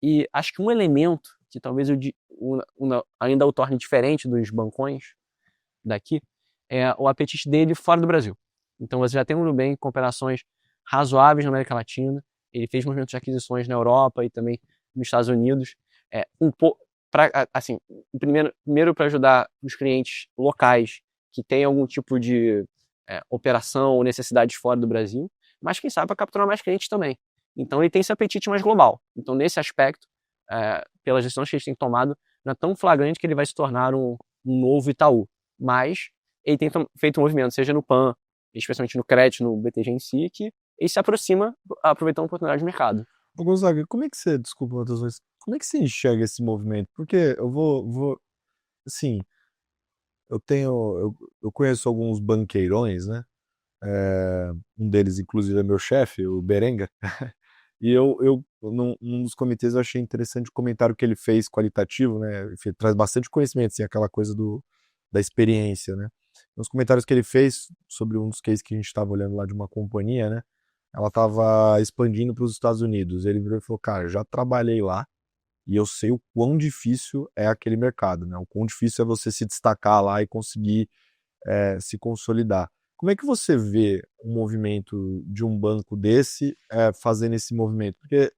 A: E acho que um elemento que talvez ainda o torne diferente dos bancões daqui é o apetite dele fora do Brasil. Então você já tem um Nubank com operações razoáveis na América Latina, ele fez movimentos de aquisições na Europa e também nos Estados Unidos, primeiro para ajudar os clientes locais que têm algum tipo de operação ou necessidades fora do Brasil, mas quem sabe para capturar mais clientes também. Então ele tem esse apetite mais global. Então nesse aspecto, pelas decisões que eles têm tomado, não é tão flagrante que ele vai se tornar um novo Itaú. Mas ele tem feito um movimento, seja no PAN, especialmente no crédito, no BTG em si, que ele se aproxima aproveitando a oportunidade de mercado.
B: Ô Gonzaga, como é que você, desculpa, Matheus, como é que você enxerga esse movimento? Porque eu vou assim, eu conheço alguns banqueirões, né? Um deles, inclusive, é meu chefe, o Berenga. E num dos comitês eu achei interessante o comentário que ele fez qualitativo, né? Ele traz bastante conhecimento, assim, aquela coisa da experiência, né? Nos comentários que ele fez sobre um dos cases que a gente estava olhando lá de uma companhia, né? Ela estava expandindo para os Estados Unidos. Ele virou e falou, cara, eu já trabalhei lá e eu sei o quão difícil é aquele mercado, né? O quão difícil é você se destacar lá e conseguir se consolidar. Como é que você vê o movimento de um banco desse fazendo esse movimento? Porque,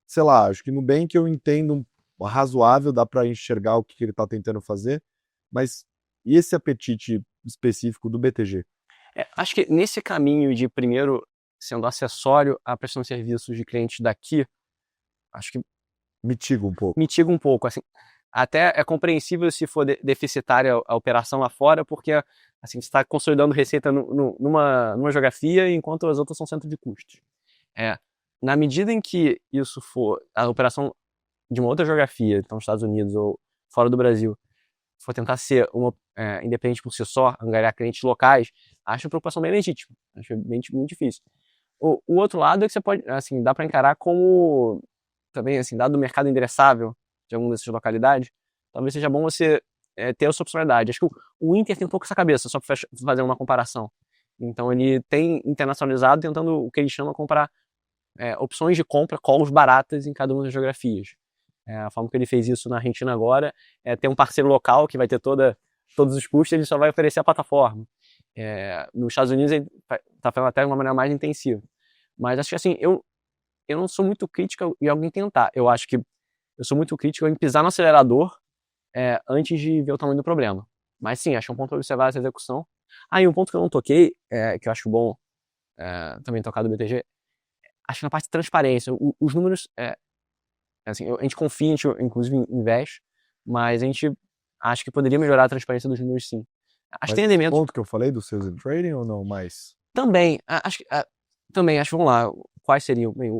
B: sei lá, acho que no Nubank eu entendo razoável, dá para enxergar o que ele está tentando fazer, mas e esse apetite específico do BTG?
A: Acho que nesse caminho de primeiro sendo acessório à prestação de serviços de clientes daqui, acho que
B: mitiga um pouco.
A: Mitiga um pouco, assim. Até é compreensível se for deficitária a operação lá fora, porque assim, você está consolidando receita numa geografia, enquanto as outras são centro de custos. Na medida em que isso for a operação de uma outra geografia, então Estados Unidos ou fora do Brasil, for tentar ser independente por si só, angariar clientes locais, acho a preocupação bem legítima. Acho bem, muito difícil. O outro lado é que você pode, assim, dá para encarar como também, assim, dado o mercado endereçável de alguma dessas localidades, talvez seja bom você ter essa opcionalidade. Acho que o Inter tem um pouco essa cabeça, só para fazer uma comparação. Então ele tem internacionalizado, tentando o que ele chama comprar opções de compra, calls baratas em cada uma das geografias. A forma que ele fez isso na Argentina agora é ter um parceiro local que vai ter todos os custos, ele só vai oferecer a plataforma. Nos Estados Unidos ele está fazendo até de uma maneira mais intensiva. Mas acho que assim, eu não sou muito crítico em alguém tentar. Eu acho que eu sou muito crítico em pisar no acelerador antes de ver o tamanho do problema. Mas sim, acho que é um ponto para observar essa execução. E um ponto que eu não toquei, que eu acho bom também tocado do BTG, acho que na parte de transparência, os números, assim, a gente confia, a gente inclusive investe, mas a gente acha que poderia melhorar a transparência dos números, sim. Acho que tem elementos...
B: Ponto que eu falei do Sales and Trading ou não mais?
A: Também, acho que, vamos lá, quais seriam? Bem,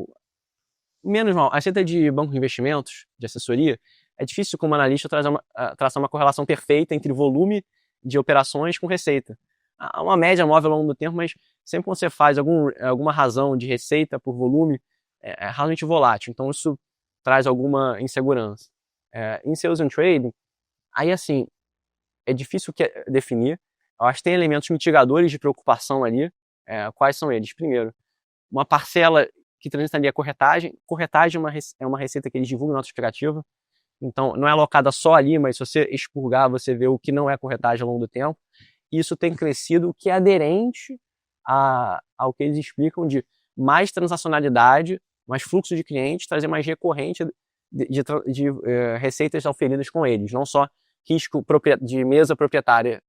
A: menos mal, a receita de banco de investimentos, de assessoria, é difícil como analista traçar uma correlação perfeita entre volume de operações com receita. Há uma média móvel ao longo do tempo, mas sempre quando você faz alguma razão de receita por volume, é razoavelmente volátil. Então isso traz alguma insegurança. Em Sales and Trading, aí assim, é difícil definir. Eu acho que tem elementos mitigadores de preocupação ali. Quais são eles? Primeiro, uma parcela que transitaria a corretagem. Corretagem é uma receita que eles divulgam na nota explicativa. Então, não é alocada só ali, mas se você expurgar, você vê o que não é corretagem ao longo do tempo. Isso tem crescido, o que é aderente ao que eles explicam de mais transacionalidade, mais fluxo de clientes, trazer mais recorrente de receitas auferidas com eles, não só risco de mesa proprietária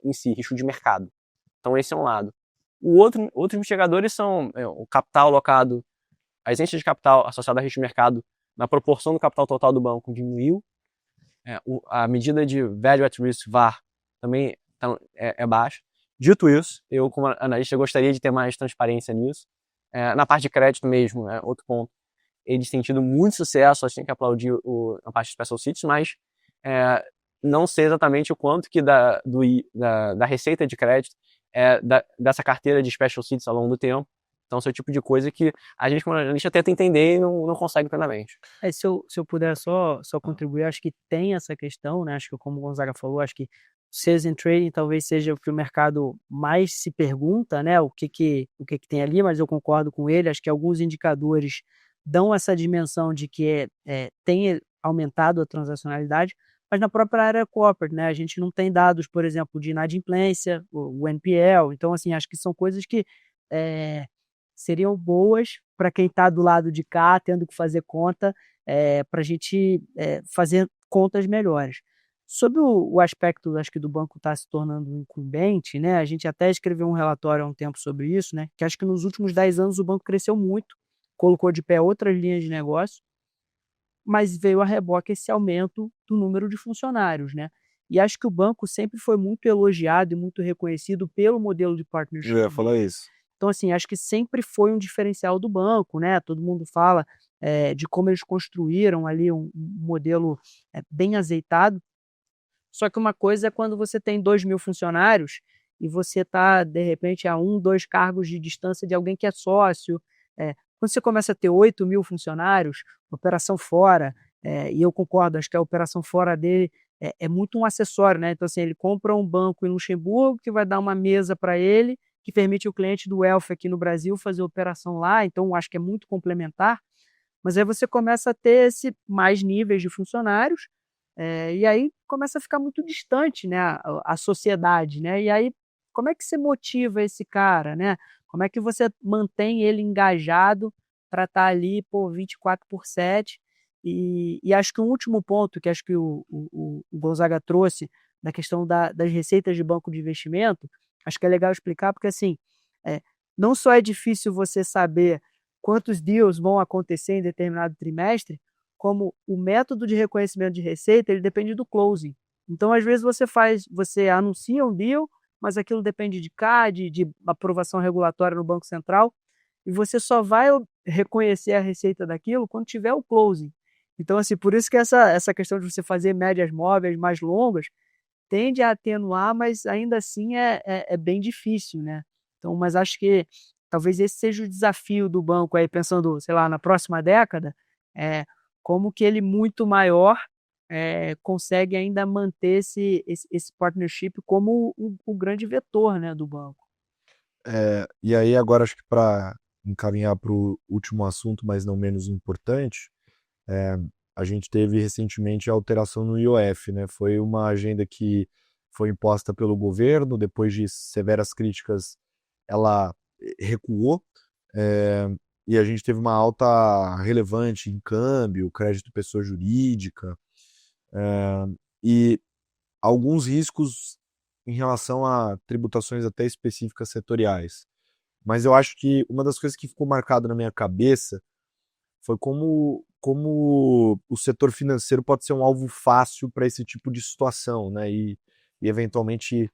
A: em si, risco de mercado. Então, esse é um lado. Outros mitigadores são o capital alocado, a exigência de capital associada a risco de mercado na proporção do capital total do banco diminuiu. A medida de Value at Risk, VaR, também é baixa. Dito isso, eu como analista gostaria de ter mais transparência nisso. Na parte de crédito mesmo, outro ponto, eles têm tido muito sucesso, acho que tem que aplaudir a parte de Special Situations, mas não sei exatamente o quanto que da receita de crédito dessa carteira de Special Situations ao longo do tempo. Então, esse é o tipo de coisa que a gente, como analista, tenta entender e não consegue plenamente.
C: Se eu puder só contribuir, acho que tem essa questão, né? Acho que, como o Gonzaga falou, acho que Sales and Trading talvez seja o que o mercado mais se pergunta, né? O que tem ali, mas eu concordo com ele. Acho que alguns indicadores dão essa dimensão de que tem aumentado a transacionalidade, mas na própria área corporate, né? A gente não tem dados, por exemplo, de inadimplência, o NPL. Então, assim, acho que são coisas que seriam boas para quem está do lado de cá, tendo que fazer conta, para a gente fazer contas melhores. Sobre o aspecto, acho que do banco estar se tornando incumbente, né? A gente até escreveu um relatório há um tempo sobre isso, né? Que acho que nos últimos 10 anos o banco cresceu muito, colocou de pé outras linhas de negócio, mas veio a reboque esse aumento do número de funcionários, né? E acho que o banco sempre foi muito elogiado e muito reconhecido pelo modelo de partnership.
B: Eu ia falar isso.
C: Então, assim, acho que sempre foi um diferencial do banco, né? Todo mundo fala de como eles construíram ali um modelo bem azeitado. Só que uma coisa é quando você tem 2.000 funcionários e você está, de repente, a 1, 2 cargos de distância de alguém que é sócio. Quando você começa a ter 8.000 funcionários, operação fora, e eu concordo, acho que a operação fora dele é muito um acessório, né? Então, assim, ele compra um banco em Luxemburgo que vai dar uma mesa para ele, que permite o cliente do Wealth aqui no Brasil fazer operação lá, então acho que é muito complementar, mas aí você começa a ter mais níveis de funcionários, e aí começa a ficar muito distante, né, a sociedade, né, e aí como é que você motiva esse cara, né, como é que você mantém ele engajado para estar ali, 24/7, e acho que um último ponto que acho que o Gonzaga trouxe, da questão das receitas de banco de investimento, acho que é legal explicar, porque assim, não só é difícil você saber quantos deals vão acontecer em determinado trimestre, como o método de reconhecimento de receita, ele depende do closing. Então, às vezes, você anuncia um deal, mas aquilo depende de CAD, de aprovação regulatória no Banco Central, e você só vai reconhecer a receita daquilo quando tiver o closing. Então, assim, por isso que essa questão de você fazer médias móveis mais longas tende a atenuar, mas ainda assim é bem difícil, né? Então, mas acho que talvez esse seja o desafio do banco aí, pensando, sei lá, na próxima década, como que ele muito maior consegue ainda manter esse partnership como o grande vetor, né, do banco.
B: E aí agora acho que para encaminhar para o último assunto, mas não menos importante, a gente teve recentemente a alteração no IOF, né? Foi uma agenda que foi imposta pelo governo, depois de severas críticas, ela recuou, e a gente teve uma alta relevante em câmbio, crédito pessoa jurídica, e alguns riscos em relação a tributações até específicas setoriais. mas eu acho que uma das coisas que ficou marcado na minha cabeça foi como o setor financeiro pode ser um alvo fácil para esse tipo de situação, né? E eventualmente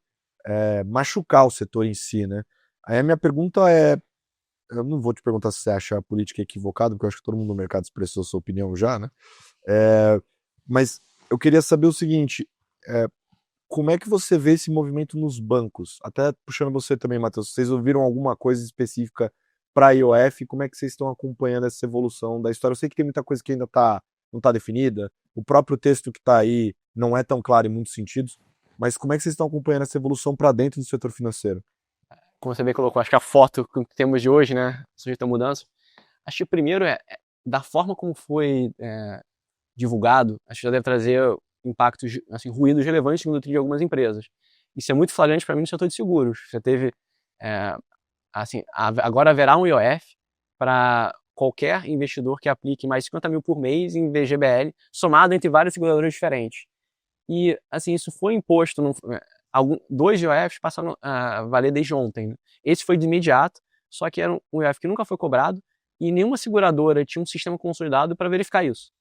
B: machucar o setor em si, né? Aí a minha pergunta é, eu não vou te perguntar se você acha a política equivocada, porque eu acho que todo mundo no mercado expressou sua opinião já, né? Mas eu queria saber o seguinte, como é que você vê esse movimento nos bancos? Até puxando você também, Matheus, vocês ouviram alguma coisa específica para a IOF? Como é que vocês estão acompanhando essa evolução da história? Eu sei que tem muita coisa que ainda não está definida, o próprio texto que está aí não é tão claro em muitos sentidos, mas como é que vocês estão acompanhando essa evolução para dentro do setor financeiro?
A: Como você bem colocou, acho que a foto que temos de hoje, né, sujeita a mudança. Acho que o primeiro da forma como foi divulgado, acho que já deve trazer impactos, assim, ruídos relevantes no indústria de algumas empresas. Isso é muito flagrante para mim no setor de seguros. Você teve, assim, agora haverá um IOF para qualquer investidor que aplique mais 50 mil por mês em VGBL, somado entre várias seguradoras diferentes. E, assim, isso foi imposto, dois IOFs passaram a valer desde ontem, né? Esse foi de imediato, só que era um IOF que nunca foi cobrado e nenhuma seguradora tinha um sistema consolidado para verificar isso.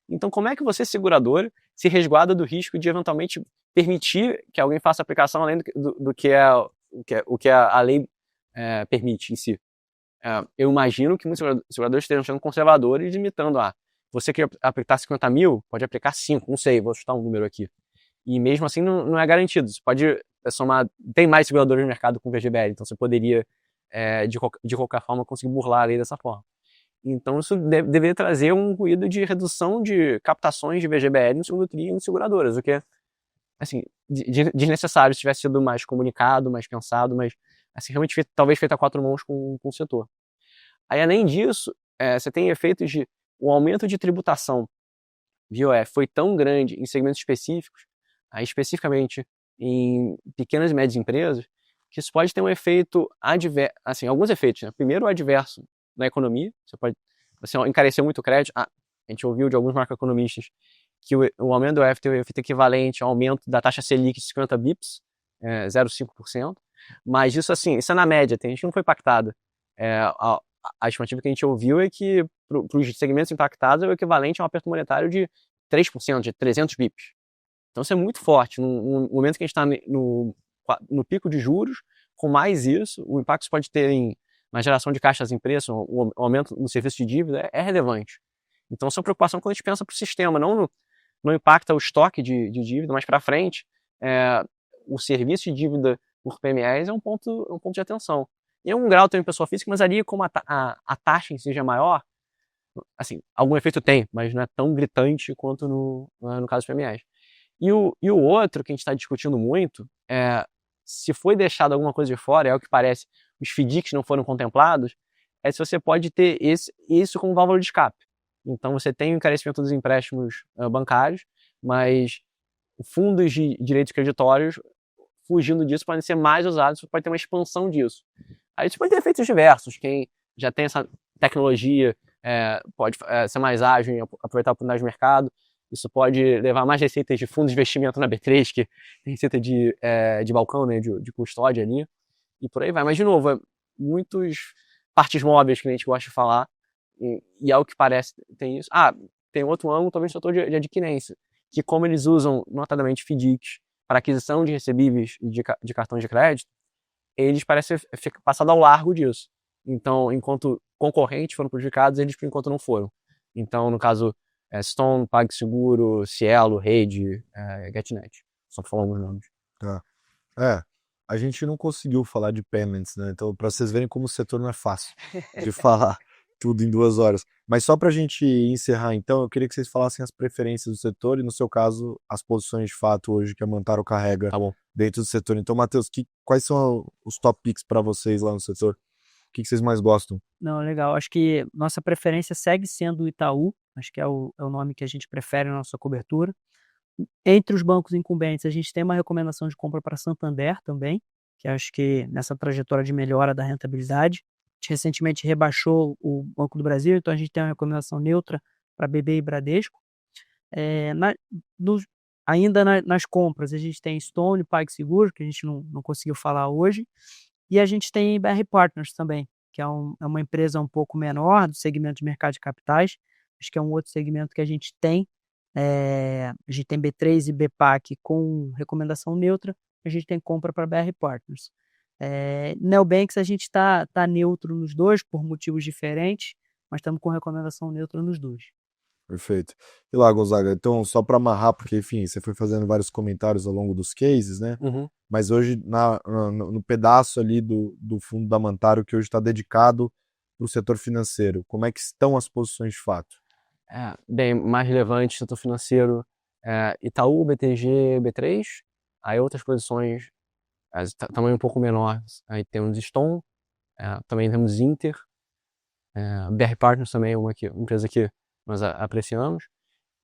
A: Então, como é que você, seguradora, se resguarda do risco de eventualmente permitir que alguém faça aplicação além do que a lei permite em si? Eu imagino que muitos seguradores estejam sendo conservadores, limitando você quer aplicar 50 mil, pode aplicar 5, não sei, vou chutar um número aqui. E mesmo assim não é garantido. Você pode somar, tem mais seguradores no mercado com VGBL, então você poderia, de qualquer forma, conseguir burlar a lei dessa forma. Então isso deveria trazer um ruído de redução de captações de VGBL no segundo TRI e em seguradoras, o que é, assim, desnecessário se tivesse sido mais comunicado, mais pensado, mas, assim, realmente talvez feito a quatro mãos com o setor. Aí, além disso, você tem efeitos de o aumento de tributação via OF foi tão grande em segmentos específicos, aí especificamente em pequenas e médias empresas, que isso pode ter um efeito adverso, assim, alguns efeitos, né? Primeiro, adverso na economia, você encareceu muito o crédito. A gente ouviu de alguns macroeconomistas que o aumento do OF tem um efeito equivalente ao aumento da taxa Selic de 50 bips, 0,5%, mas isso, assim, isso é na média, tem gente que não foi impactada. A estimativa que a gente ouviu é que para os segmentos impactados é o equivalente a um aperto monetário de 3%, de 300 bips. Então isso é muito forte. No momento que a gente está no pico de juros, com mais isso, o impacto que pode ter na geração de caixa das empresas, o aumento no serviço de dívida é relevante. Então essa é uma preocupação quando a gente pensa para o sistema, não impacta o estoque de dívida, mas para frente, o serviço de dívida por PMEs é um ponto de atenção. Em algum grau tem pessoa física, mas ali como a taxa em si já é maior, assim, algum efeito tem, mas não é tão gritante quanto no caso dos PMEs. E o outro que a gente está discutindo muito se foi deixado alguma coisa de fora, é o que parece, os FDICs não foram contemplados, se você pode ter isso como válvula de escape. Então você tem o encarecimento dos empréstimos bancários, mas fundos de direitos creditórios, fugindo disso, podem ser mais usados, pode ter uma expansão disso. Aí isso pode ter efeitos diversos. Quem já tem essa tecnologia pode ser mais ágil em aproveitar a oportunidade de mercado. Isso pode levar mais receitas de fundos de investimento na B3, que tem receita de balcão, né, de custódia ali, e por aí vai. Mas, de novo, muitos partes móveis que a gente gosta de falar, e ao que parece tem isso. Tem outro ângulo também no setor de adquirência, que como eles usam notadamente FDICs para aquisição de recebíveis de cartões de crédito, eles parecem ficar passados ao largo disso. Então, enquanto concorrentes foram prejudicados, eles por enquanto não foram. Então, no caso, Stone, PagSeguro, Cielo, Rede, GetNet. Só para falar alguns nomes.
B: Tá. A gente não conseguiu falar de payments, né? Então, para vocês verem como o setor não é fácil de falar tudo em 2 horas. Mas só para a gente encerrar, então, eu queria que vocês falassem as preferências do setor e, no seu caso, as posições de fato hoje que a Mantaro carrega dentro do setor. Então, Matheus, quais são os top picks para vocês lá no setor? O que vocês mais gostam?
C: Não, legal. Acho que nossa preferência segue sendo o Itaú. Acho que é o nome que a gente prefere na nossa cobertura. Entre os bancos incumbentes, a gente tem uma recomendação de compra para Santander também, que acho que nessa trajetória de melhora da rentabilidade. A gente recentemente rebaixou o Banco do Brasil, então a gente tem uma recomendação neutra para BB e Bradesco. Ainda nas compras, a gente tem Stone, PagSeguro, que a gente não conseguiu falar hoje. E a gente tem BR Partners também, que é uma empresa um pouco menor do segmento de mercado de capitais, acho que é um outro segmento que a gente tem. A gente tem B3 e BPAC com recomendação neutra, a gente tem compra para BR Partners. Neobanks a gente tá neutro nos dois por motivos diferentes, mas estamos com recomendação neutra nos dois.
B: Perfeito. E lá, Gonzaga, então só para amarrar, porque enfim, você foi fazendo vários comentários ao longo dos cases, né? Mas hoje no pedaço ali do fundo da Mantaro que hoje está dedicado para o setor financeiro, como é que estão as posições de fato?
A: Bem, mais relevante, setor financeiro, Itaú, BTG, B3, aí outras posições, tamanho um pouco menor, aí temos Stone, também temos Inter, BR Partners também é uma empresa que nós apreciamos,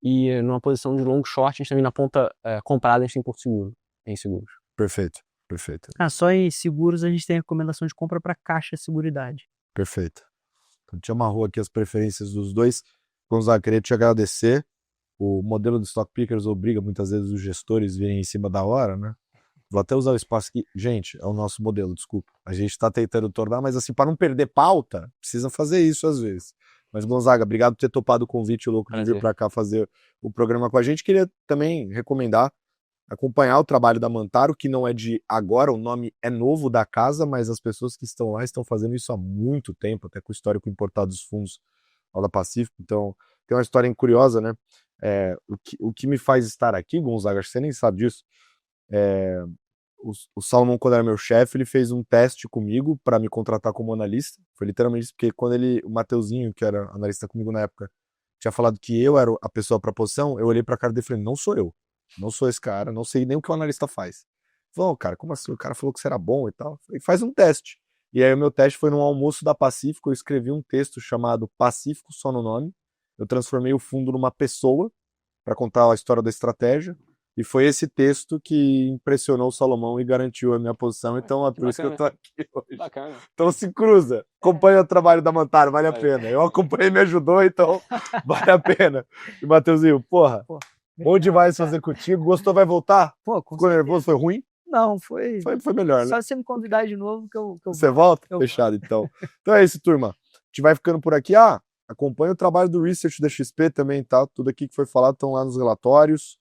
A: e numa posição de long short, a gente também na ponta comprada, a gente tem Porto Seguro, em seguros.
B: Perfeito, perfeito.
C: Só em seguros a gente tem recomendação de compra para Caixa Seguridade.
B: Perfeito. Então, te amarrou aqui as preferências dos dois. Gonzaga, queria te agradecer. O modelo do Stock Pickers obriga muitas vezes os gestores a virem em cima da hora, né? Vou até usar o espaço aqui. Gente, é o nosso modelo, desculpa. A gente está tentando tornar, mas assim, para não perder pauta, precisa fazer isso às vezes. Mas, Gonzaga, obrigado por ter topado o convite louco de vir para cá fazer o programa com a gente. Queria também recomendar acompanhar o trabalho da Mantaro, que não é de agora, o nome é novo da casa, mas as pessoas que estão lá estão fazendo isso há muito tempo, até com o histórico importado dos fundos lá da Pacífico. Então, tem uma história curiosa, né? O que me faz estar aqui, Gonzaga, acho que você nem sabe disso, o Salomão, quando era meu chefe, ele fez um teste comigo para me contratar como analista. Foi literalmente porque quando o Mateuzinho, que era analista comigo na época, tinha falado que eu era a pessoa para a posição, eu olhei para a cara dele e falei, não sou eu. Não sou esse cara, não sei nem o que o analista faz. Falei, cara, como assim? O cara falou que você era bom e tal. Falei, faz um teste. E aí o meu teste foi num almoço da Pacífico, eu escrevi um texto chamado Pacífico, só no nome. Eu transformei o fundo numa pessoa para contar a história da estratégia. E foi esse texto que impressionou o Salomão e garantiu a minha posição. Então é por isso que eu tô aqui hoje.
A: Bacana.
B: Então se cruza. Acompanha o trabalho da Mantaro, vale a pena. Eu acompanhei, me ajudou, então vale a pena. E Mateuzinho, porra. Bom demais fazer contigo. Gostou, vai voltar? Ficou nervoso? Foi ruim?
C: Não, foi
B: melhor, né?
C: Só se você me convidar de novo que eu
B: Você volta? Fechado, então. Então é isso, turma. A gente vai ficando por aqui. Acompanha o trabalho do Research da XP também, tá? Tudo aqui que foi falado estão lá nos relatórios.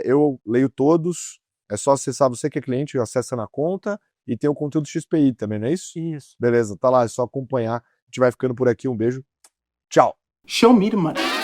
B: Eu leio todos. É só acessar, você que é cliente, acessa na conta. E tem o conteúdo XPI também, não é isso?
C: Isso.
B: Beleza, tá lá, é só acompanhar. A gente vai ficando por aqui. Um beijo. Tchau.
D: Show me the money.